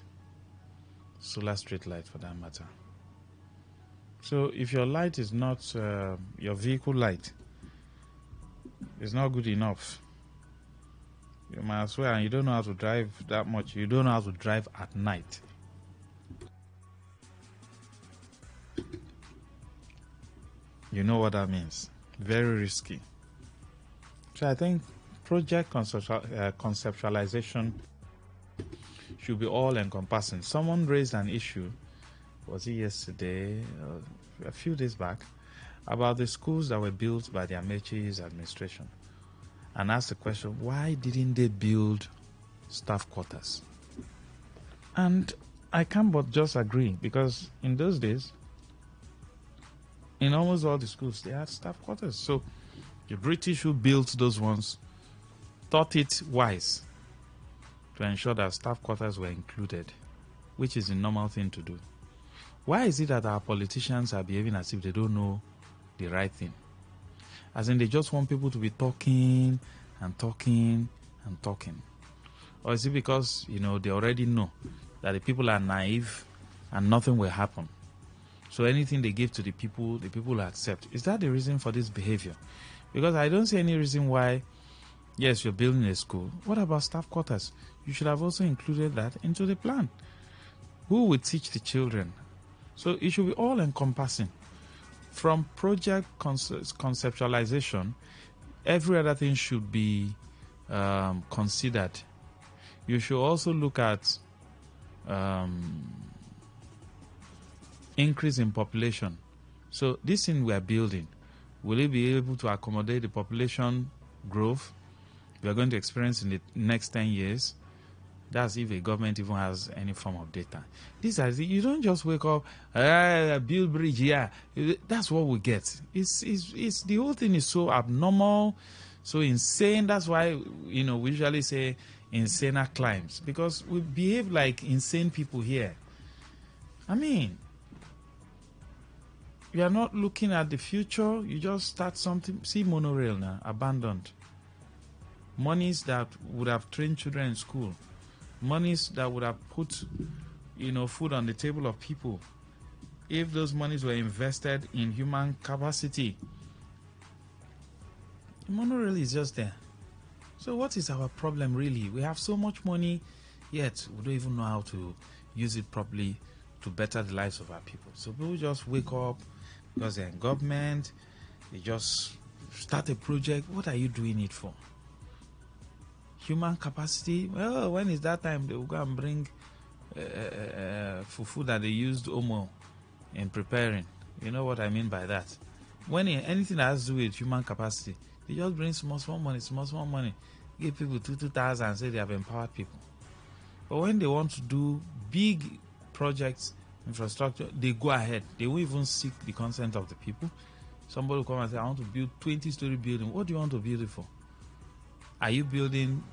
Solar street light, for that matter. So if your light is not, your vehicle light is not good enough, you might as well, and you don't know how to drive that much, you don't know how to drive at night. You know what that means. Very risky. So I think project conceptualization should be all encompassing. Someone raised an issue, was it yesterday, a few days back, about the schools that were built by the Amechi's administration, and asked the question, why didn't they build staff quarters? And I can't but just agree, because in those days, in almost all the schools, they had staff quarters. So the British who built those ones thought it wise to ensure that staff quarters were included, which is the normal thing to do. Why is it that our politicians are behaving as if they don't know the right thing? As in, they just want people to be talking and talking and talking. Or is it because, they already know that the people are naive and nothing will happen? So anything they give to the people will accept. Is that the reason for this behavior? Because I don't see any reason why, yes, you're building a school. What about staff quarters? You should have also included that into the plan. Who will teach the children? So it should be all encompassing. From project conceptualization, every other thing should be considered. You should also look at increase in population. So this thing we are building, will it be able to accommodate the population growth we are going to experience in the next 10 years? That's if a government even has any form of data. These are you don't just wake up, build bridge, yeah. That's what we get. It's the whole thing is so abnormal, so insane. That's why we usually say insaner climbs, because we behave like insane people here. I mean, you are not looking at the future. You just start something. See monorail now, abandoned. Monies that would have trained children in school Monies that would have put, food on the table of people. If those monies were invested in human capacity. The money really is just there. So what is our problem really? We have so much money, yet we don't even know how to use it properly to better the lives of our people. So people just wake up because they're in government, they just start a project. What are you doing it for? Human capacity? Well, when is that time they will go and bring fufu that they used omo in preparing? You know what I mean by that? When anything that has to do with human capacity, they just bring small money, give people 2,000 and say they have empowered people. But when they want to do big projects, infrastructure, they go ahead. They won't even seek the consent of the people. Somebody will come and say, I want to build 20-story building. What do you want to build it for? Are you building,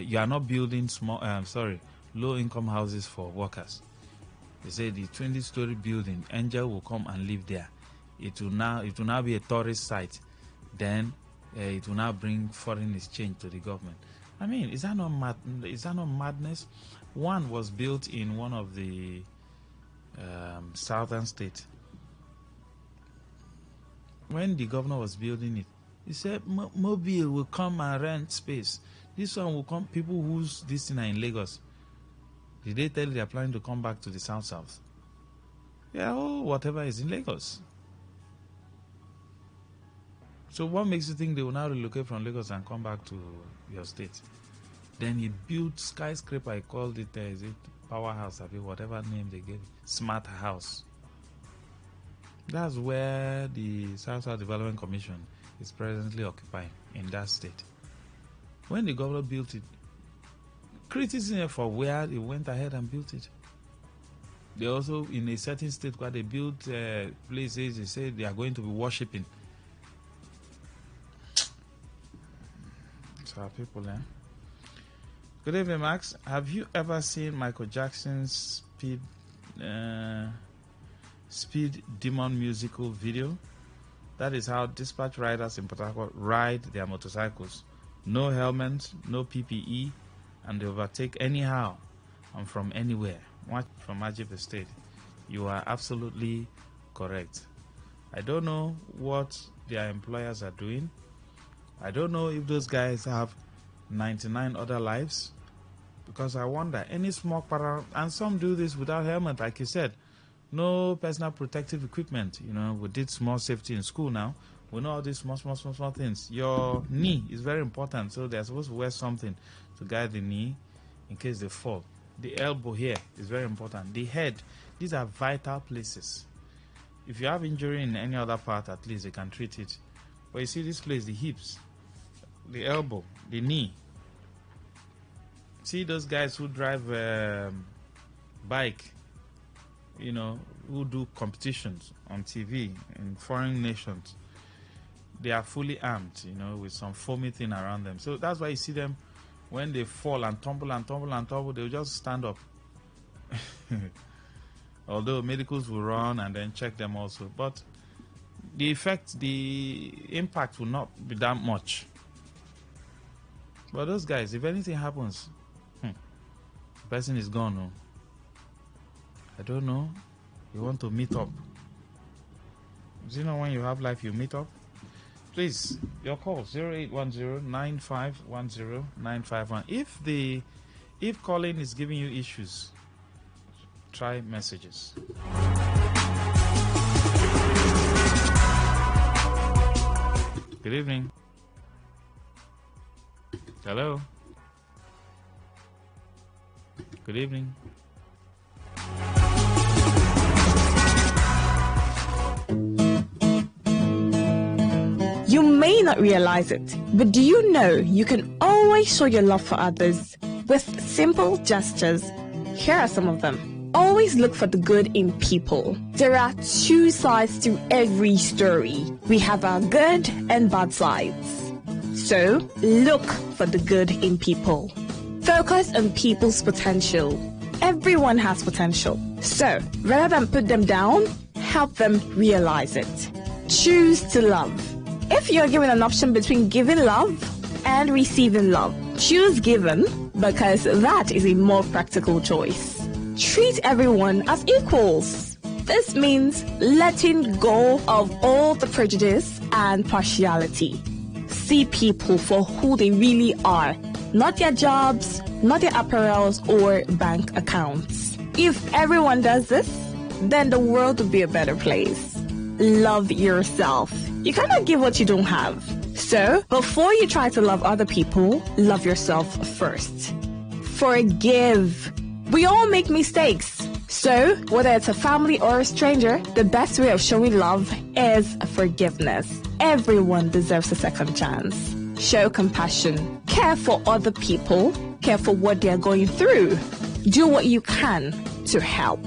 you are not building low-income houses for workers. They say the 20-story building, Angel will come and live there. It will now be a tourist site. Then it will now bring foreign exchange to the government. I mean, is that not madness? One was built in one of the southern states. When the governor was building it, he said Mobile will come and rent space. This one will come, people whose this thing are in Lagos. Did they tell you they are planning to come back to the south? Yeah, whatever is in Lagos. So what makes you think they will now relocate from Lagos and come back to your state? Then he built skyscraper, I called it, is it Powerhouse, whatever name they gave it, Smart House. That's where the South Development Commission is presently occupying in that state. When the governor built it, criticism for where they went ahead and built it. They also, in a certain state where they built places, they say they are going to be worshipping. So our people, Good evening, Max. Have you ever seen Michael Jackson's Speed Demon musical video? That is how dispatch riders in Port Harcourt ride their motorcycles. No helmets, no PPE, and they overtake anyhow and from anywhere. Watch from Majip Estate. You are absolutely correct. I don't know what their employers are doing. I don't know if those guys have 99 other lives, because I wonder, any smoke pattern, and some do this without helmet, like you said. No personal protective equipment. We did small safety in school now. We know all these small things. Your knee is very important, so they're supposed to wear something to guide the knee in case they fall. The elbow here is very important. The head, these are vital places. If you have injury in any other part, at least they can treat it. But you see this place, the hips, the elbow, the knee. See those guys who drive bike, who do competitions on TV in foreign nations. They are fully armed, with some foamy thing around them. So that's why you see them, when they fall and tumble, they'll just stand up. Although medicals will run and then check them also. But the impact will not be that much. But those guys, if anything happens, the person is gone. No? I don't know. You want to meet up. Do you know when you have life, you meet up? Please, your call 0810-9510-951. If calling is giving you issues, try messages. Good evening. Hello. Good evening. You may not realize it, but do you know you can always show your love for others with simple gestures? Here are some of them. Always look for the good in people. There are two sides to every story. We have our good and bad sides. So, look for the good in people. Focus on people's potential. Everyone has potential. So, rather than put them down, help them realize it. Choose to love. If you're given an option between giving love and receiving love, choose giving because that is a more practical choice. Treat everyone as equals. This means letting go of all the prejudice and partiality. See people for who they really are, not their jobs, not their apparels or bank accounts. If everyone does this, then the world will be a better place. Love yourself. You cannot give what you don't have. So, before you try to love other people, love yourself first. Forgive. We all make mistakes. So, whether it's a family or a stranger, the best way of showing love is forgiveness. Everyone deserves a second chance. Show compassion. Care for other people. Care for what they are going through. Do what you can to help.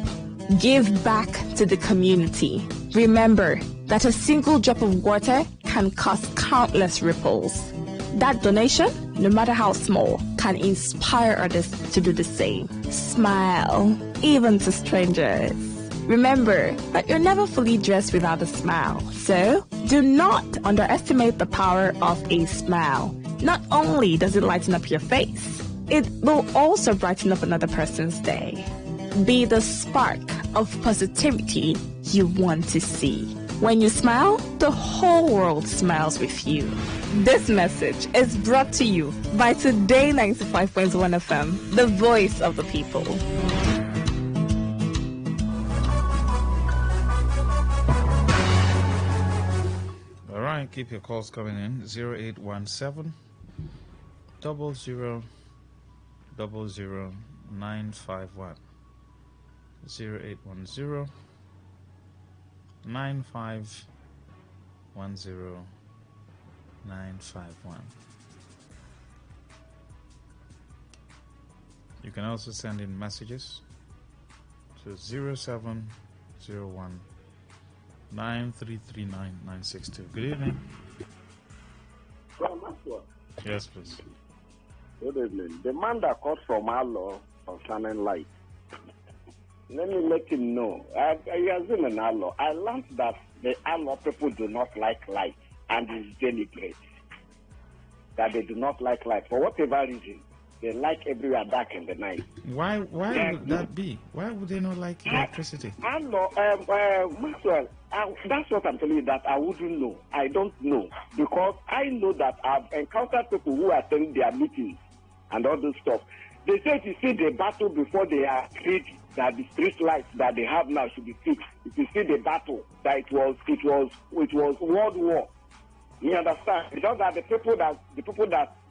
Give back to the community. Remember that a single drop of water can cause countless ripples. That donation, no matter how small, can inspire others to do the same. Smile, even to strangers. Remember that you're never fully dressed without a smile. So, do not underestimate the power of a smile. Not only does it lighten up your face, it will also brighten up another person's day. Be the spark of positivity you want to see. When you smile, the whole world smiles with you. This message is brought to you by Today95.1 FM, the voice of the people. All right, keep your calls coming in. 0817 00 951. 0810 9510 951. You can also send in messages to 0701 9339 962. Good evening. Yes, please. Good evening. The man that called from Allah concerning light. Let me let him know. I assume in Allah. I learned that the Allah people do not like light, and it's deliberate. That they do not like light for whatever reason. They like everywhere dark in the night. Why would that be? Why would they not like electricity? Allah, Maxwell, that's what I'm telling you, that I wouldn't know. I don't know. Because I know that I've encountered people who attend their meetings and all this stuff. They say if you see the battle before they are agreed that the street lights that they have now should be fixed. If you see the battle, that it was World War. You understand? It's just that the people that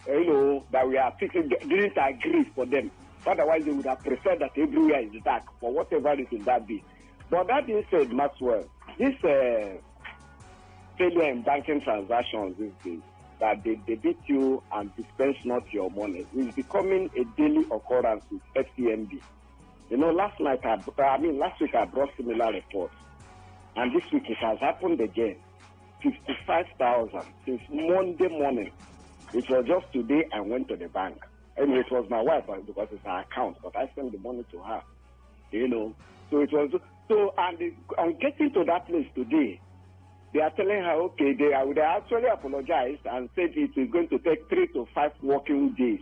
that we are fixing didn't agree for them. Otherwise, they would have preferred that everywhere is dark for whatever reason that be. But that being said, Maxwell, this failure in banking transactions these days, that they beat you and dispense not your money, is becoming a daily occurrence with FCMB. You know, last week I brought similar reports, and this week it has happened again. 55,000 since Monday morning. It was just today I went to the bank. Anyway, it was my wife because it's her account, but I sent the money to her. You know, so it was and on getting to that place today, they are telling her, okay, they actually apologized and said it is going to take 3 to 5 working days,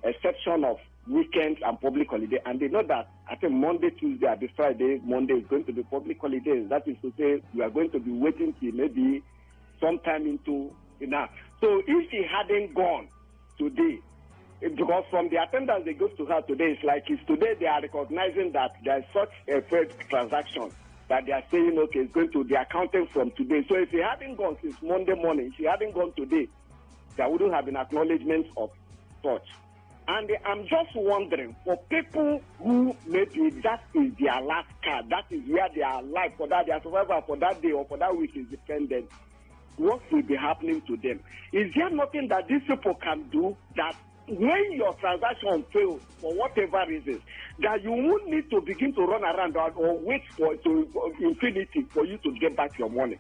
exception of weekends and public holiday. And they know that I think Monday, Tuesday, and Friday, Monday is going to be public holidays. That is to say, we are going to be waiting till maybe sometime into enough. So if she hadn't gone today, because from the attendance they go to her today, it's like it's today they are recognizing that there is such a failed transaction that they are saying, okay, it's going to be accounting from today. So if she hadn't gone since Monday morning, if she hadn't gone today, there wouldn't have been acknowledgement of such. And I'm just wondering, for people who maybe that is their last card, that is where their life for that, their survival for that day or for that week is dependent, what will be happening to them? Is there nothing that these people can do that when your transaction fails for whatever reasons, that you won't need to begin to run around or wait for infinity for you to get back your money?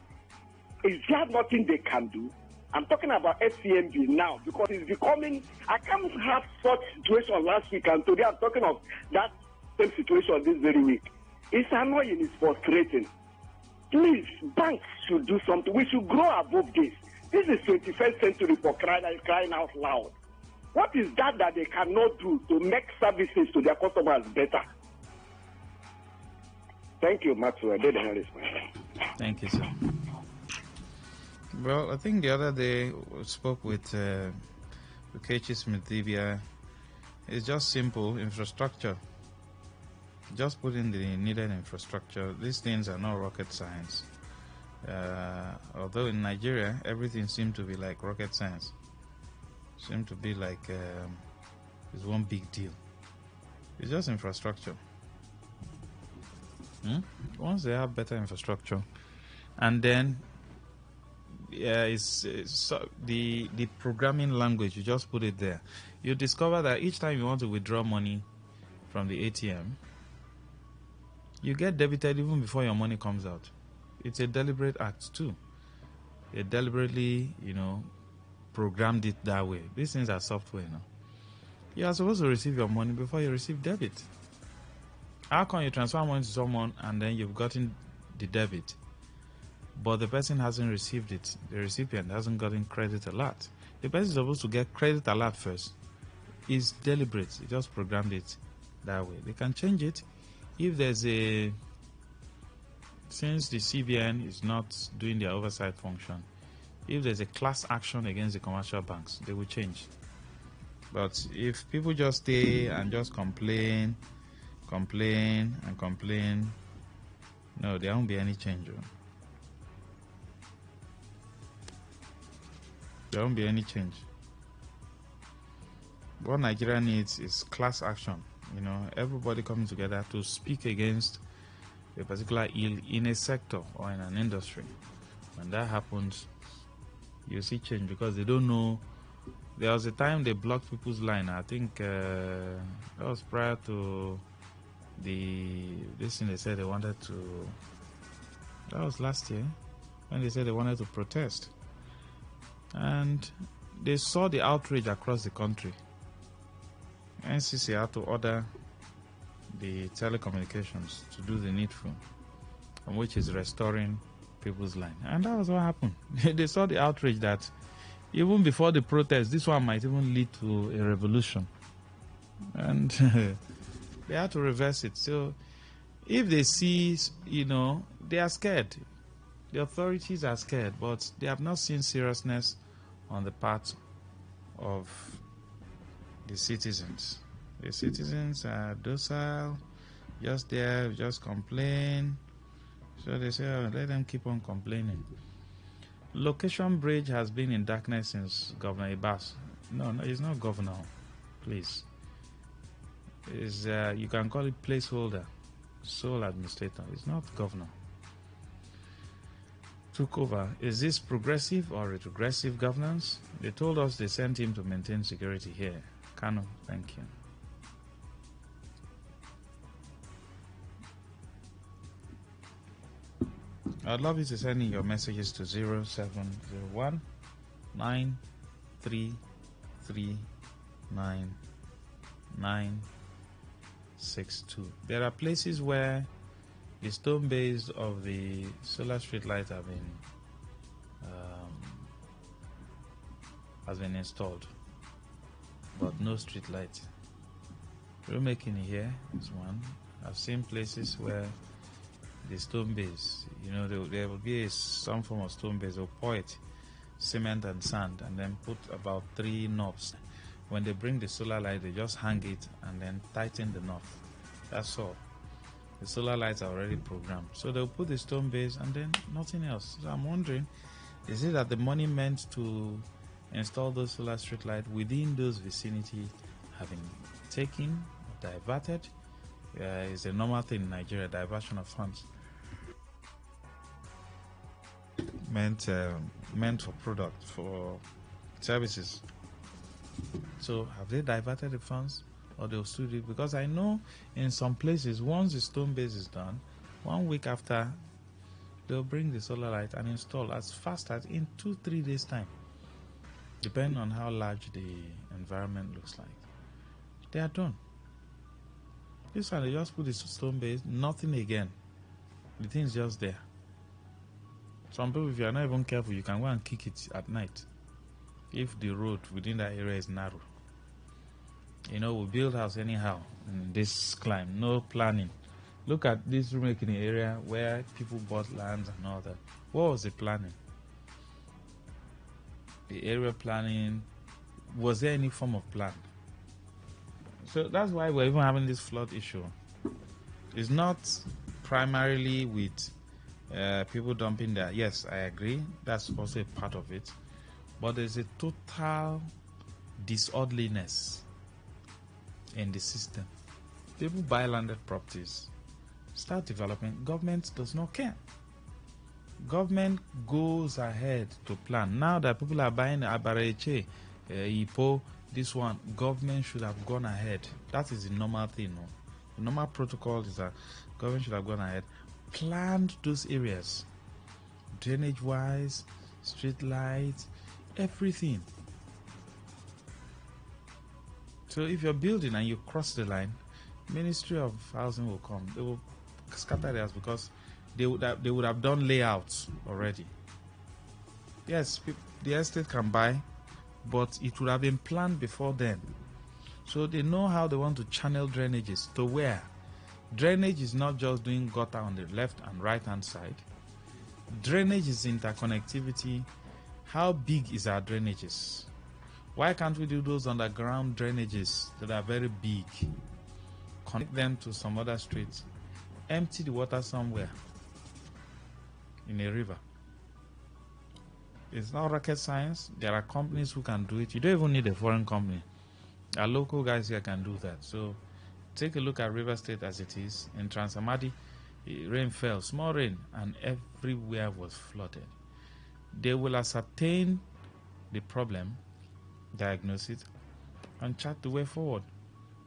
Is there nothing they can do? I'm talking about FCMB now because it's becoming, I can't have such situation last week and today I'm talking of that same situation this very week. It's annoying, it's frustrating. Please, banks should do something. We should grow above this. This is 21st century for crying out loud. What is that they cannot do to make services to their customers better? Thank you, Maxwell. Thank you, sir. Well, I think the other day we spoke with Kechi Smith-Dibia. It's just simple infrastructure. Just put in the needed infrastructure. These things are not rocket science. Although in Nigeria, everything seems to be like rocket science. Seems to be like it's one big deal. It's just infrastructure. Once they have better infrastructure, and then the programming language, you just put it there. You discover that each time you want to withdraw money from the ATM, you get debited even before your money comes out. It's a deliberate act too. They deliberately, programmed it that way. These things are software now. You are supposed to receive your money before you receive debit. How can you transfer money to someone and then you've gotten the debit, but the person hasn't received it? The recipient hasn't gotten credit alert. The person is supposed to get credit alert first. It's deliberate. They just programmed it that way. They can change it if there's since the CBN is not doing their oversight function, if there's a class action against the commercial banks, they will change. But if people just stay and just complain, no, there won't be any change. There won't be any change. What Nigeria needs is class action. Everybody coming together to speak against a particular ill in a sector or in an industry. When that happens, you see change, because they don't know. There was a time they blocked people's line. I think that was prior to this thing they said they wanted to. That was last year when they said they wanted to protest, and they saw the outrage across the country. NCC had to order the telecommunications to do the needful, which is restoring people's line. And that was what happened. They saw the outrage that even before the protest, this one might even lead to a revolution. And they had to reverse it. So if they see, they are scared. The authorities are scared, but they have not seen seriousness on the part of the citizens. The citizens are docile, just there, just complain. So they say, let them keep on complaining. Location Bridge has been in darkness since Governor Ibas. No, he's not governor. Please. You can call it placeholder, sole administrator. It's not governor. Took over. Is this progressive or retrogressive governance? They told us they sent him to maintain security here. Kano, thank you. I'd love you to send in your messages to 0701 9339 962. There are places where the stone base of the solar street light has been installed, but no street light. Remaking here is one. I've seen places where the stone base, there will be some form of stone base. They'll pour it, cement and sand, and then put about 3 knobs. When they bring the solar light, they just hang it and then tighten the knob. That's all. The solar lights are already programmed. So they'll put the stone base and then nothing else. So I'm wondering, is it that the money meant to install those solar street lights within those vicinity have been taken, diverted? It's a normal thing in Nigeria, diversion of funds. Meant for product, for services. So have they diverted the funds, or they'll still do it? Because I know in some places, once the stone base is done, 1 week after, they'll bring the solar light and install as fast as in 2-3 days time, depending on how large the environment looks like. They are done. This one, they just put the stone base, nothing again. The thing's just there. Some people, if you are not even careful, you can go and kick it at night if the road within that area is narrow. You know, we build house anyhow in this climate, no planning. Look at this rulemaking area where people bought lands and all that. What was the planning? The area planning, was there any form of plan? So that's why we're even having this flood issue. It's not primarily with people dumping there. Yes, I agree. That's also a part of it. But there's a total disorderliness in the system. People buy landed properties, start developing. Government does not care. Government goes ahead to plan. Now that people are buying Abareche, Ipo, this one, government should have gone ahead. That is the normal thing. No? The normal protocol is that government should have gone ahead, planned those areas, drainage-wise, street lights, everything. So if you're building and you cross the line, Ministry of Housing will come. They will scatter the house because they would have done layouts already. Yes, the estate can buy, but it would have been planned before then. So they know how they want to channel drainages to where. Drainage is not just doing gutter on the left and right hand side. Drainage is interconnectivity. How big is our drainages? Why can't we do those underground drainages that are very big? Connect them to some other streets. Empty the water somewhere in a river. It's not rocket science. There are companies who can do it. You don't even need a foreign company. Our local guys here can do that. So take a look at River State as it is. In Transamadi, rain fell, small rain, and everywhere was flooded. They will ascertain the problem, diagnose it, and chart the way forward.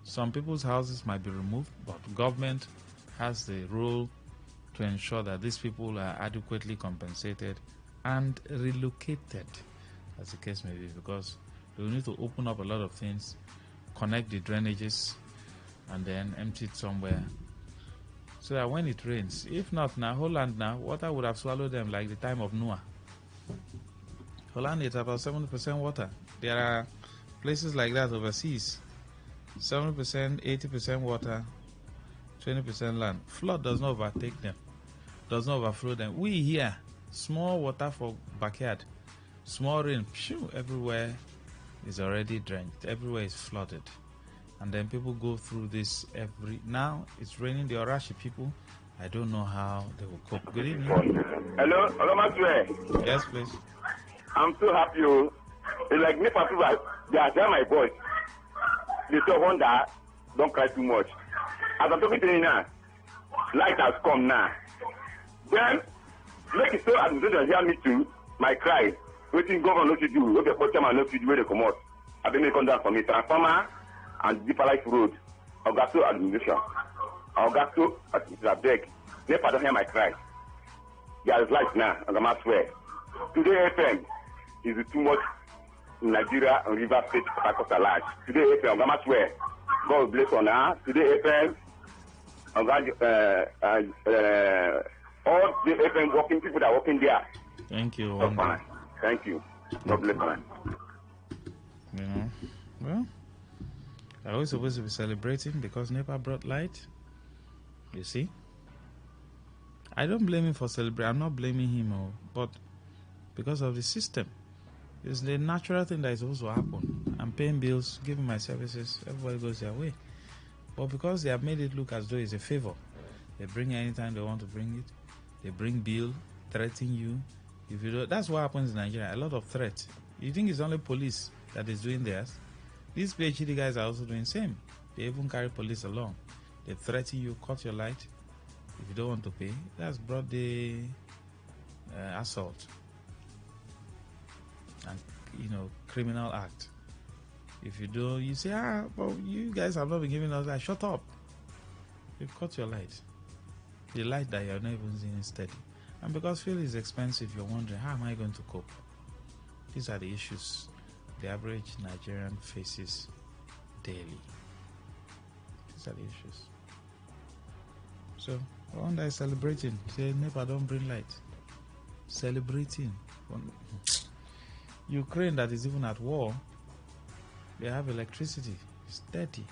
Some people's houses might be removed, but government has the role to ensure that these people are adequately compensated and relocated, as the case may be, because they will need to open up a lot of things, connect the drainages, and then empty it somewhere, so that when it rains, if not now, Holland now, water would have swallowed them like the time of Noah. Holland is about 70% water. There are places like that overseas. 70%, 80% water, 20% land. Flood does not overtake them, does not overflow them. We here, small water for backyard, small rain, everywhere is already drenched, everywhere is flooded. And then people go through this now it's raining, the Orashi people, I don't know how they will cope. Good evening. Hello, Maswe. Yes, please. I'm so happy. It's like me, people, they are my voice. They say, Honda, don't cry too much. As I'm talking to you now, light has come now. Then, make it so administration hear me too, my cry. Waiting government not to do, what the post man not to do where they come out. I think they come down for me. Transformer and Deeper Life Road. Augusto administration. Augusto, I beg. Never don't hear my cry. There is light now, and I swear. Today FM is too much in Nigeria and River State across the large. Today FM, I swear. God bless on her. Today FM, all the FM working people that are working there. Thank you. Thank you. God bless her. You know, well, are we supposed to be celebrating because NEPA brought light? You see? I don't blame him for celebrating. I'm not blaming him, but because of the system. It's the natural thing that is supposed to happen. I'm paying bills, giving my services, everybody goes their way. But because they have made it look as though it's a favor, they bring anytime they want to bring it. They bring bill, threaten you. If you don't, that's what happens in Nigeria. A lot of threats. You think it's only police that is doing theirs? These PhD guys are also doing the same. They even carry police along. They threaten you, cut your light. If you don't want to pay, that's broad day assault and criminal act. If you do, you say, but you guys have not been giving us that. Shut up. You cut your light. The light that you're not even seeing is steady. And because fuel is expensive, you're wondering, how am I going to cope? These are the issues the average Nigerian faces daily. These are the issues. So, one day celebrating, say, never don't bring light. Celebrating. Ukraine, that is even at war, they have electricity. Steady.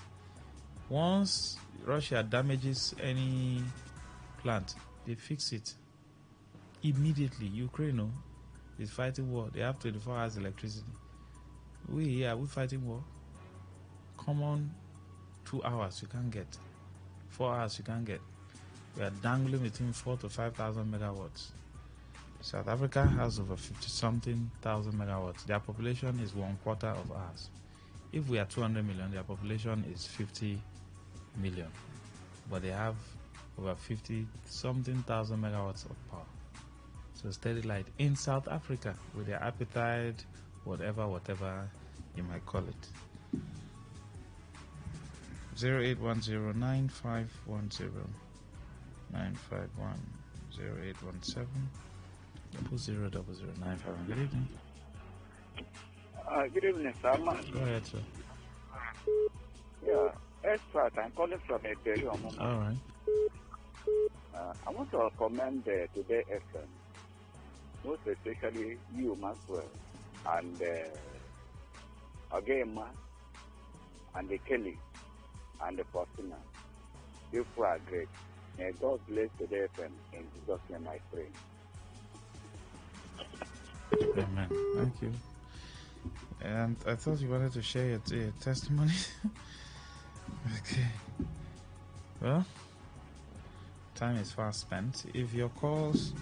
Once Russia damages any plant, they fix it immediately. Ukraine is fighting war. They have 24 hours electricity. We fighting war. Common 2 hours you can't get. 4 hours you can't get. We are dangling between 4 to 5,000 megawatts. South Africa has over 50-something thousand megawatts. Their population is 1/4 of ours. If we are 200 million, their population is 50 million. But they have over 50-something thousand megawatts of power. So steady light in South Africa with their appetite, whatever you might call it. 0810-9510-951 0817 000095. Good evening. Good evening, sir. Go ahead, sir. Yeah, expert. I'm calling from a very moment. All right. I want to commend Today FM, most especially you, Maxwell, and Agema, and the Kelly, and the Faustina. You are great. May God bless Today FM. In Jesus' name I pray. Amen. Thank you. And I thought you wanted to share your testimony. Okay. Well, time is fast spent. If your calls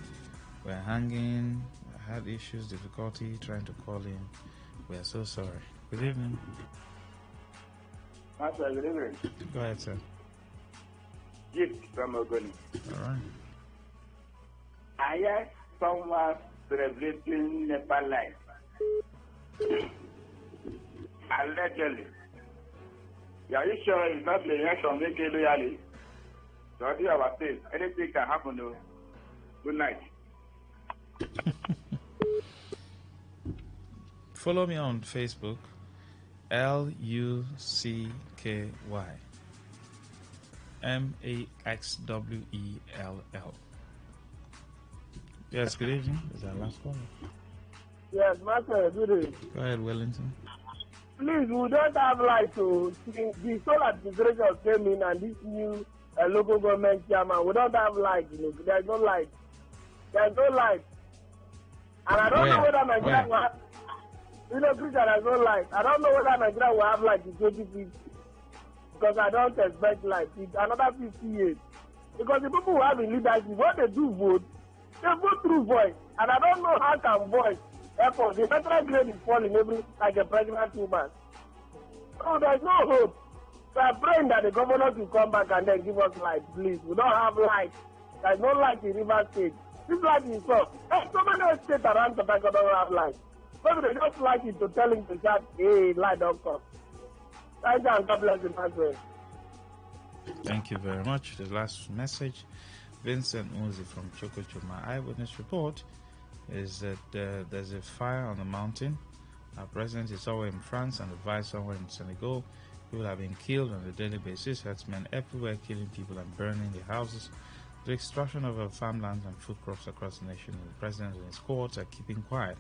were hanging, had issues, difficulty trying to call in, we are so sorry. Good evening. Master, good evening. Go ahead, sir. Gift from Ogoni. All right. I heard someone celebrating Nepal life. Allegedly. Are you sure it's not the head from AK loyally? So I do have a say. Anything can happen though. Good night. Follow me on Facebook. LUCKY MAXWELL. Yes, good evening. Is our last call? Yes, Master, good evening. Go ahead, Wellington. Please, we don't have light to see. The solar administration came in and this new local government chairman, we don't have light. There's no light. There's no light. And I don't know whether Nigeria will have, Christian, there's no light. I don't know whether Nigeria will have light in 2050. Because I don't expect light in another 50 years. Because the people who have in leadership, what they do vote, they vote through voice. And I don't know how can voice therefore the federal grade is falling every like a pregnant woman. So there's no hope. So I'm praying that the governors will come back and then give us light, please. We don't have light. There's no light in River State. This light is off. Hey, so many states around South Africa don't have light. Maybe they just like it to tell him to shout, hey, light don't come. Thank you and God bless you, Pastor. Thank you very much. The last message, Vincent Uzi from Chokocho. My eyewitness report is that there's a fire on the mountain. Our president is somewhere in France and the vice somewhere in Senegal. People have been killed on a daily basis. Herdsmen everywhere killing people and burning their houses. The extraction of our farmlands and food crops across the nation. The president and his courts are keeping quiet.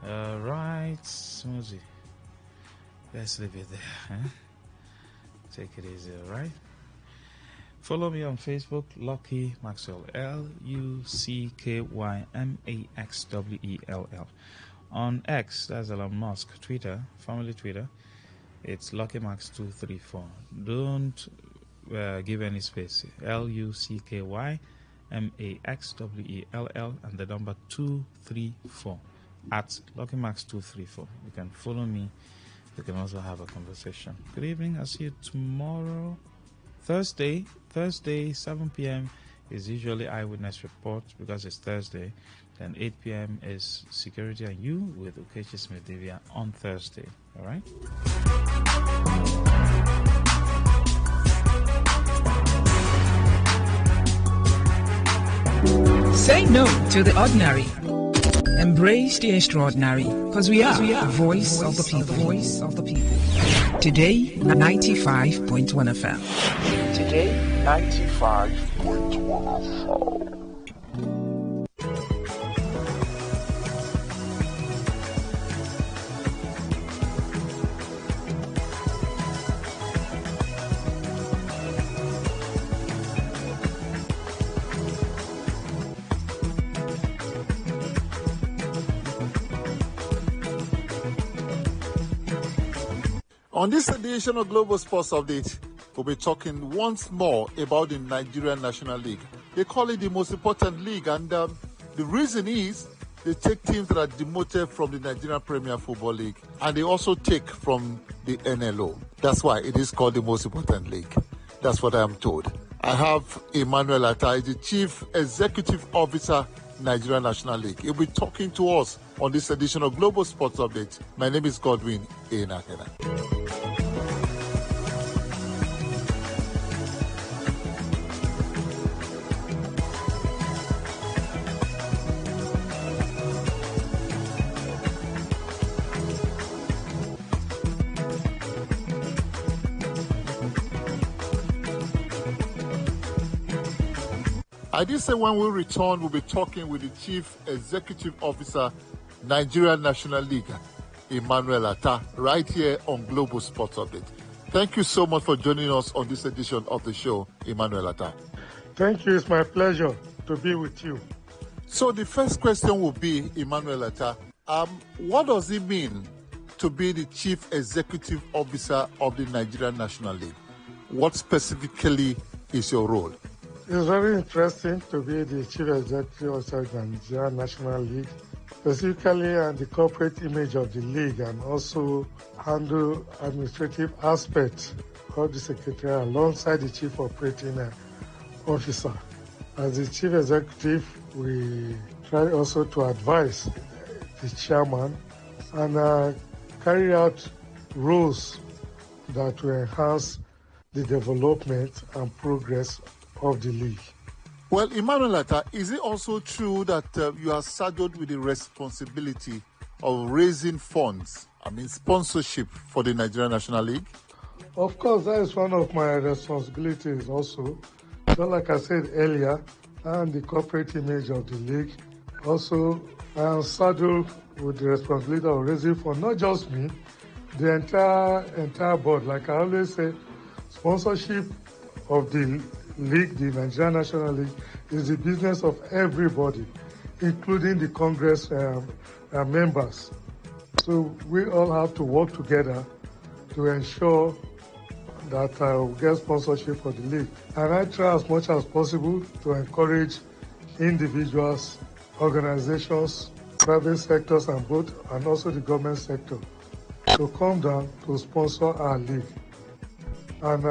Right, Smoothie. Let's leave it there. Take it easy, alright? Follow me on Facebook, Lucky Maxwell, LUCKYMAXWELL. On X, that's Elon Musk, Twitter, family Twitter, it's LuckyMax234. Don't give any space. LUCKYMAXWELL and the number 234 at LuckyMax234. You can follow me. You can also have a conversation. Good evening. I'll see you tomorrow. Thursday, 7 p.m. is usually Eyewitness Report because it's Thursday. Then 8 p.m. is Security and You with Ukechi Smith-Davia on Thursday. All right? Say no to the ordinary. Embrace the extraordinary, because we are the voice of the people. Today, 95.1 FM. Today, 95.1 FM. On this edition of Global Sports Update, we'll be talking once more about the Nigerian National League. They call it the most important league, and the reason is they take teams that are demoted from the Nigerian Premier Football League, and they also take from the NLO. That's why it is called the most important league. That's what I am told. I have Emmanuel Atta, the Chief Executive Officer, Nigerian National League. He'll be talking to us on this edition of Global Sports Update. My name is Godwin Enakena. I did say when we return, we'll be talking with the Chief Executive Officer, Nigerian National League, Emmanuel Atta, right here on Global Sports Update. Thank you so much for joining us on this edition of the show, Emmanuel Atta. Thank you. It's my pleasure to be with you. So the first question will be, Emmanuel Atta, what does it mean to be the Chief Executive Officer of the Nigerian National League? What specifically is your role? It's very interesting to be the Chief Executive Officer of the Nigerian National League, specifically on the corporate image of the league, and also handle administrative aspects of the Secretariat alongside the Chief Operating Officer. As the Chief Executive, we try also to advise the Chairman and carry out roles that will enhance the development and progress of the league. Well, Emmanuel Atta, is it also true that you are saddled with the responsibility of raising funds, sponsorship for the Nigerian National League? Of course, that is one of my responsibilities also. So like I said earlier, and the corporate image of the league. Also, I am saddled with the responsibility of raising for not just me, the entire board. Like I always say, sponsorship of the league, the Nigerian National League, is the business of everybody, including the Congress members. So we all have to work together to ensure that we get sponsorship for the league. And I try as much as possible to encourage individuals, organizations, private sectors and also the government sector to come down to sponsor our league. And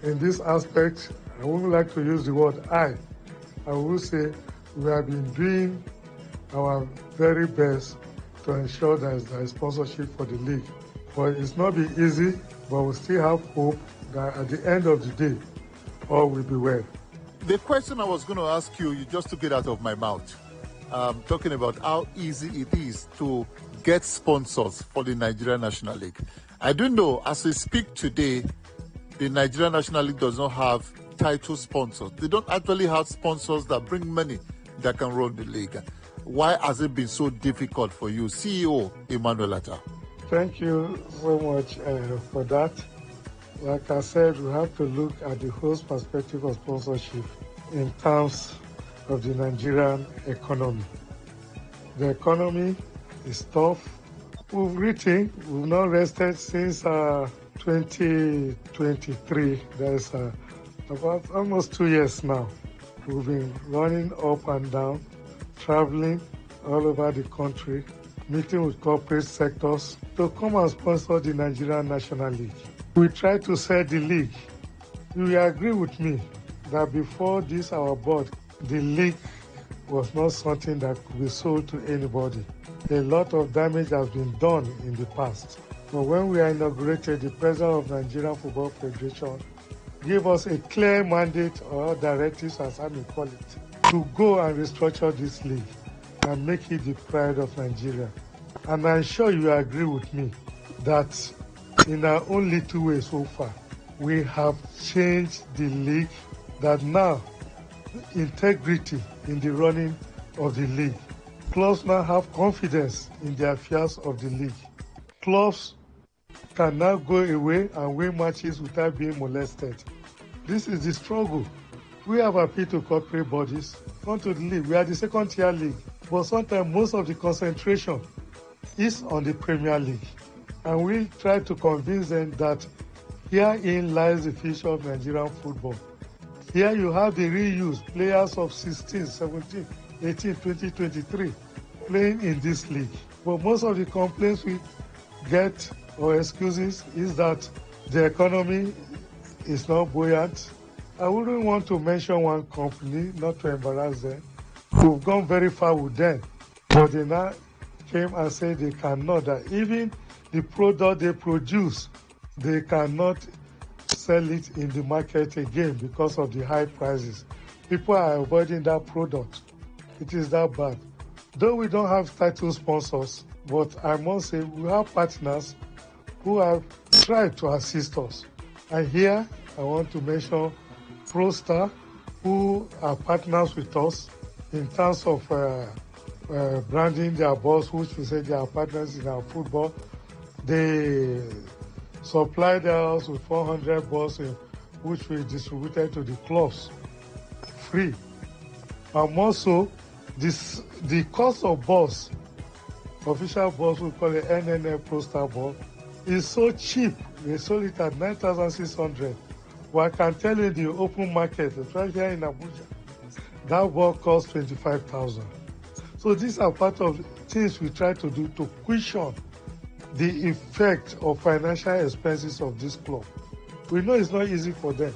in this aspect, I wouldn't like to use the word I will say we have been doing our very best to ensure that there is sponsorship for the league. But it's not be easy, but we still have hope that at the end of the day, all will be well. The question I was going to ask you, you just took it out of my mouth. Talking about how easy it is to get sponsors for the Nigerian National League. I don't know, as we speak today, the Nigerian National League does not have title sponsors. They don't actually have sponsors that bring money that can run the league. Why has it been so difficult for you, CEO Emmanuel Atta? Thank you so much for that. Like I said, we have to look at the whole perspective of sponsorship in terms of the Nigerian economy. The economy is tough. We've not rested since 2023. There's about almost 2 years now. We've been running up and down, traveling all over the country, meeting with corporate sectors to come and sponsor the Nigerian National League. We try to sell the league. You will agree with me that before this, our board, the league was not something that could be sold to anybody. A lot of damage has been done in the past. But when we inaugurated, the president of Nigerian Football Federation gave us a clear mandate or directives, as I may call it, to go and restructure this league and make it the pride of Nigeria. And I'm sure you agree with me that in our own little way so far, we have changed the league, that now integrity in the running of the league. Clubs now have confidence in the affairs of the league. Clubs can now go away and win matches without being molested. This is the struggle. We have appealed to corporate bodies, come to the league. We are the second tier league, but sometimes most of the concentration is on the Premier League. And we try to convince them that herein lies the future of Nigerian football. Here you have the reused players of 16, 17, 18, 20, 23 playing in this league. But most of the complaints we get or excuses is that the economy is not buoyant. I wouldn't want to mention one company, not to embarrass them. We've gone very far with them. But they now came and said they cannot, that even the product they produce, they cannot sell it in the market again because of the high prices. People are avoiding that product. It is that bad. Though we don't have title sponsors, but I must say we have partners who have tried to assist us. And here I want to mention ProStar, who are partners with us in terms of branding their balls, which we say they are partners in our football. They supplied us with 400 balls, which we distributed to the clubs free. And also, the cost of balls, official balls, we call it NNL ProStar ball, is so cheap. They sold it at 9,600. Well, I can tell you the open market, right here in Abuja, that ball costs 25,000. So these are part of things we try to do to cushion the effect of financial expenses of this club. We know it's not easy for them.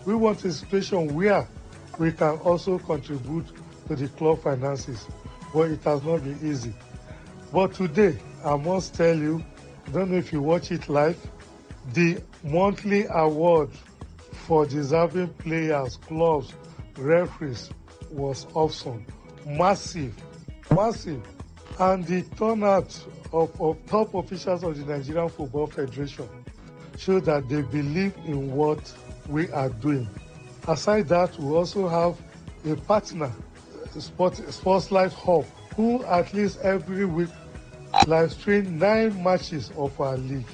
We want a situation where we can also contribute to the club finances, but it has not been easy. But today, I must tell you, I don't know if you watch it live, the monthly award for deserving players, clubs, referees was awesome, massive. And the turnout of top officials of the Nigerian Football Federation show that they believe in what we are doing. Aside that, we also have a partner, Sportslight Hub, who at least every week live stream 9 matches of our league.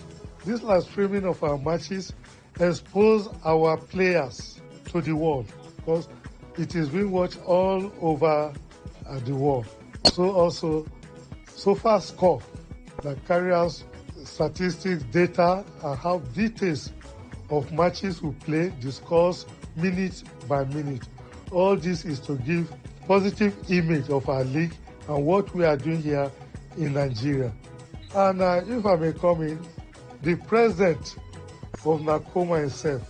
This live streaming of our matches expose our players to the world because it is being watched all over the world. So also, SofaScore that carries statistics, data, and have details of matches we play, discuss minute by minute. All this is to give positive image of our league and what we are doing here in Nigeria. And if I may come in, the president of Nakoma himself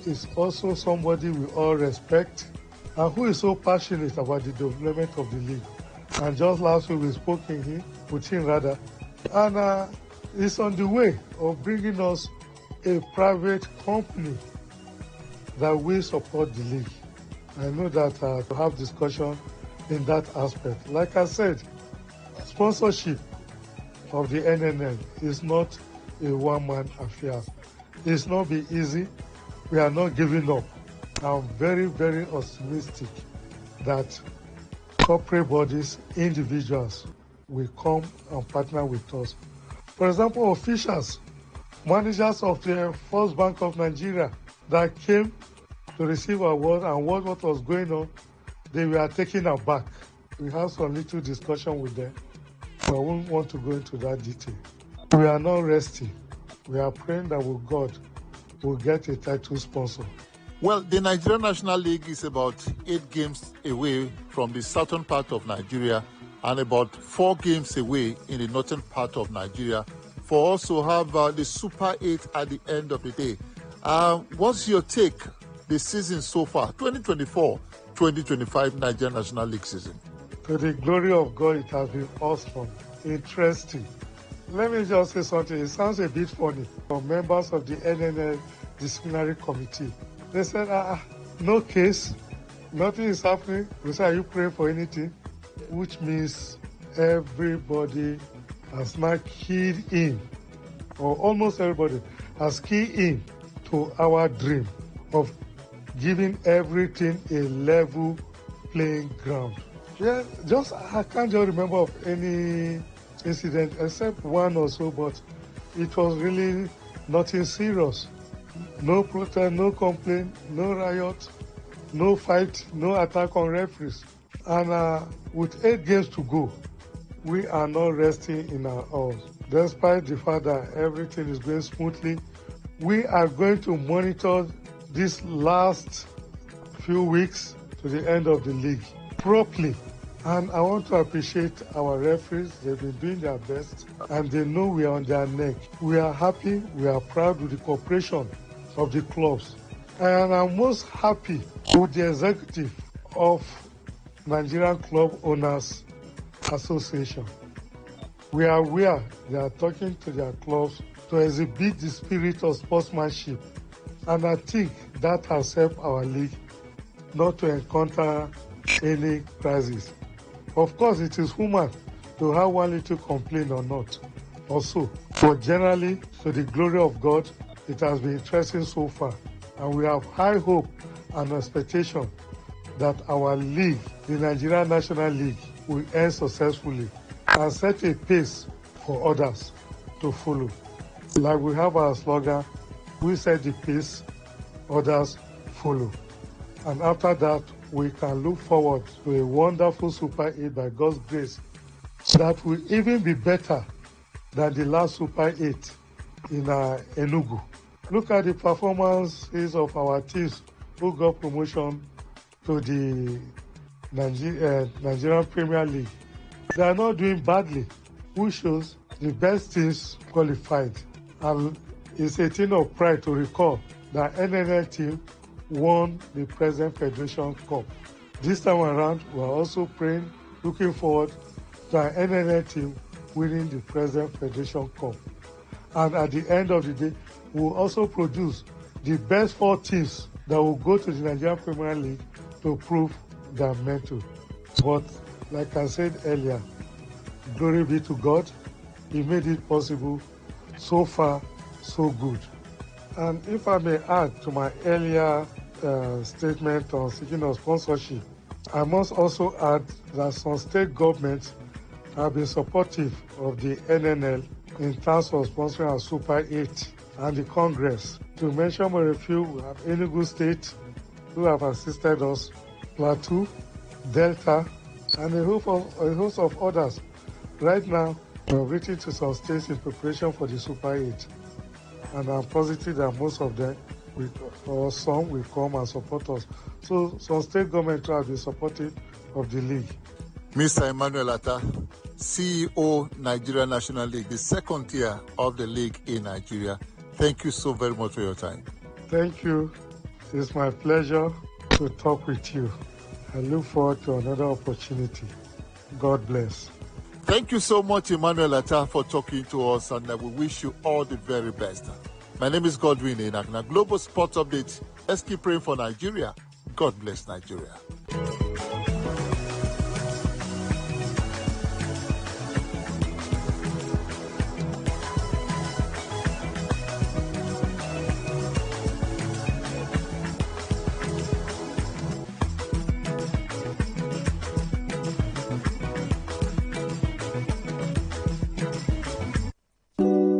is also somebody we all respect and who is so passionate about the development of the league. And just last week we spoke with him rather, and he's on the way of bringing us a private company that will support the league. I know that to have discussion in that aspect. Like I said, sponsorship of the NNL is not a one-man affair. It's not be easy. We are not giving up. I'm very, very optimistic that corporate bodies, individuals will come and partner with us. For example, officials, managers of the First Bank of Nigeria that came to receive award and what was going on, they were taken aback. We had some little discussion with them, but I won't want to go into that detail. We are not resting. We are praying that with God we'll get a title sponsor. Well, the Nigerian National League is about 8 games away from the southern part of Nigeria and about 4 games away in the northern part of Nigeria. For us to have the Super 8 at the end of the day. What's your take the season so far, 2024-2025 Nigerian National League season? To the glory of God, it has been awesome, interesting. Let me just say something. It sounds a bit funny. For members of the NNL disciplinary committee, they said, no case, nothing is happening. We said, are you praying for anything? Which means everybody has now keyed in, or almost everybody has keyed in to our dream of giving everything a level playing ground. Yeah, I can't just remember of any incident except one or so, but it was really nothing serious. No protest, no complaint, no riot, no fight, no attack on referees. And with 8 games to go, we are not resting in our oars. despite the fact that everything is going smoothly, we are going to monitor this last few weeks to the end of the league properly. And I want to appreciate our referees. They've been doing their best and they know we are on their neck. We are happy, we are proud with the cooperation of the clubs. And I'm most happy with the executive of Nigerian Club Owners Association. We are aware they are talking to their clubs to exhibit the spirit of sportsmanship. And I think that has helped our league not to encounter any crisis. Of course, it is human to have one little complaint or not, also. But generally, to the glory of God, it has been interesting so far. And we have high hope and expectation that our league, the Nigerian National League, will end successfully and set a pace for others to follow. Like we have our slogan, we set the pace, others follow. And after that, we can look forward to a wonderful Super 8 by God's grace that will even be better than the last Super 8 in Enugu. Look at the performances of our teams who got promotion to the Nigerian Premier League. They are not doing badly, which shows the best teams qualified. And it's a thing of pride to recall that NNL team won the present Federation Cup. This time around, we are also praying, looking forward to our NNL team winning the present Federation Cup. And at the end of the day, we will also produce the best 4 teams that will go to the Nigerian Premier League to prove their mettle. But like I said earlier, glory be to God, He made it possible. So far, so good. And if I may add to my earlier statement on seeking of sponsorship, I must also add that some state governments have been supportive of the NNL in terms of sponsoring our Super 8 and the Congress. To mention but a few, we have Enugu State, who have assisted us, Plateau, Delta, and a host of others. Right now, we have written to some states in preparation for the Super 8. And I'm positive that most of them, or some, will come and support us. So some state governments have been supportive of the league. Mr. Emmanuel Atta, CEO, Nigeria National League, the second tier of the league in Nigeria. Thank you so very much for your time. Thank you. It's my pleasure to talk with you. I look forward to another opportunity. God bless. Thank you so much, Emmanuel Atta, for talking to us, and we wish you all the very best. My name is Godwin Enakna. Global Sports Update. Let's keep praying for Nigeria. God bless Nigeria.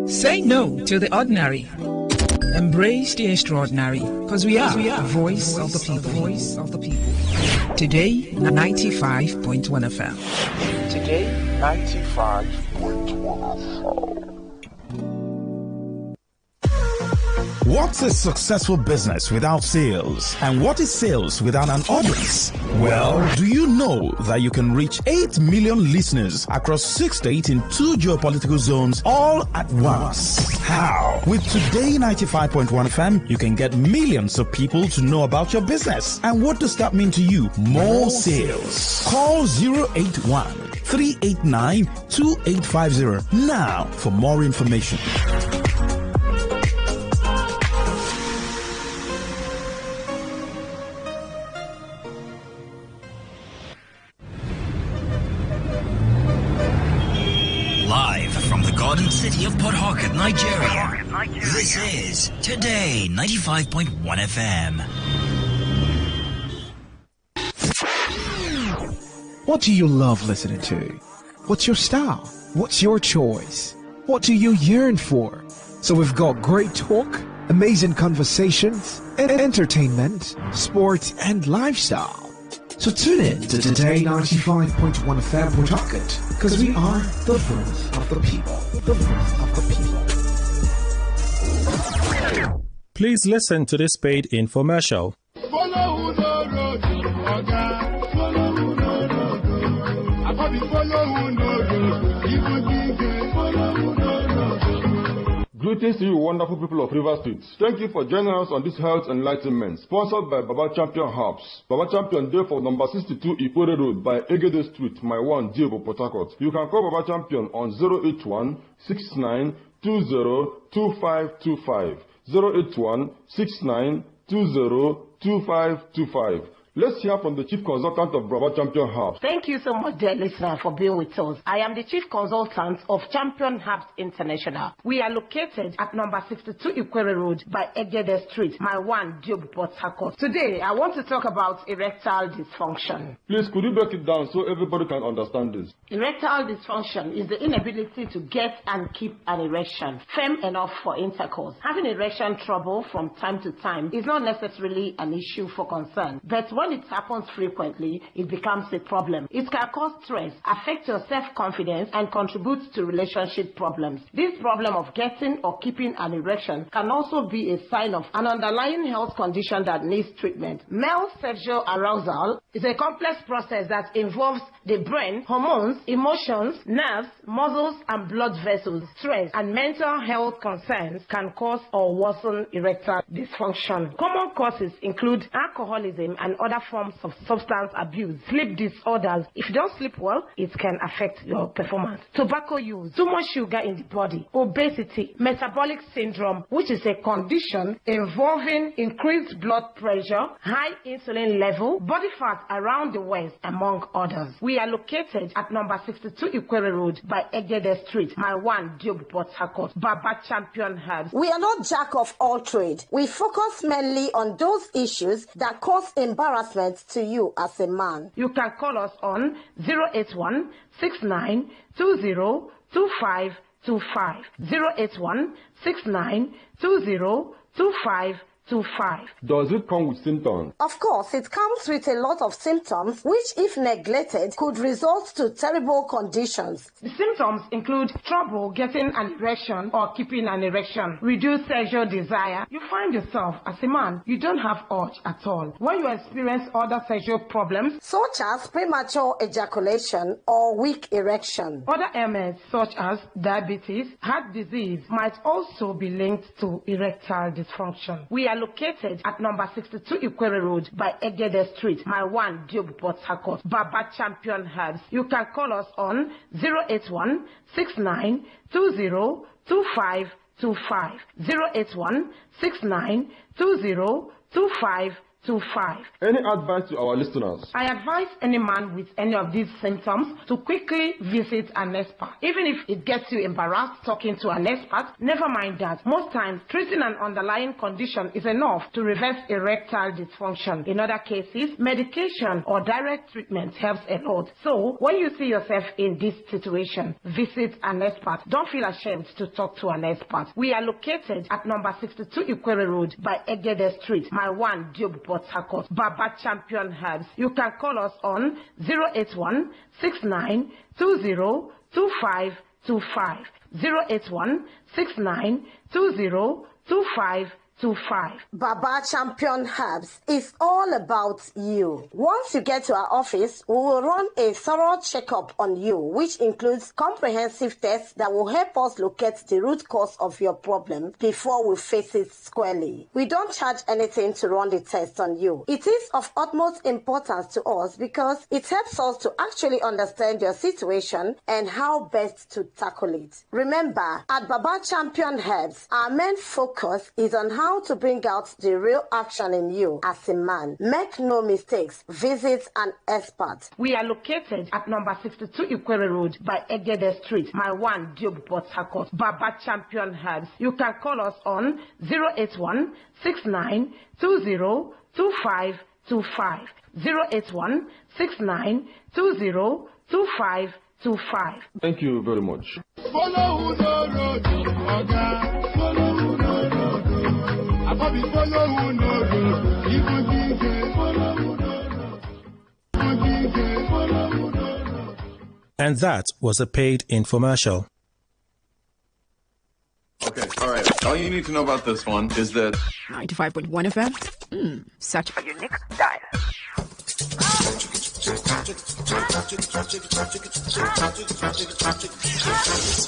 Say no to the ordinary. Embrace the extraordinary, because we are the voice of the people. Today, 95.1 FM. Today, 95.1 FM. What's a successful business without sales? And what is sales without an audience? Well, do you know that you can reach 8 million listeners across 6 states in 2 geopolitical zones all at once? How? With Today 95.1 FM, you can get millions of people to know about your business. And what does that mean to you? More sales. Call 081 389 2850 now for more information. City of Port Harcourt, Nigeria. This is Today 95.1 FM. What do you love listening to? What's your style? What's your choice? What do you yearn for? So we've got great talk, amazing conversations, entertainment, sports, and lifestyle. So tune in to Today 95.1 FM. We're talking because we are the voice of the people. The voice of the people. Please listen to this paid infomercial. Greetings to you, wonderful people of River State. Thank you for joining us on this health enlightenment, sponsored by Baba Champion Herbs. Baba Champion Day for number 62 Ikwere Road by Egede Street, my one, Diego, Port Harcourt. You can call Baba Champion on 081 69 20 2525. 081 69 20 2525. Let's hear from the Chief Consultant of Baba Champion Herbs. Thank you so much, dear listener, for being with us. I am the Chief Consultant of Champion Herbs International. We are located at number 62 Ikwere Road by Egede Street, my one, Job, Port Harcourt. Today, I want to talk about erectile dysfunction. Please, could you break it down so everybody can understand this? Erectile dysfunction is the inability to get and keep an erection firm enough for intercourse. Having erection trouble from time to time is not necessarily an issue for concern, but when it happens frequently, it becomes a problem. It can cause stress, affect your self-confidence, and contribute to relationship problems. This problem of getting or keeping an erection can also be a sign of an underlying health condition that needs treatment. Male sexual arousal is a complex process that involves the brain, hormones, emotions, nerves, muscles, and blood vessels. Stress and mental health concerns can cause or worsen erectile dysfunction. Common causes include alcoholism and other forms of substance abuse, sleep disorders. If you don't sleep well, it can affect your performance. Tobacco use, too much sugar in the body, obesity, metabolic syndrome, which is a condition involving increased blood pressure, high insulin level, body fat around the waist, among others. We are located at number 62 Ikwere Road by Egede Street, my one, Job, Port Harcourt. Baba Champion Herbs. We are not jack of all trade. We focus mainly on those issues that cause embarrassment to you as a man. You can call us on 081 69 20 2525. 081 69 20 2525. Does it come with symptoms? Of course, it comes with a lot of symptoms, which, if neglected, could result to terrible conditions. The symptoms include trouble getting an erection or keeping an erection, reduced sexual desire. You find yourself, as a man, you don't have urge at all. When you experience other sexual problems, such as premature ejaculation or weak erection. Other ailments, such as diabetes, heart disease, might also be linked to erectile dysfunction. We are located at number 62 Ikwere Road by Egede Street, my one, Job, Port Harcourt. Baba Champion Herbs. You can call us on 081 69 20 2525. 081 69 20 2525. Any advice to our listeners? I advise any man with any of these symptoms to quickly visit an expert. Even if it gets you embarrassed talking to an expert, never mind that. Most times, treating an underlying condition is enough to reverse erectile dysfunction. In other cases, medication or direct treatment helps a lot. So, when you see yourself in this situation, visit an expert. Don't feel ashamed to talk to an expert. We are located at number 62 Ikwere Road by Egede Street, my one, Job, Port Harcourt. Baba Champion Herbs. You can call us on 081 69 20 2525. 081 69 20 2525. Baba Champion Herbs is all about you. Once you get to our office, we will run a thorough checkup on you, which includes comprehensive tests that will help us locate the root cause of your problem before we face it squarely. We don't charge anything to run the test on you. It is of utmost importance to us because it helps us to actually understand your situation and how best to tackle it. Remember, at Baba Champion Herbs, our main focus is on how to bring out the real action in you as a man. Make no mistakes. Visit an expert. We are located at number 62 Ikwere Road by Egede Street, my one, Job, Port Harcourt. Baba Champion Herbs. You can call us on 081 69 20 2525. 081 69 20 2525. Thank you very much. And that was a paid infomercial. Okay, all right. All you need to know about this one is that 95.1 FM. Such a unique style.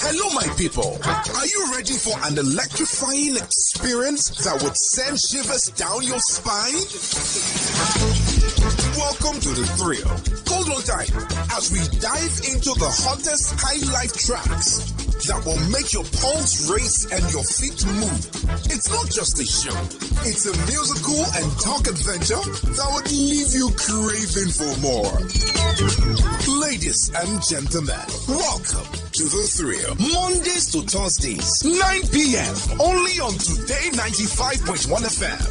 Hello, my people. Are you ready for an electrifying experience that would send shivers down your spine? Welcome to the thrill. Hold on tight as we dive into the hottest high life tracks that will make your pulse race and your feet move. It's not just a show. It's a musical and talk adventure that would leave you craving for more. Ladies and gentlemen, welcome to the thrill. Mondays to Thursdays, 9 p.m. Only on Today 95.1 FM.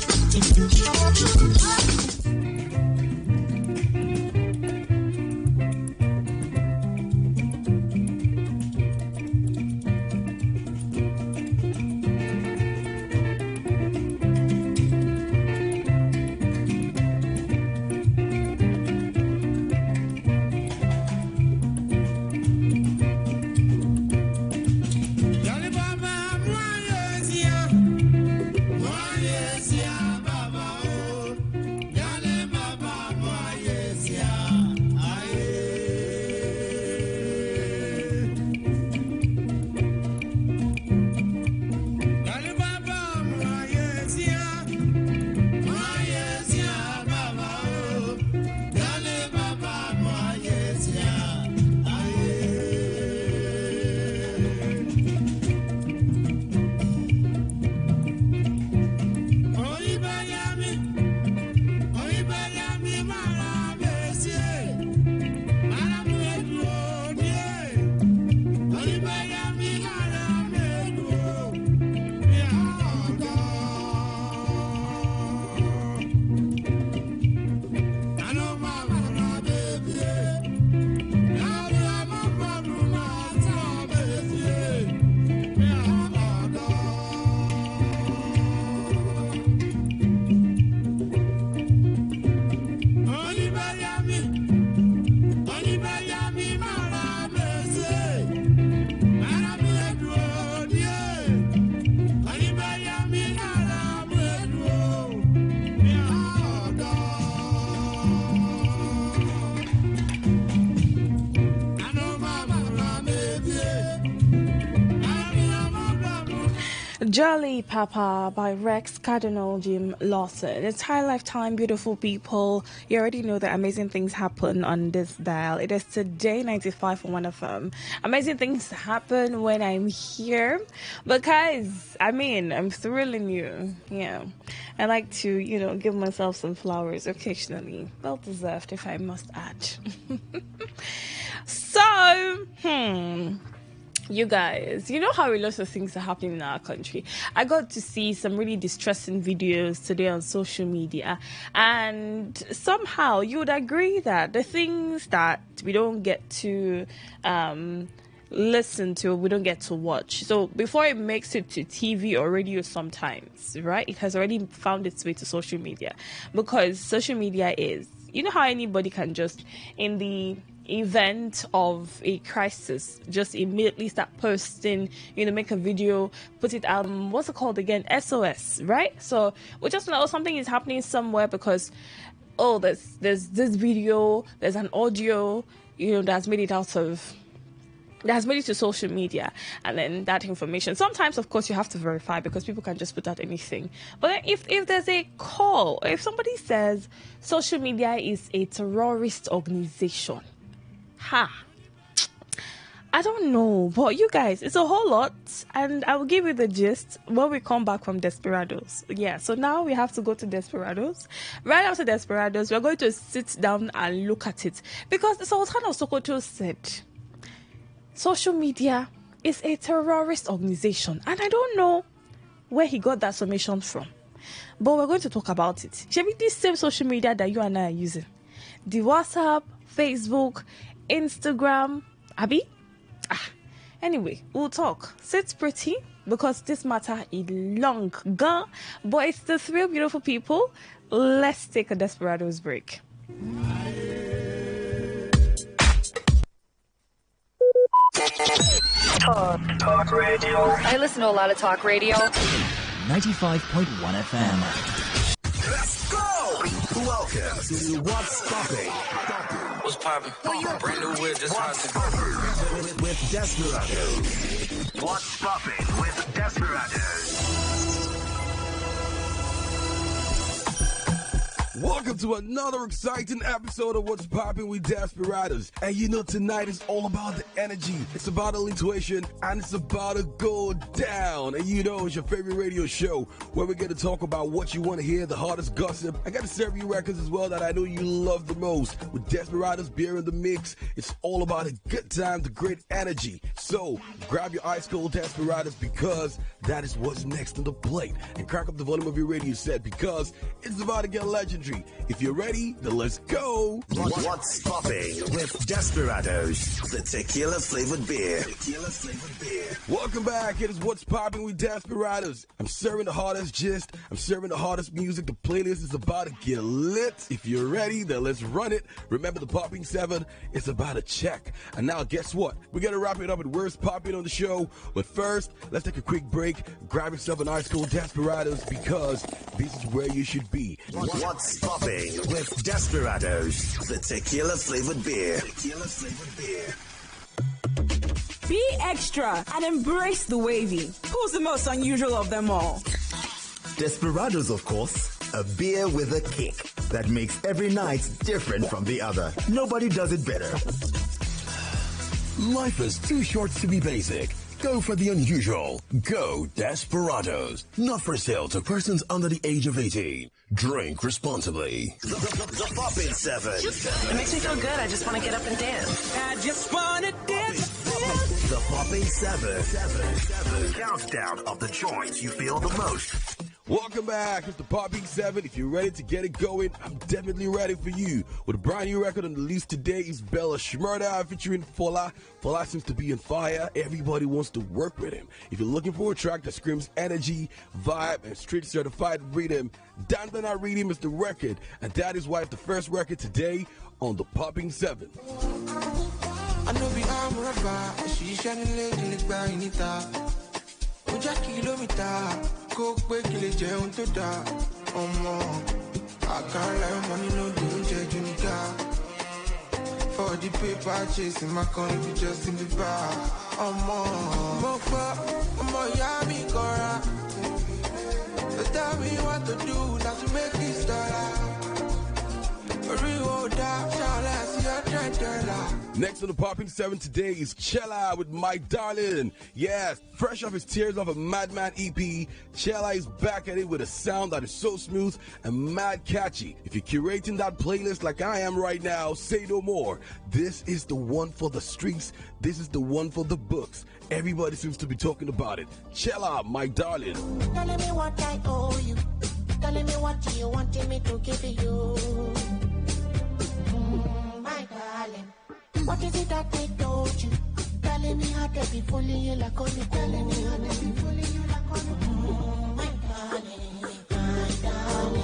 Jolly Papa by Rex Cardinal Jim Lawson. It's high lifetime, beautiful people. You already know that amazing things happen on this dial. It is Today 95.1 FM. Amazing things happen when I'm here because, I'm thrilling you. Yeah. I like to, give myself some flowers occasionally. Well deserved, if I must add. So, you guys, you know how a lot of things are happening in our country. I got to see some really distressing videos today on social media, and somehow you would agree that the things that we don't get to listen to, we don't get to watch. So before it makes it to TV or radio sometimes, right, it has already found its way to social media, because social media is, you know how anybody can just, in the event of a crisis, just immediately start posting, make a video, put it out, what's it called again, SOS, right? So we just know something is happening somewhere because there's this video, there's an audio, that's made it to social media, and then that information, sometimes of course you have to verify because people can just put out anything. But then if there's a call, if somebody says social media is a terrorist organization, I don't know, but you guys, it's a whole lot, and I will give you the gist when we come back from Desperados. Yeah, so now we have to go to Desperados. Right after Desperados, we're going to sit down and look at it, because the Sultan of Sokoto said social media is a terrorist organization, and I don't know where he got that summation from, but we're going to talk about it. Shall we this same social media that you and I are using? The WhatsApp, Facebook, Instagram, Abby? Anyway, we'll talk. Sit pretty, because this matter is long gone, but it's the thrill, beautiful people. Let's take a Desperados break. Talk radio. I listen to a lot of talk radio. 95.1 FM. Let's go! Welcome to What's Popping. What's popping? Brand new whip, just with Desperados. What's Popping with Desperados. Welcome to another exciting episode of What's Popping with Desperados. And you know, tonight is all about the energy. It's about alliteration and it's about to go down. And you know, it's your favorite radio show where we get to talk about what you want to hear, the hottest gossip. I got to serve you records as well that I know you love the most. With Desperados beer in the mix, it's all about a good time, the great energy. So grab your ice cold Desperados because that is what's next on the plate. And crack up the volume of your radio set because it's about to get legendary. If you're ready, then let's go. What's Popping with Desperados, the tequila flavored beer. Welcome back. It is What's Popping with Desperados. I'm serving the hottest gist. I'm serving the hottest music. The playlist is about to get lit. If you're ready, then let's run it. Remember, the Popping 7 is about to check. And now, guess what? We're going to wrap it up with Worst Popping on the show. But first, let's take a quick break. Grab yourself an ice cold Desperados because this is where you should be. What's Popping with Desperados, the tequila flavored beer. Be extra and embrace the wavy. Who's the most unusual of them all? Desperados, of course, a beer with a kick that makes every night different from the other. Nobody does it better. Life is too short to be basic. Go for the unusual. Go Desperados. Not for sale to persons under the age of 18. Drink responsibly. The Popping 7. It makes me feel good. I just want to get up and dance. I just want to dance. The Popping 7. Countdown of the joints you feel the most. Welcome back. It's the Popping 7. If you're ready to get it going, I'm definitely ready for you. With a brand new record on the list today is Bella Shmurda featuring Fola. Fola seems to be on fire. Everybody wants to work with him. If you're looking for a track that screams energy, vibe, and street certified rhythm, Dandana Rhythm is the record. And that is why it's the first record today on the Popping 7. I know be arm rubber, she shining lately by Nita. Oja kilometer, go quick, kill it, Jay, to da. I can't lie, money, no danger, Junica. For the paper, chasing my country just in the bar. Mofa, Yami, Cora. So tell me what to do, not to make this dollar. Next on the Popping 7 today is Chella with My Darling. Yes, fresh off his Tears of a Madman EP, Chella is back at it with a sound that is so smooth and mad catchy. If you're curating that playlist like I am right now, say no more. This is the one for the streets. This is the one for the books. Everybody seems to be talking about it. Chella, My Darling. Telling me what I owe you. Telling me what you wanted me to give you. My darling, what is it that they told you? Telling me how to be fully you like on me. Telling me how to be fully you like on me. My darling, my darling.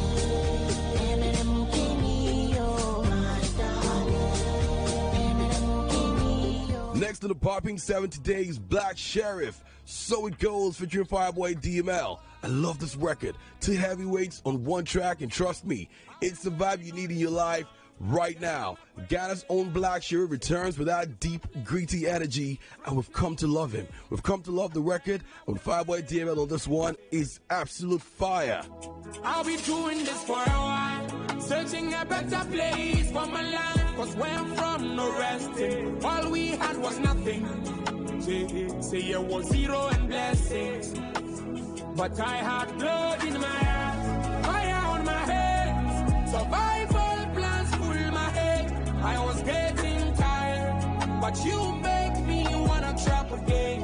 Next on the Popping 7 today is Black Sheriff. So It Goes featuring Fireboy DML. I love this record. Two heavyweights on one track, and trust me, it's the vibe you need in your life right now. Ghana's own Black Sheriff returns with that deep, gritty energy, and we've come to love him. We've come to love the record, and Fireboy DML on this one is absolute fire. I'll be doing this for a while, searching a better place for my life. Cause where I'm from, no resting. All we had was nothing. Say it was zero and blessings. But I had blood in my eyes, fire on my hands. Survival plans full my head. I was getting tired, but you make me wanna trap again.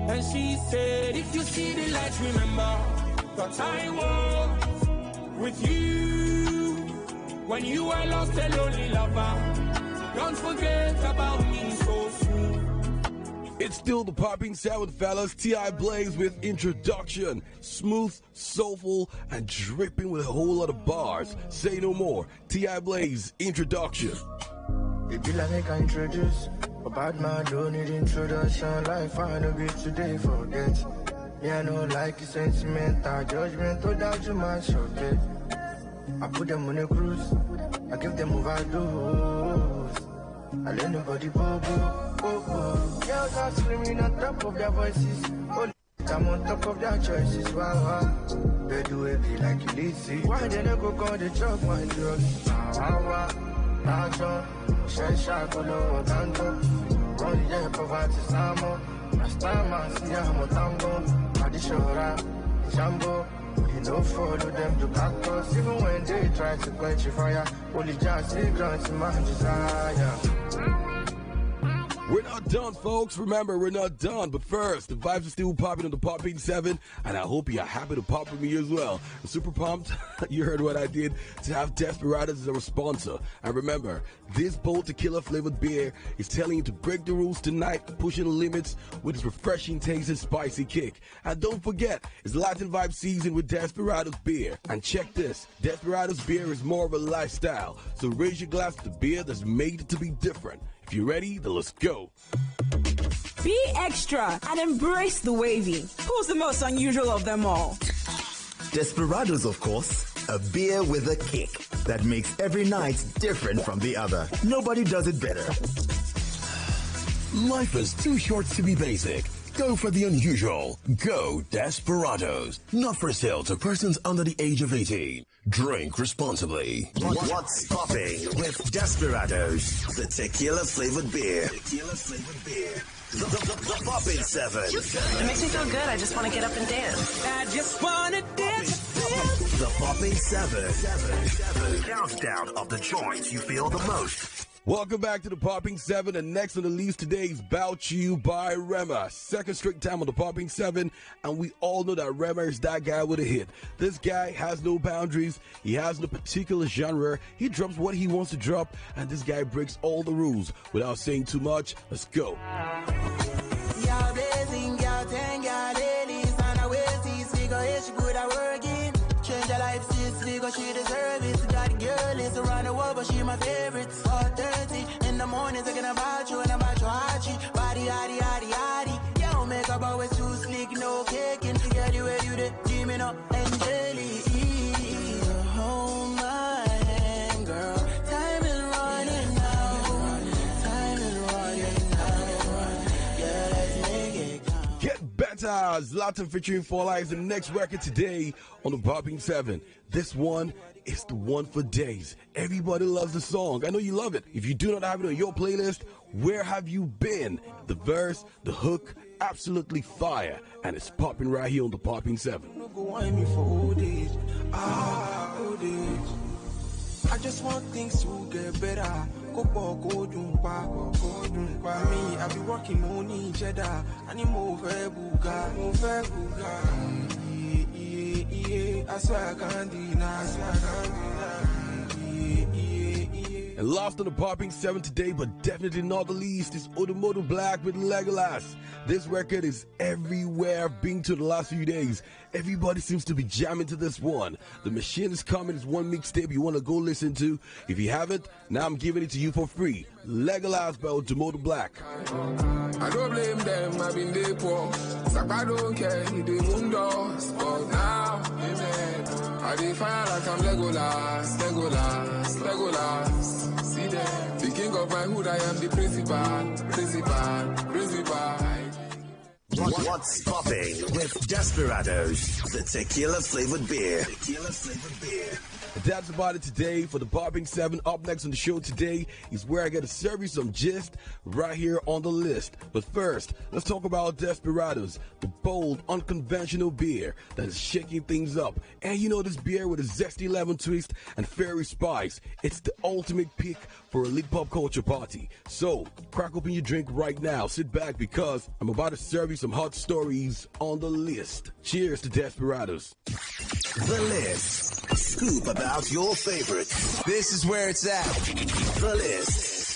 And she said, if you see the light, remember that I was with you when you were lost and lonely lover. Don't forget about me so soon. It's still the Popping 7, fellas. T.I. Blaze with Introduction. Smooth, soulful, and dripping with a whole lot of bars. Say no more. T.I. Blaze, Introduction. Baby, like I introduce. A bad man don't need introduction. Life I know be today forget. Yeah, I know like sentimental judgment. Oh, that you might forget. I put them on a cruise. I give them overdose. I let nobody go. Girls are screaming on top of their voices. Oh, I'm on top of their choices. Wow. They do it be like you lazy. Why they never go the chop my drugs? Wow. Action. Share shot on the tango. Run yeah, poverty samo. Last time I see I'm a tango. Adishora. Jambo. You don't follow them to cactus. Even when they try to quench your fire. Only just grants my desire. We're not done, folks. Remember, we're not done. But first, the vibes are still popping on the Popping 7, and I hope you're happy to pop with me as well. I'm super pumped. You heard what I did to have Desperados as our sponsor. And remember, this bold tequila-flavored beer is telling you to break the rules tonight, pushing the limits with its refreshing taste and spicy kick. And don't forget, it's Latin Vibe season with Desperados beer. And check this, Desperados beer is more of a lifestyle. So raise your glass to beer that's made to be different. If you're ready, then let's go. Be extra and embrace the wavy. Who's the most unusual of them all? Desperados, of course. A beer with a kick that makes every night different from the other. Nobody does it better. Life is too short to be basic. Go for the unusual. Go Desperados. Not for sale to persons under the age of 18. Drink responsibly. What's popping with Desperados? The tequila-flavored beer. The Popping 7. It makes me feel good. I just want to get up and dance. I just want to dance. The Popping 7. Countdown of the joints you feel the most. Welcome back to the Popping 7, and next on the list today is Bout You by Rema. Second straight time on the Popping 7, and we all know that Rema is that guy with a hit. This guy has no boundaries. He has no particular genre. He drops what he wants to drop, and this guy breaks all the rules. Without saying too much, let's go. Y'all blazing, y'all 10, y'all ladies, and I wait to see go here, she good at working. Change her life, sis, because she deserve it. Got a girl is around the world, but she my favorite. 4:30 in the morning, talking about you and about your heart. Body, yaddy, yaddy, yaddy. Yo, makeup always too slick, no cake. And to get you where you did, dreaming up, Angelique. Hold my hand, girl. Time is running out. Time is running out. Yeah, let's make it count. Get better. Zlatan featuring Four Lives, the next record today on the Popping 7. This one is the one for days. Everybody loves the song. I know you love it. If you do not have it on your playlist, where have you been? The verse, the hook, absolutely fire. And it's popping right here on the Popping 7. I just want things to get better. Go me, I be working on each other. I need more buga. I swear I can't deny. And last on the Popping 7 today, but definitely not the least, is Odomodo Black with Legolas. This record is everywhere I've been to the last few days. Everybody seems to be jamming to this one. The Machine is coming. It's one mixtape you want to go listen to. If you haven't, now I'm giving it to you for free. Legolas by Odomodo Black. I don't blame them, I've been there poor. I don't care, he did windows. But now, amen. I did fire like I'm Legolas. See them, the king of my hood, I am the principal. What's popping with Desperados? The tequila-flavored beer. That's about it today for the Popping 7. Up next on the show today is where I get to serve you some gist right here on the list. But first, let's talk about Desperados, the bold, unconventional beer that is shaking things up. And you know this beer with a zesty lemon twist and fairy spice. It's the ultimate pick for a lit pop culture party. So, crack open your drink right now. Sit back because I'm about to serve you some hot stories on the list. Cheers to Desperados. The list. Scoop about your favorites. This is where it's at. The list.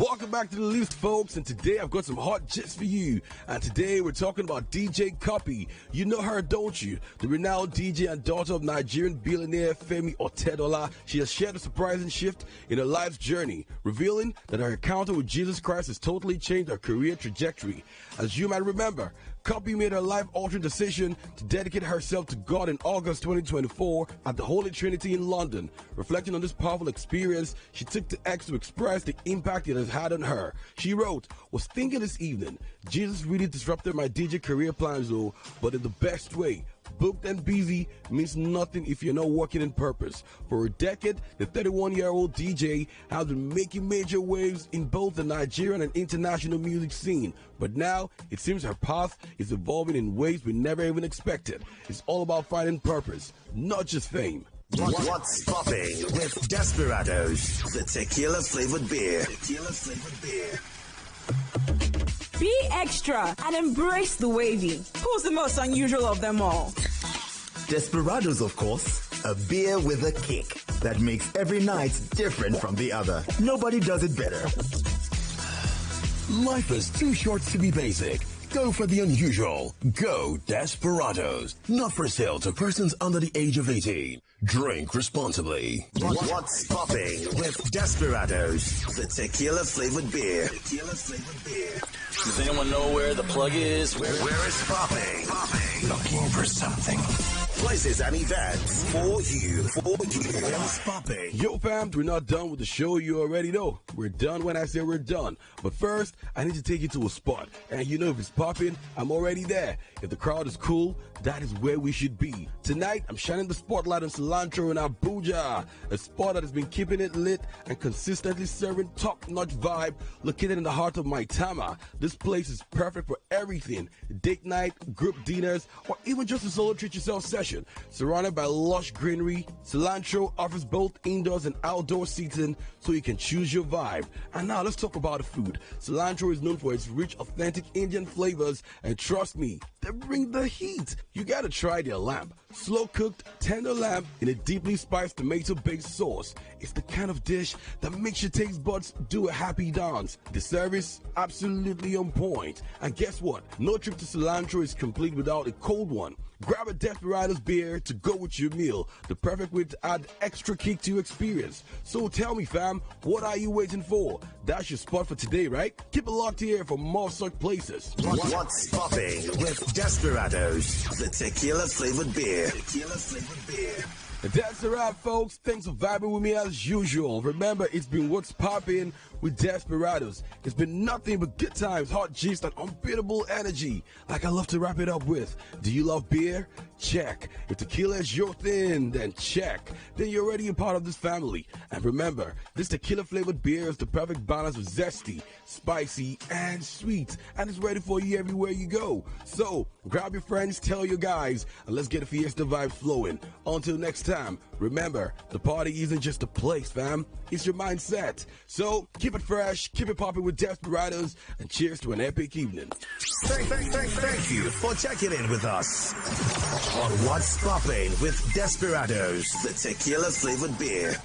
Welcome back to the list, folks, and today I've got some hot gist for you. And today we're talking about DJ Cuppy. You know her, don't you? The renowned DJ and daughter of Nigerian billionaire Femi Otedola. She has shared a surprising shift in her life's journey, revealing that her encounter with Jesus Christ has totally changed her career trajectory. As you might remember, Cuppy made her life-altering decision to dedicate herself to God in August 2024 at the Holy Trinity in London. Reflecting on this powerful experience, she took to X to express the impact it has had on her. She wrote, "Was thinking this evening, Jesus really disrupted my DJ career plans though, but in the best way. Booked and busy means nothing if you're not working in purpose. For a decade, the 31-year-old DJ has been making major waves in both the Nigerian and international music scene. But now, it seems her path is evolving in ways we never even expected. It's all about finding purpose, not just fame." What's popping with Desperados, the tequila-flavored beer. Be extra and embrace the wavy. Who's the most unusual of them all? Desperados, of course. A beer with a kick that makes every night different from the other. Nobody does it better. Life is too short to be basic. Go for the unusual. Go Desperados. Not for sale to persons under the age of 18. Drink responsibly. What's popping with Desperados, the tequila-flavored beer. Does anyone know where the plug is? Where is popping? Looking for something. Places and events for you. Where's popping? Yo, fam, we're not done with the show. You already know. We're done when I say we're done. But first, I need to take you to a spot. And you know if it's popping, I'm already there. If the crowd is cool, that is where we should be. Tonight, I'm shining the spotlight on Cilantro in Abuja, a spot that has been keeping it lit and consistently serving top-notch vibe, located in the heart of Maitama. This place is perfect for everything: date night, group dinners, or even just a solo treat yourself session. Surrounded by lush greenery, Cilantro offers both indoors and outdoor seating, so you can choose your vibe. And now let's talk about the food. Cilantro is known for its rich, authentic Indian flavors, and trust me, they bring the heat. You gotta try their lamb. Slow-cooked, tender lamb in a deeply spiced tomato-based sauce. It's the kind of dish that makes your taste buds do a happy dance. The service, absolutely on point. And guess what? No trip to Cilantro is complete without a cold one. Grab a Desperados beer to go with your meal. The perfect way to add extra kick to your experience. So tell me, fam, what are you waiting for? That's your spot for today, right? Keep it locked here for more such places. What's popping with Desperados, the tequila-flavored beer. That's a wrap, folks. Thanks for vibing with me as usual. Remember, it's been What's Poppin' with Desperados. It's been nothing but good times, hot gist, and unbeatable energy. Like I love to wrap it up with, do you love beer? Check. If tequila is your thing, then check. Then you're already a part of this family. And remember, this tequila-flavored beer is the perfect balance of zesty, spicy, and sweet. And it's ready for you everywhere you go. So, grab your friends, tell your guys, and let's get a fiesta vibe flowing. Until next time, remember, the party isn't just a place, fam. It's your mindset. So, keep it fresh, keep it popping with Desperados, and cheers to an epic evening. Thank you for checking in with us on What's Popping with Desperados, the tequila-flavored beer.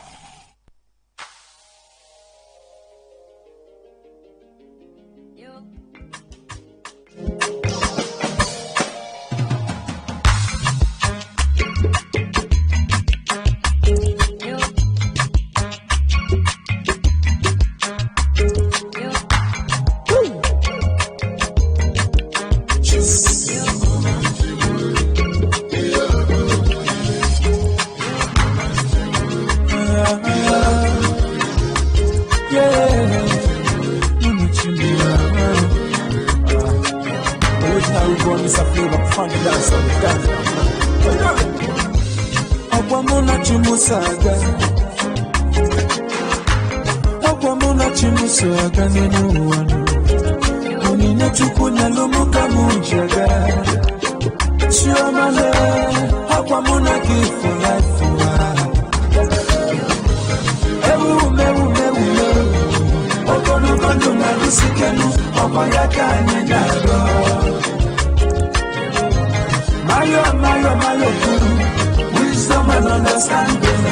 Wisdom and understanding.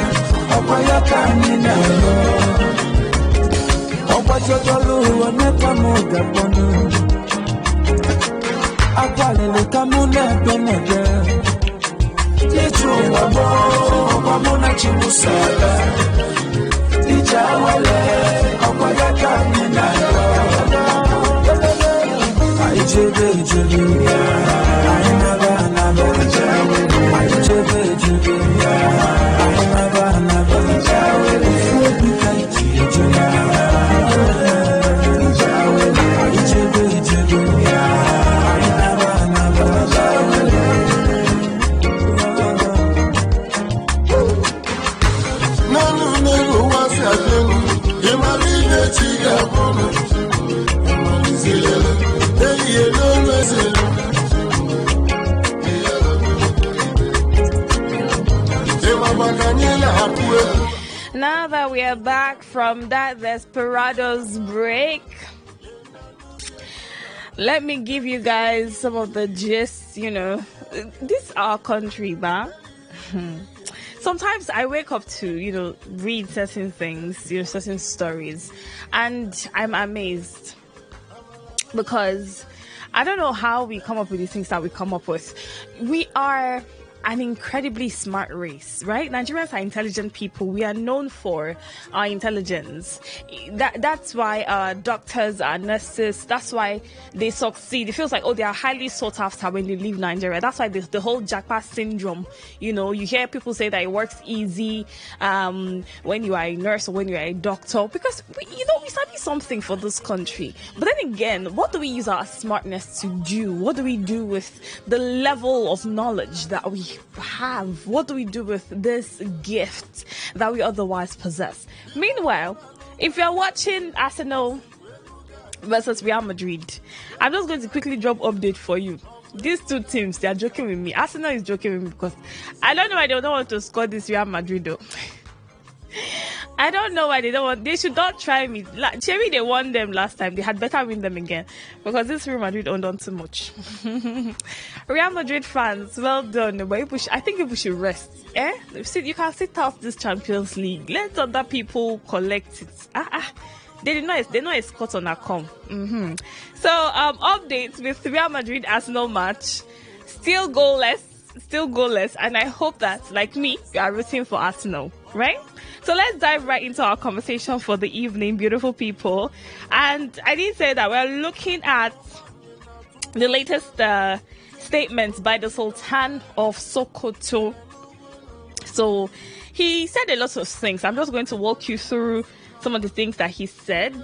Ọ̀pọ̀ yẹ ká ní nàá lọ. Ọ̀pọ̀ jọjọ ló one kamuga ponu. Akwalele kamune penege. Tichu wamona chimusala. Tijawale akwaya kamina. Jebe, I never jawe. I jebe, I never jawe. Fubi kanti juna. Jawe, I jebe, I never jawe. No, what's happening? You might be the chica woman. Now that we are back from that Desperados break, let me give you guys some of the gist. You know, this is our country, ba. Sometimes I wake up to, read certain things, certain stories, and I'm amazed. Because I don't know how we come up with these things that we come up with. We are an incredibly smart race, right? Nigerians are intelligent people. We are known for our intelligence. That's why our doctors, our nurses, that's why they succeed. It feels like, they are highly sought after when they leave Nigeria. That's why the whole jackpot syndrome, you hear people say that it works easy when you are a nurse or when you are a doctor, because we study something for this country. But then again, what do we use our smartness to do? What do we do with the level of knowledge that we have? What do we do with this gift that we otherwise possess? Meanwhile, if you're watching Arsenal versus Real Madrid, I'm just going to quickly drop update for you. These two teams, they are joking with me. Arsenal is joking with me because I don't know why they don't want to score this Real Madrid though. I don't know why they don't want. They should not try me. Cherry, they won them last time. They had better win them again because this Real Madrid owned on too much. Real Madrid fans, well done. But I think people should rest. You can sit out this Champions League. Let other people collect it. They know it's caught on a com. So updates with Real Madrid Arsenal match. Still goalless, and I hope that, like me, you are rooting for Arsenal, right? So let's dive right into our conversation for the evening, beautiful people. And I did say that we're looking at the latest statements by the Sultan of Sokoto. So he said a lot of things. I'm just going to walk you through some of the things that he said.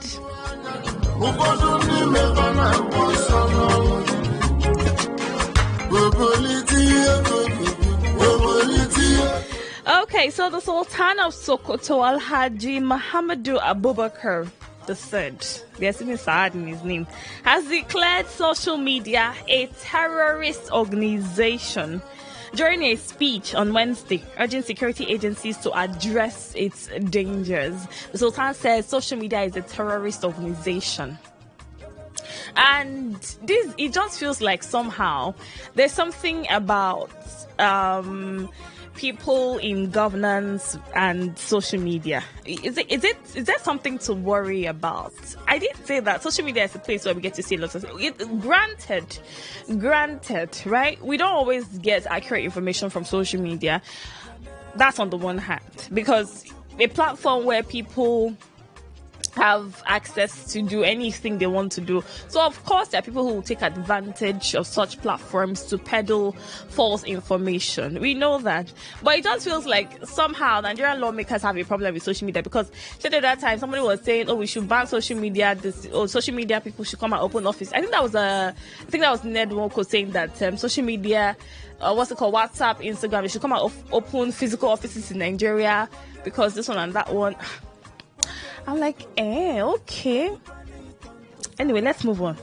Okay, so the Sultan of Sokoto, Al-Haji Muhammadu Abubakar III, there's even Saad in his name, has declared social media a terrorist organization during a speech on Wednesday, urging security agencies to address its dangers. The Sultan says social media is a terrorist organization. And it just feels like somehow there's something about people in governance and social media. Is there something to worry about? I did say that social media is a place where we get to see lots of granted, right? We don't always get accurate information from social media. That's on the one hand, because a platform where people have access to do anything they want to do. So of course there are people who will take advantage of such platforms to peddle false information. We know that. But it just feels like somehow Nigerian lawmakers have a problem with social media, because at that time somebody was saying, we should ban social media, social media people should come and open office. I think that was Ned Nwoko saying that social media, WhatsApp, Instagram, they should come and open physical offices in Nigeria because this one and that one. I'm like, okay. Anyway, let's move on.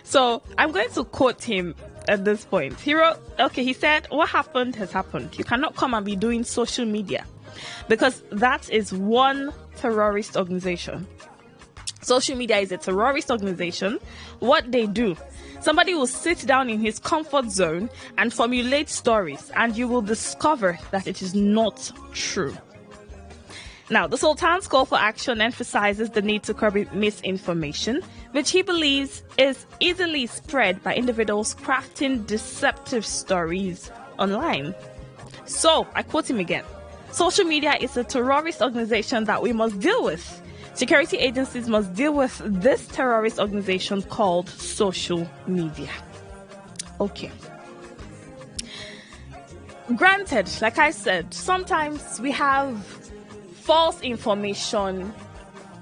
So I'm going to quote him at this point. He said, what happened has happened. You cannot come and be doing social media because that is one terrorist organization. Social media is a terrorist organization. What they do, somebody will sit down in his comfort zone and formulate stories, and you will discover that it is not true. Now, the Sultan's call for action emphasizes the need to curb misinformation, which he believes is easily spread by individuals crafting deceptive stories online. So, I quote him again. Social media is a terrorist organization that we must deal with. Security agencies must deal with this terrorist organization called social media. Okay. Granted, like I said, sometimes we have false information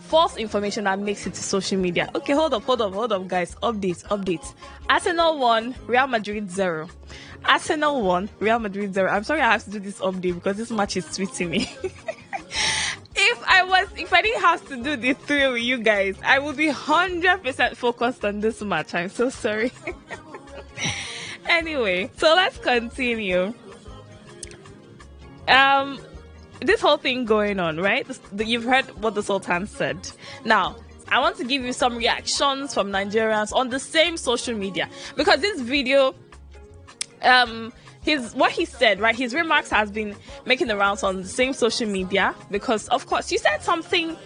that makes it to social media. Okay, hold up, guys. Update. Arsenal 1, Real Madrid 0. Arsenal 1, Real Madrid 0. I'm sorry I have to do this update because this match is tweeting me. If I didn't have to do the three with you guys, I would be 100% focused on this match. I'm so sorry. Anyway, so let's continue. This whole thing going on, right? You've heard what the Sultan said. Now, I want to give you some reactions from Nigerians on the same social media, because this video, what he said, right? His remarks has been making the rounds on the same social media because, of course, you said something.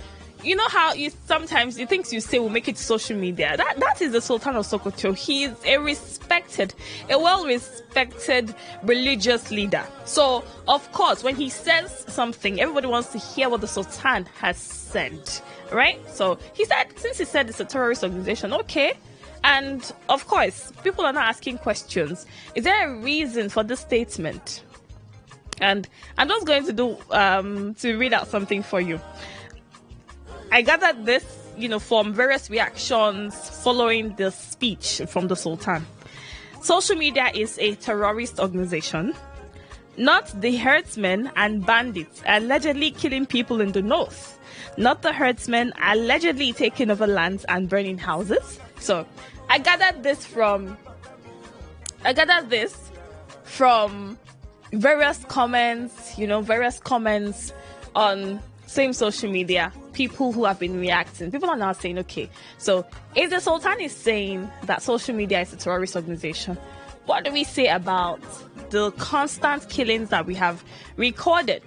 You know how the things you say will make it to social media. That is the Sultan of Sokoto. He is a well-respected religious leader. So, of course, when he says something, everybody wants to hear what the Sultan has said, right? So, since he said it's a terrorist organization, okay. And, of course, people are not asking questions. Is there a reason for this statement? And I'm just going to read out something for you. I gathered this, from various reactions following the speech from the Sultan. Social media is a terrorist organization, not the herdsmen and bandits allegedly killing people in the north, not the herdsmen allegedly taking over lands and burning houses. So, I gathered this from various comments on same social media, people who have been reacting. People are now saying, okay, so if the Sultan is saying that social media is a terrorist organization, what do we say about the constant killings that we have recorded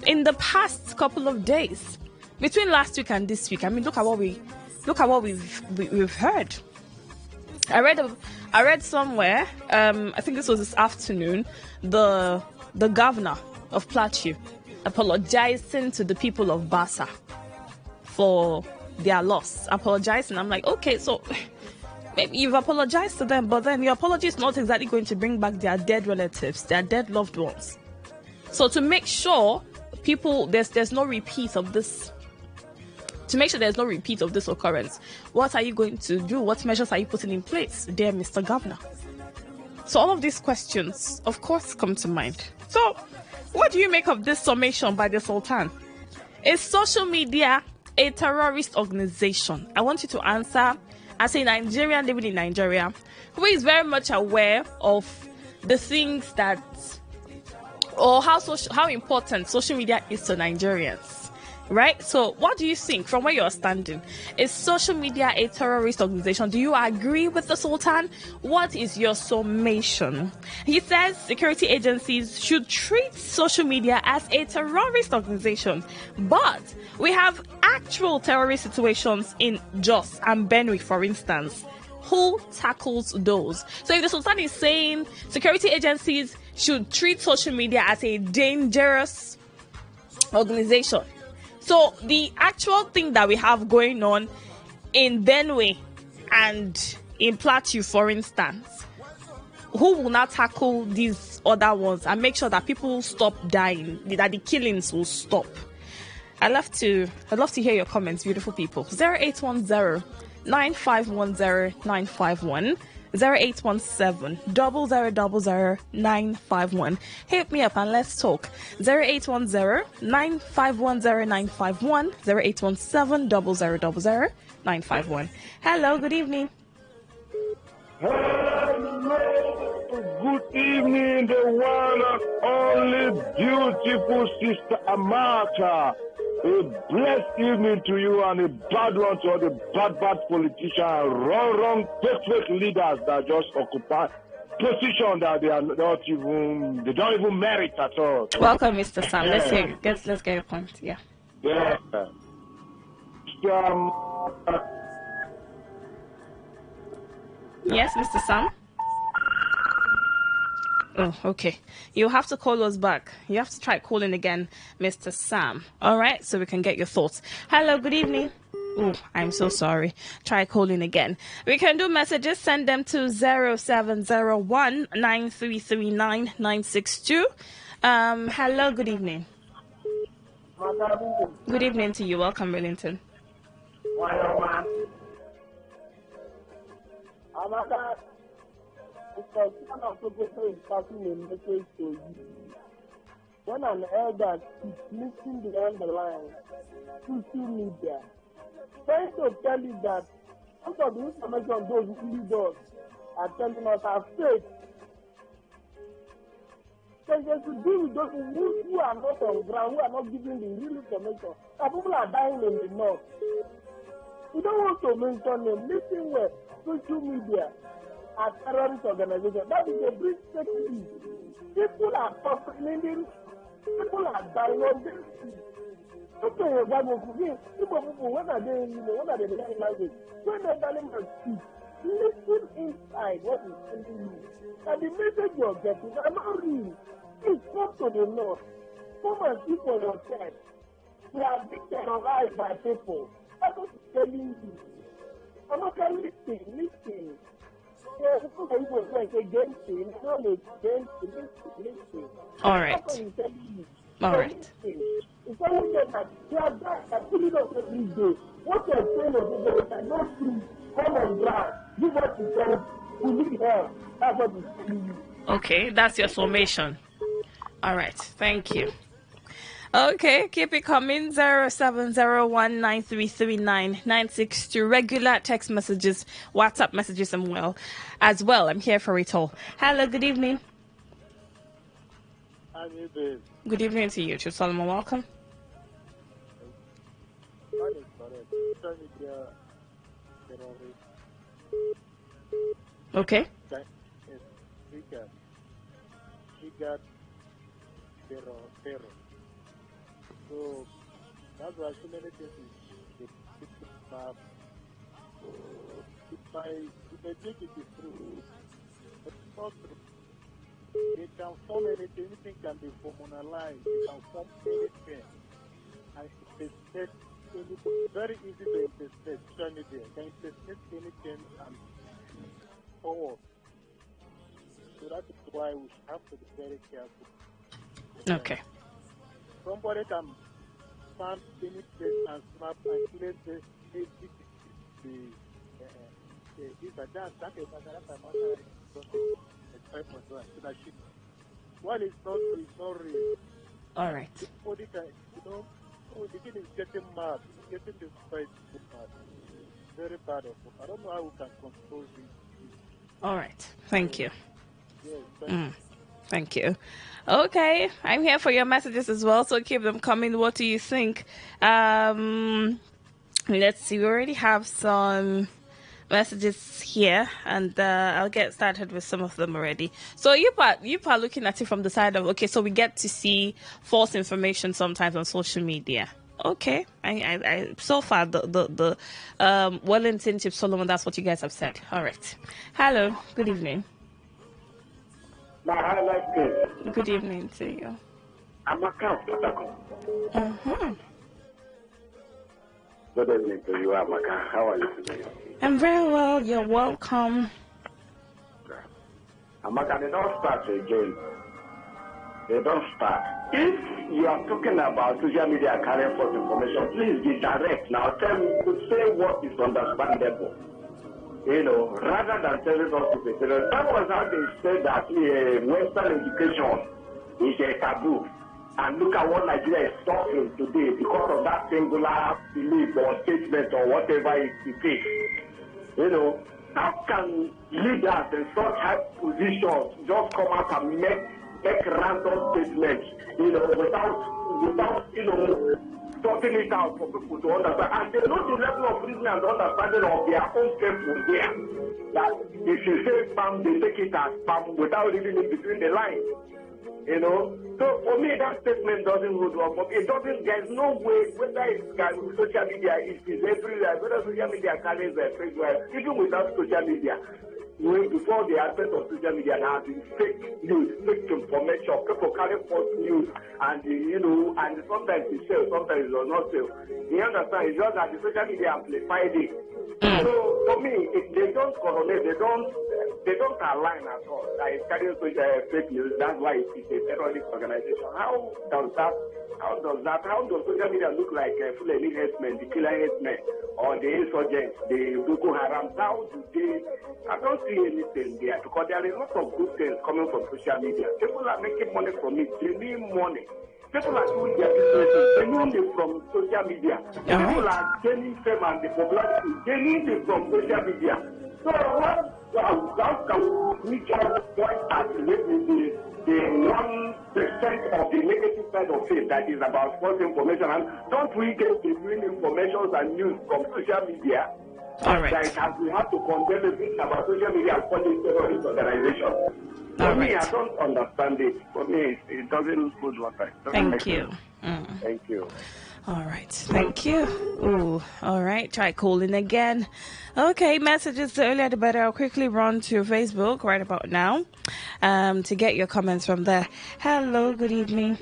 in the past couple of days, between last week and this week? I mean, look at what we've heard. I read somewhere, I think this was this afternoon, the governor of Plateau apologizing to the people of Bassa for their loss. Apologizing. I'm like, okay, so maybe you've apologized to them, but then your apology is not exactly going to bring back their dead relatives, their dead loved ones. So to make sure there's no repeat of this, occurrence, what are you going to do? What measures are you putting in place, dear Mr. Governor? So all of these questions, of course, come to mind. So what do you make of this summation by the Sultan? Is social media a terrorist organization? I want you to answer as a Nigerian living in Nigeria who is very much aware of the things or how important social media is to Nigerians. Right? So what do you think from where you're standing? Is social media a terrorist organization? Do you agree with the Sultan? What is your summation? He says security agencies should treat social media as a terrorist organization. But we have actual terrorist situations in Jos and Benue, for instance. Who tackles those? So if the Sultan is saying security agencies should treat social media as a dangerous organization, so the actual thing that we have going on in Benue and in Plateau, for instance, who will now tackle these other ones and make sure that people stop dying, that the killings will stop? I'd love to hear your comments, beautiful people. 0810-9510-951. 0817-0000-951. Hit me up and let's talk. 0810-9510-951. 0817-0000-951. Hello, good evening. Hello, good evening, the one and only beautiful sister Amata. A blessed evening to you and a bad one to all the bad politicians and wrong fake leaders that just occupy position that they don't even merit at all. Welcome, Mr. Sam. Let's hear. Let's get your point. Yeah. Yeah. Yes, Mr. Sam. Oh, okay. You'll have to call us back. You have to try calling again, Mr. Sam. All right, so we can get your thoughts. Hello, good evening. Oh, I'm so sorry. Try calling again. We can do messages. Send them to 0701 9339 962. Hello, good evening. Good evening to you. Welcome, Wellington. Because one of the people is passing a message to you. When an elder is missing the underline, social media, trying to tell you that most of the information those leaders are telling us are fake. So they should deal with those who are not on ground, who are not giving the real information. And people are dying in the north. We don't want to mention them. Listen well, social media. A terrorist organization. That is a big secret. People are suffering. People are dying on this. People when are they learning language? When they're learning to speak, listen inside what is telling you. And the message you're getting are not real. Please come to the north. Come and see for yourself. We are being terrorized by people. That's what I'm telling you. I'm not listen. All right. All right. It's only that you are back and putting up every day. What you're saying is that no free, come on ground, give what you can, we need help. That's what it's telling you. Okay, that's your summation. All right, thank you. Okay, keep it coming. 07019339 regular text messages, WhatsApp messages, and as well. I'm here for it all. Hello, good evening. Good evening to you, Chief Solomon. Welcome. Okay. So that's why so many things if they think it is true, but it's not true. They can form anything can be formalized, they can form anything. And it's very easy to interpret social media. Can interpret anything and forward. So that is why we have to be very careful. Okay. Somebody can find any place and snap and place the What is not real. All right. The kid is getting mad, getting this fight mad. Very bad of them. I don't know how we can control this. All right. Thank you. Yes, Thank you. Okay, I'm here for your messages as well, so keep them coming. What do you think? Let's see. We already have some messages here, and I'll get started with some of them already. So you are looking at it from the side of, okay, so we get to see false information sometimes on social media. Okay, I so far the Wellington, Chief Solomon, that's what you guys have said. All right. Hello. Good evening. Good evening to you. I'm a cow. Good evening to you, Amaka. How are you today? I'm very well. You're welcome. Amaka, they don't start again. They don't start. If you are talking about social media carrying false information, please be direct. Now tell me to say what is understandable. Rather than telling us to be serious. That was how they said that Western education is a taboo. And look at what Nigeria is suffering today because of that singular belief or statement or whatever it is. How can leaders in such high positions just come out and make random statements, without sorting it out for people to understand. And they know the level of reason and understanding of their own people there. That if you say spam, they take it as spam without reading it between the lines. You know? So for me, that statement doesn't hold up. It doesn't, there's no way, whether it's social media, it is everywhere, whether social media carries everywhere, even without social media. Before the advent of social media, there has been fake news, fake information. People carry false news, and and sometimes it's sell, sometimes it does not sell. You understand? It's just that the social media amplified it. So for me, they don't correlate, they don't align at all. Like carrying fake news, that's why it's a terrorist organization. How does social media look like Fulani herdsmen, the killer herdsmen, or the insurgents, the Boko Haram? How do they? I don't see anything there because there are a lot of good things coming from social media. People are making money from it, genuine money. People are doing their businesses genuinely from social media. People are gaining fame and the popularity genuinely from social media. So how can we just point at maybe the 1% of the negative side of it that is about false information? And don't we get the real information and news from social media? All right. That we have to condemn everything about social media and call it terrorist organization. For me, I don't understand it. For me, it doesn't hold water. Thank you. Thank you. All right. Thank you. Ooh. All right. Try calling again. Okay. Messages, the earlier the better. I'll quickly run to Facebook right about now to get your comments from there. Hello. Good evening.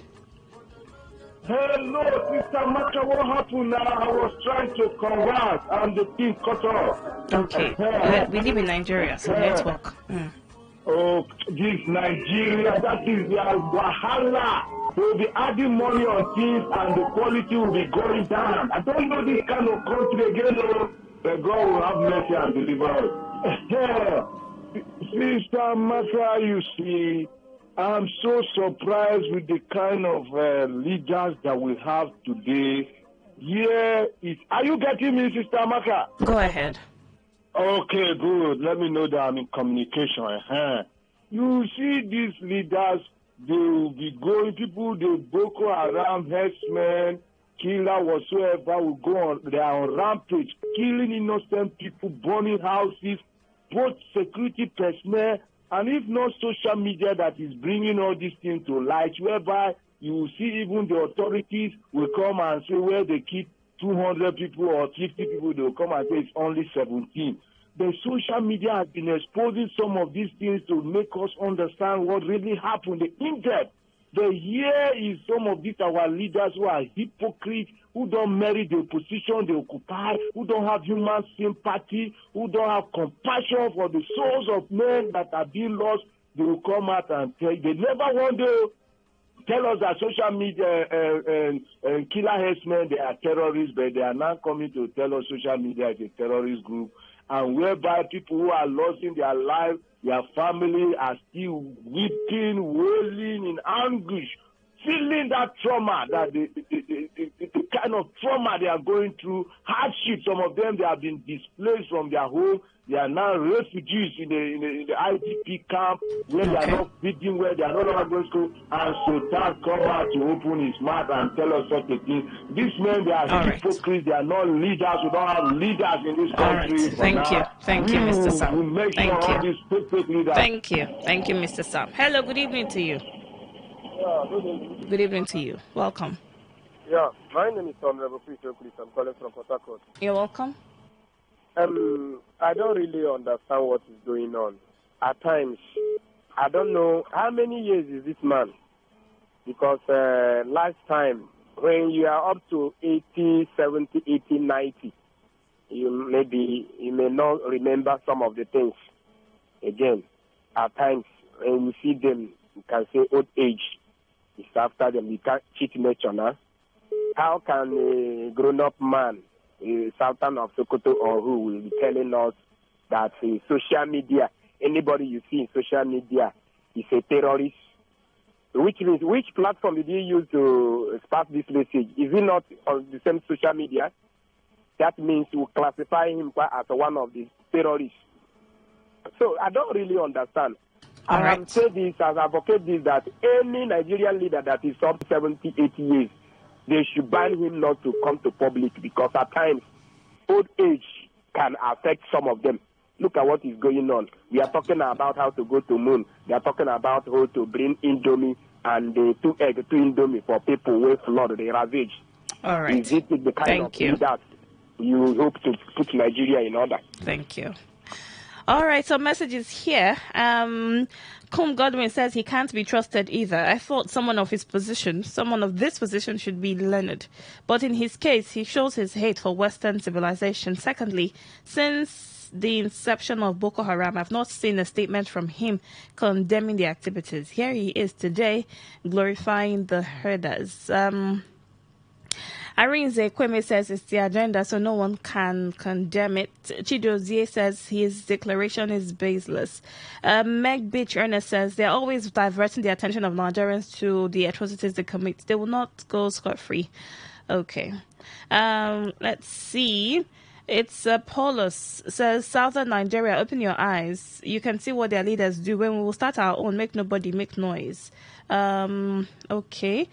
Hello, Sister Macha, what happened now? I was trying to converse and the thing cut off. Okay. We live in Nigeria, so network. Oh, this Nigeria, that is their wahala. They will be adding money on things and the quality will be going down. I don't know this kind of country again, but God will have mercy and deliver us. Sister Macha, you see, I'm so surprised with the kind of leaders that we have today. Are you getting me, Sister Maka? Go ahead. Okay, good. Let me know that I'm in communication. You see these leaders, they will be going, people, the Boko Haram, herdsmen, killer, whatsoever, will go on, they are on rampage, killing innocent people, burning houses, both security personnel, and if not social media that is bringing all these things to light, whereby you will see even the authorities will come and say where they keep 200 people or 50 people, they will come and say it's only 17. The social media has been exposing some of these things to make us understand what really happened, the in-depth. Here is some of these our leaders who are hypocrites, who don't merit the position they occupy, who don't have human sympathy, who don't have compassion for the souls of men that are being lost. They will come out and tell you. They never want to tell us that social media and killer herdsmen, they are terrorists, but they are now coming to tell us social media is a terrorist group, and whereby people who are losing their lives, their family are still weeping, wailing in anguish, feeling that trauma, that the kind of trauma they are going through, hardship. Some of them, they have been displaced from their home. They are now refugees in the IDP camp where they are not feeding, where they are no longer going to school. And Sultan come out to open his mouth and tell us such a thing. These men, they are hypocrites. They are not leaders. We don't have leaders in this country. Thank you. Thank you, Mr. Sam. We make sure all these fake leaders. Thank you. Thank you, Mr. Sam. Hello, good evening to you. Yeah, good evening. Good evening to you. Welcome. Yeah, my name is Honorable Peter Police. I'm calling from Port Harcourt. You're welcome. I don't really understand what is going on. At times, I don't know how many years is this man. Because last time, when you are up to 80, 70, 80, 90, you may not remember some of the things. Again, at times, when you see them, you can say old age is after them. You can't cheat nature now. How can a grown-up man, a Sultan of Sokoto or who will be telling us that social media, anybody you see in social media is a terrorist? Which means, which platform did he use to spark this message? Is he not on the same social media? That means we classify him as one of the terrorists. So I don't really understand. I have said this, as advocate this, that any Nigerian leader that is up 70, 80 years they should ban him not to come to public, because at times old age can affect some of them. Look at what is going on. We are talking about how to go to moon. We are talking about how to bring Indomie and the two Indomie for people with flood, they ravage. All right. Is it the kind of thing that you hope to put Nigeria in order? Thank you. All right, so messages here. Combe Godwin says he can't be trusted either. I thought someone of this position should be Leonard. But in his case, he shows his hate for Western civilization. Secondly, since the inception of Boko Haram, I've not seen a statement from him condemning the activities. Here he is today, glorifying the herders. Irene Zekweme says it's the agenda, so no one can condemn it. Chidozie says his declaration is baseless. Meg Beach Ernest says they're always diverting the attention of Nigerians to the atrocities they commit. They will not go scot-free. Okay. Let's see. It's Paulus says, Southern Nigeria, open your eyes. You can see what their leaders do. When we will start our own, make nobody make noise. Okay.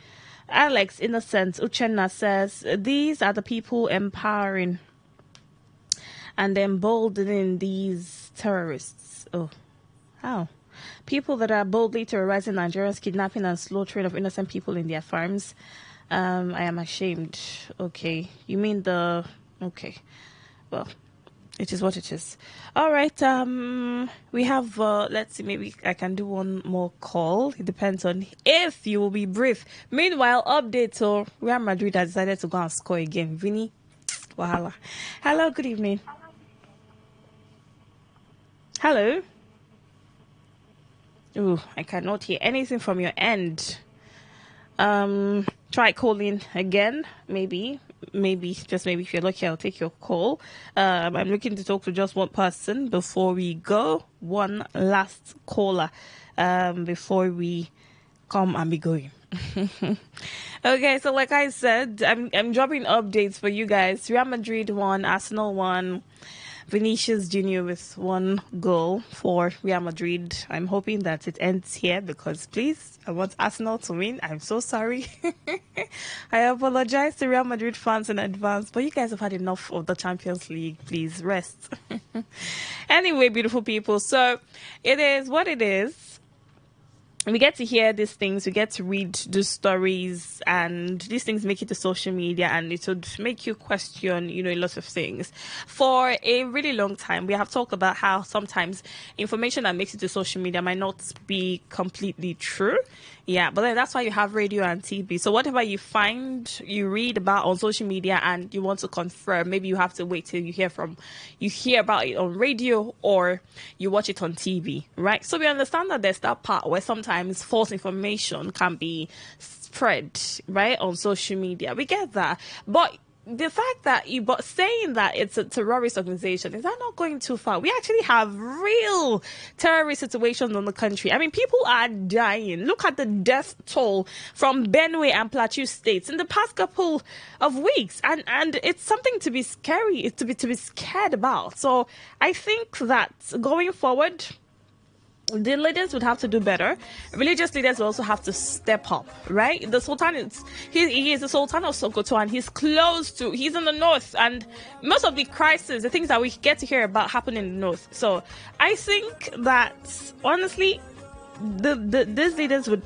Alex Innocent Uchenna says, these are the people empowering and emboldening these terrorists. Oh, how? People that are boldly terrorizing Nigerians, kidnapping and slaughtering of innocent people in their farms. I am ashamed. Okay. You mean the... Okay. Well, it is what it is. All right. We have, let's see, maybe I can do one more call. It depends on if you will be brief. Meanwhile, update. So Real Madrid has decided to go and score again. Vinny, wahala. Hello, good evening. Hello. Ooh, I cannot hear anything from your end. Try calling again, maybe, just maybe if you're lucky, I'll take your call. I'm looking to talk to just one person before we go. One last caller before we come and be going. Okay, so like I said, I'm dropping updates for you guys. Real Madrid won, Arsenal won. Vinicius Jr. with 1 goal for Real Madrid. I'm hoping that it ends here because, please, I want Arsenal to win. I'm so sorry. I apologize to Real Madrid fans in advance, but you guys have had enough of the Champions League. Please rest. Anyway, beautiful people, so it is what it is. We get to hear these things, we get to read these stories, and these things make it to social media, and it would make you question, a lot of things. For a really long time, we have talked about how sometimes information that makes it to social media might not be completely true. Yeah, but then that's why you have radio and TV. So whatever you read about on social media and you want to confirm, maybe you have to wait till you hear about it on radio or you watch it on TV, right? So we understand that there's that part where sometimes false information can be spread, right, on social media. We get that. But the fact that saying that it's a terrorist organization, is that not going too far? We actually have real terrorist situations in the country. I mean, people are dying. Look at the death toll from Benue and Plateau states in the past couple of weeks, and it's something to be scary, to be scared about. So I think that going forward, the leaders would have to do better. Religious leaders will also have to step up, right? The Sultan he is the Sultan of Sokoto, and he's in the north, and most of the crises, the things that we get to hear about, happen in the north. So I think that honestly, these leaders would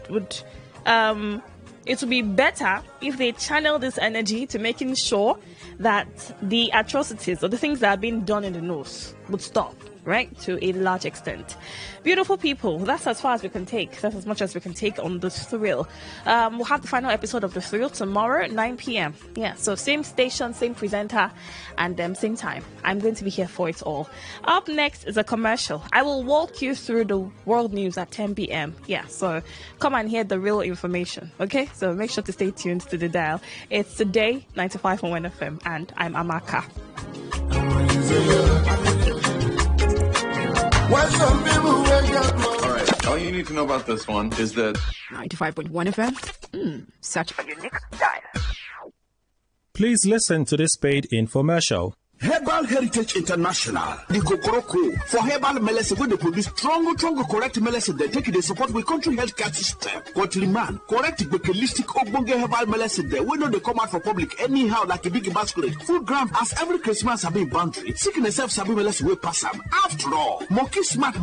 it would be better if they channel this energy to making sure that the atrocities or the things that are being done in the north would stop, right, to a large extent. Beautiful people, that's as far as we can take. That's as much as we can take on The Thrill. We'll have the final episode of The Thrill tomorrow at 9 p.m. Yeah, so same station, same presenter, and same time. I'm going to be here for it all. Up next is a commercial. I will walk you through the world news at 10 p.m. Yeah, so come and hear the real information, okay? So make sure to stay tuned to the dial. It's Today 95.1 FM, and I'm Amaka. All right. All you need to know about this one is that 95.1 FM. Such a unique dial. Please listen to this paid infomercial. Herbal Heritage International, the Kokoroko, for herbal medicine, when they produce strong, correct medicine, they take it, they support with country healthcare system. Country man, correct, holistic, ogbonge herbal medicine, they we know they come out for public anyhow, like a big masquerade. Food gram, as every Christmas have been boundary, seeking a self-sabi medicine will pass them. After all, monkey smart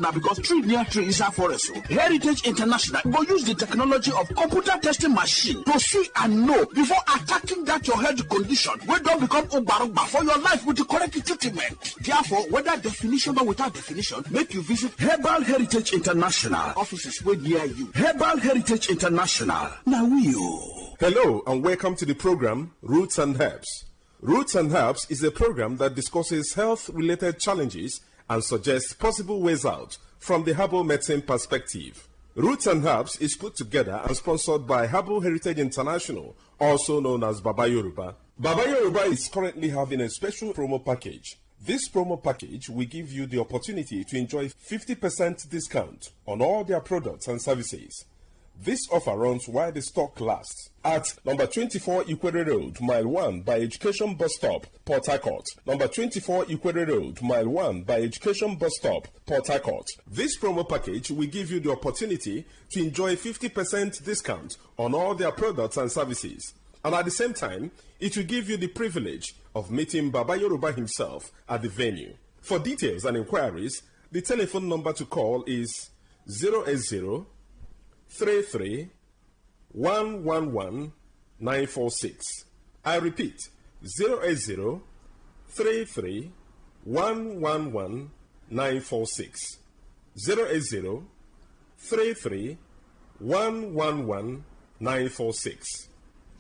now, because tree near tree is our forest. So, Heritage International will use the technology of computer testing machine to see and know before attacking that your health condition. We don't become Obarugba for your life with the correct treatment. Therefore, whether definition or without definition, make you visit Herbal Heritage International. Offices way near you. Herbal Heritage International. Now you. Hello and welcome to the program Roots and Herbs. Roots and Herbs is a program that discusses health-related challenges and suggests possible ways out from the herbal medicine perspective. Roots and Herbs is put together and sponsored by Herbal Heritage International, also known as Baba Yoruba. Baba Yoruba is currently having a special promo package. This promo package will give you the opportunity to enjoy 50% discount on all their products and services. This offer runs while the stock lasts at number 24 Ikwere Road, Mile 1 by Education Bus Stop, Port Harcourt. Number 24 Ikwere Road, Mile 1 by Education Bus Stop, Port Harcourt. This promo package will give you the opportunity to enjoy 50% discount on all their products and services. And at the same time, it will give you the privilege of meeting Baba Yoruba himself at the venue. For details and inquiries, the telephone number to call is 080 33 111 946. I repeat, 080 33 111 946. 080 33 111 946.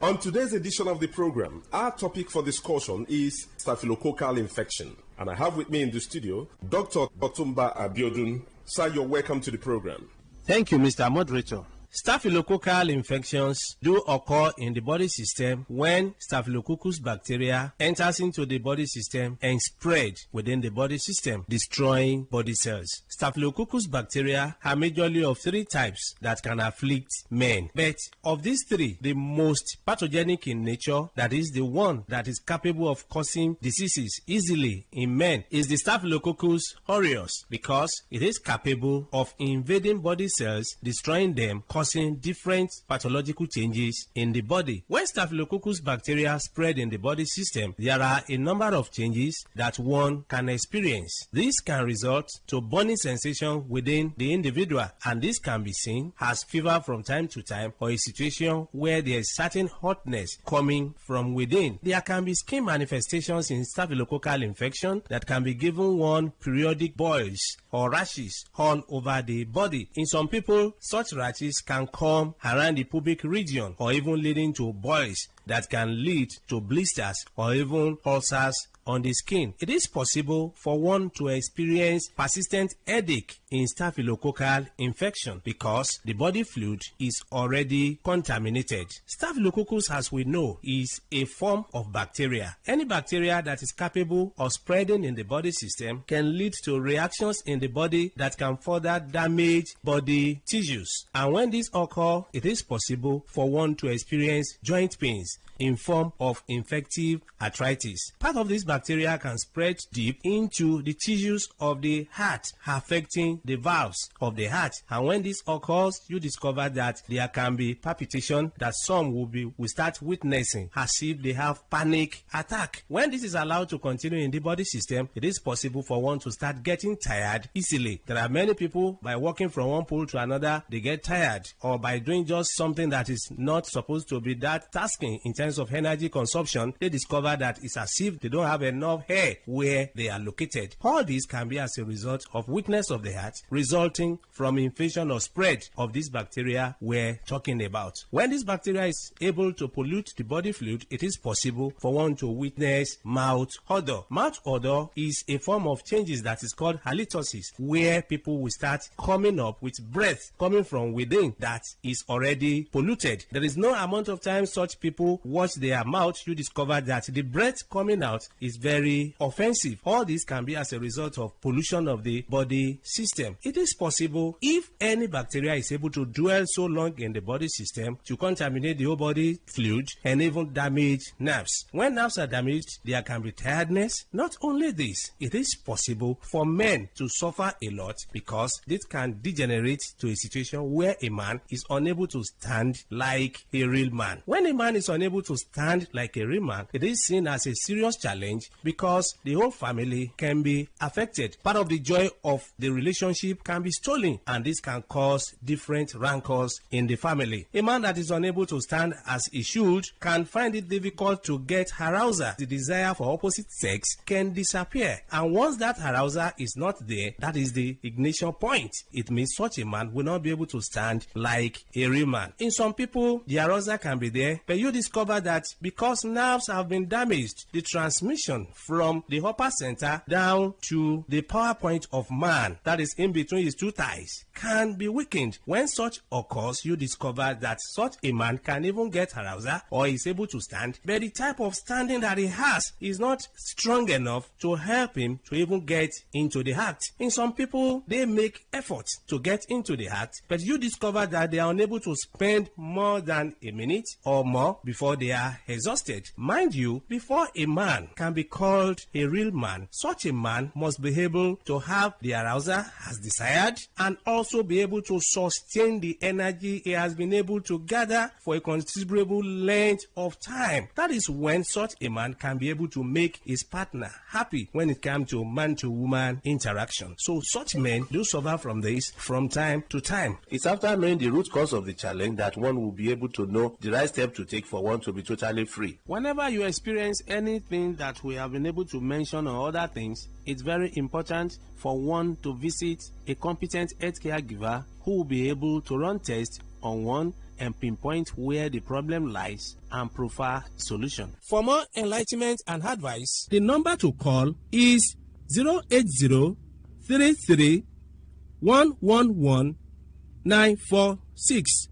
On today's edition of the program, our topic for discussion is staphylococcal infection. And I have with me in the studio Dr. Otumba Abiodun. Sir, you're welcome to the program. Thank you, Mr. Moderator. Staphylococcal infections do occur in the body system when Staphylococcus bacteria enters into the body system and spread within the body system, destroying body cells. Staphylococcus bacteria are majorly of three types that can afflict men. But of these three, the most pathogenic in nature, that is the one that is capable of causing diseases easily in men, is the Staphylococcus aureus, because it is capable of invading body cells, destroying them, causing different pathological changes in the body. When Staphylococcus bacteria spread in the body system, there are a number of changes that one can experience. This can result to burning sensation within the individual, and this can be seen as fever from time to time, or a situation where there is certain hotness coming from within. There can be skin manifestations in staphylococcal infection that can be given one periodic boils or rashes all over the body. In some people, such rashes can come around the pubic region, or even leading to boils that can lead to blisters or even ulcers on the skin. It is possible for one to experience persistent headache in staphylococcal infection because the body fluid is already contaminated. Staphylococcus, as we know, is a form of bacteria. Any bacteria that is capable of spreading in the body system can lead to reactions in the body that can further damage body tissues. And when this occurs, it is possible for one to experience joint pains in form of infective arthritis. Part of this bacteria can spread deep into the tissues of the heart, affecting the valves of the heart. And when this occurs, you discover that there can be palpitation that some will start witnessing as if they have panic attack. When this is allowed to continue in the body system, it is possible for one to start getting tired easily. There are many people, by walking from one pole to another, they get tired, or by doing just something that is not supposed to be that tasking in terms of energy consumption, they discover that it's as if they don't have enough hair where they are located. All this can be as a result of weakness of the heart, resulting from infection or spread of this bacteria we're talking about. When this bacteria is able to pollute the body fluid, it is possible for one to witness mouth odor. Mouth odor is a form of changes that is called halitosis, where people will start coming up with breath coming from within that is already polluted. There is no amount of time such people wash their mouth, you discover that the breath coming out is very offensive. All this can be as a result of pollution of the body system. It is possible if any bacteria is able to dwell so long in the body system to contaminate the whole body fluid and even damage nerves. When nerves are damaged, there can be tiredness. Not only this, it is possible for men to suffer a lot because this can degenerate to a situation where a man is unable to stand like a real man. When a man is unable to stand like a real man, it is seen as a serious challenge because the whole family can be affected. Part of the joy of the relationship can be stolen, and this can cause different rancors in the family. A man that is unable to stand as he should can find it difficult to get arousal. The desire for opposite sex can disappear, and once that arousal is not there, that is the ignition point. It means such a man will not be able to stand like a real man. In some people, the arousal can be there, but you discover that because nerves have been damaged, the transmission from the upper center down to the power point of man, that is in between his two thighs, can be weakened. When such occurs, you discover that such a man can even get arousal or is able to stand, but the type of standing that he has is not strong enough to help him to even get into the act. In some people, they make efforts to get into the act, but you discover that they are unable to spend more than a minute or more before they are exhausted. Mind you, before a man can be called a real man, such a man must be able to have the arousal as desired and also be able to sustain the energy he has been able to gather for a considerable length of time. That is when such a man can be able to make his partner happy when it comes to man-to-woman interaction. So such men do suffer from this from time to time. It's after knowing the root cause of the challenge that one will be able to know the right step to take for one to be totally free. Whenever you experience anything that we have been able to mention or other things, it's very important for one to visit a competent healthcare giver who will be able to run tests on one and pinpoint where the problem lies and provide solution. For more enlightenment and advice, the number to call is 080-33-111-946.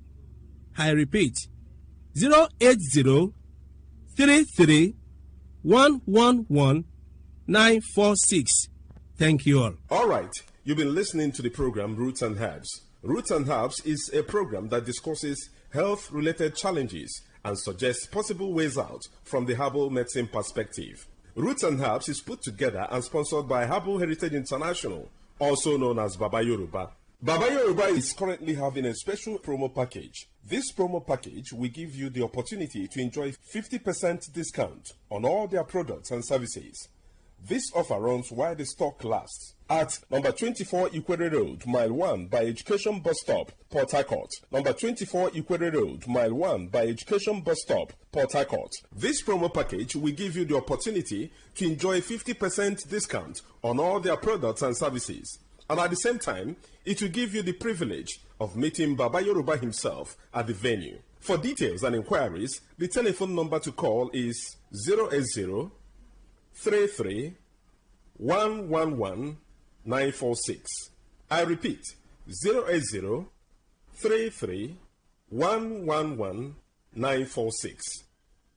I repeat, 080-33-111-946. Thank you all. All right, you've been listening to the program Roots and Herbs. Roots and Herbs is a program that discusses health-related challenges and suggests possible ways out from the herbal medicine perspective. Roots and Herbs is put together and sponsored by Herbal Heritage International, also known as Baba Yoruba. Baba Yoruba is currently having a special promo package. This promo package will give you the opportunity to enjoy 50% discount on all their products and services. This offer runs while the stock lasts. At number 24 Ikwere Road, Mile 1 by Education Bus Stop, Port Harcourt. Number 24 Ikwere Road, Mile 1 by Education Bus Stop, Port Harcourt. This promo package will give you the opportunity to enjoy 50% discount on all their products and services. And at the same time, it will give you the privilege of meeting Baba Yoruba himself at the venue. For details and inquiries, the telephone number to call is 080 33 111 946. I repeat, 080 33 111 946.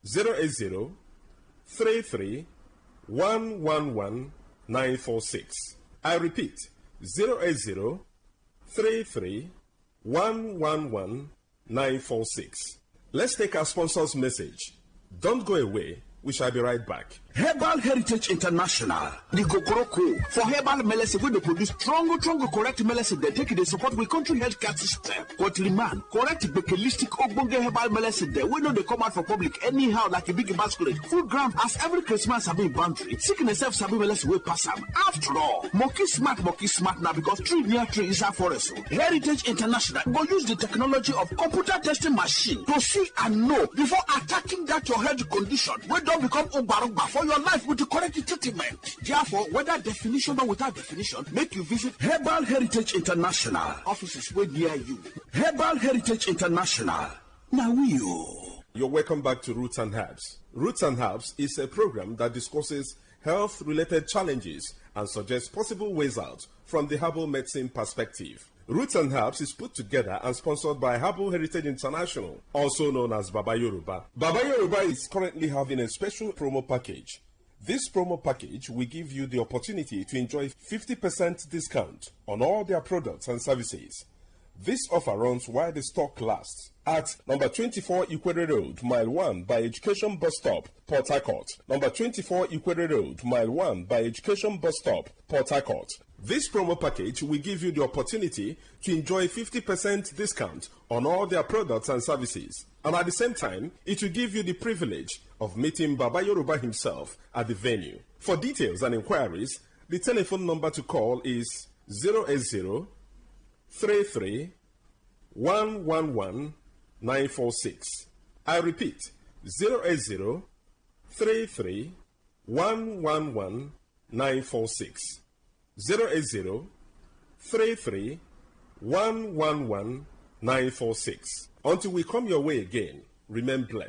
080 33 111 946. I repeat, 080 33 111 946. Let's take our sponsor's message. Don't go away. We shall be right back. Herbal Heritage International, the Kokoroko, for herbal medicine, when they produce strong, correct medicine, they take it, they support with country health care system. Quatliman, correct bakelistic ogbonge herbal medicine, they know they come out for public anyhow, like a big masquerade. Food ground, as every Christmas have been boundary. Sickness self sabi medicine will pass them. After all, monkey smart now because tree near tree is a forest. Heritage International go use the technology of computer testing machine to see and know before attacking that your health condition. When don't become Obarugba for your life with the correct treatment. Therefore, whether definition or without definition, make you visit Herbal Heritage International. Offices way near you. Herbal Heritage International. Now You're welcome back to Roots and Herbs. Roots and Herbs is a program that discusses health-related challenges and suggests possible ways out from the herbal medicine perspective. Roots and Herbs is put together and sponsored by Herbal Heritage International, also known as Baba Yoruba. Baba Yoruba is currently having a special promo package. This promo package will give you the opportunity to enjoy 50% discount on all their products and services. This offer runs while the stock lasts at number 24 Ikwere Road, Mile 1 by Education Bus Stop, Port Harcourt. Number 24 Ikwere Road, Mile 1 by Education Bus Stop, Port Harcourt. This promo package will give you the opportunity to enjoy 50% discount on all their products and services. And at the same time, it will give you the privilege of meeting Baba Yoruba himself at the venue. For details and inquiries, the telephone number to call is 080 33 111 946. I repeat, 080 33 111 946. 080 33 111 946. Until we come your way again, remain blessed.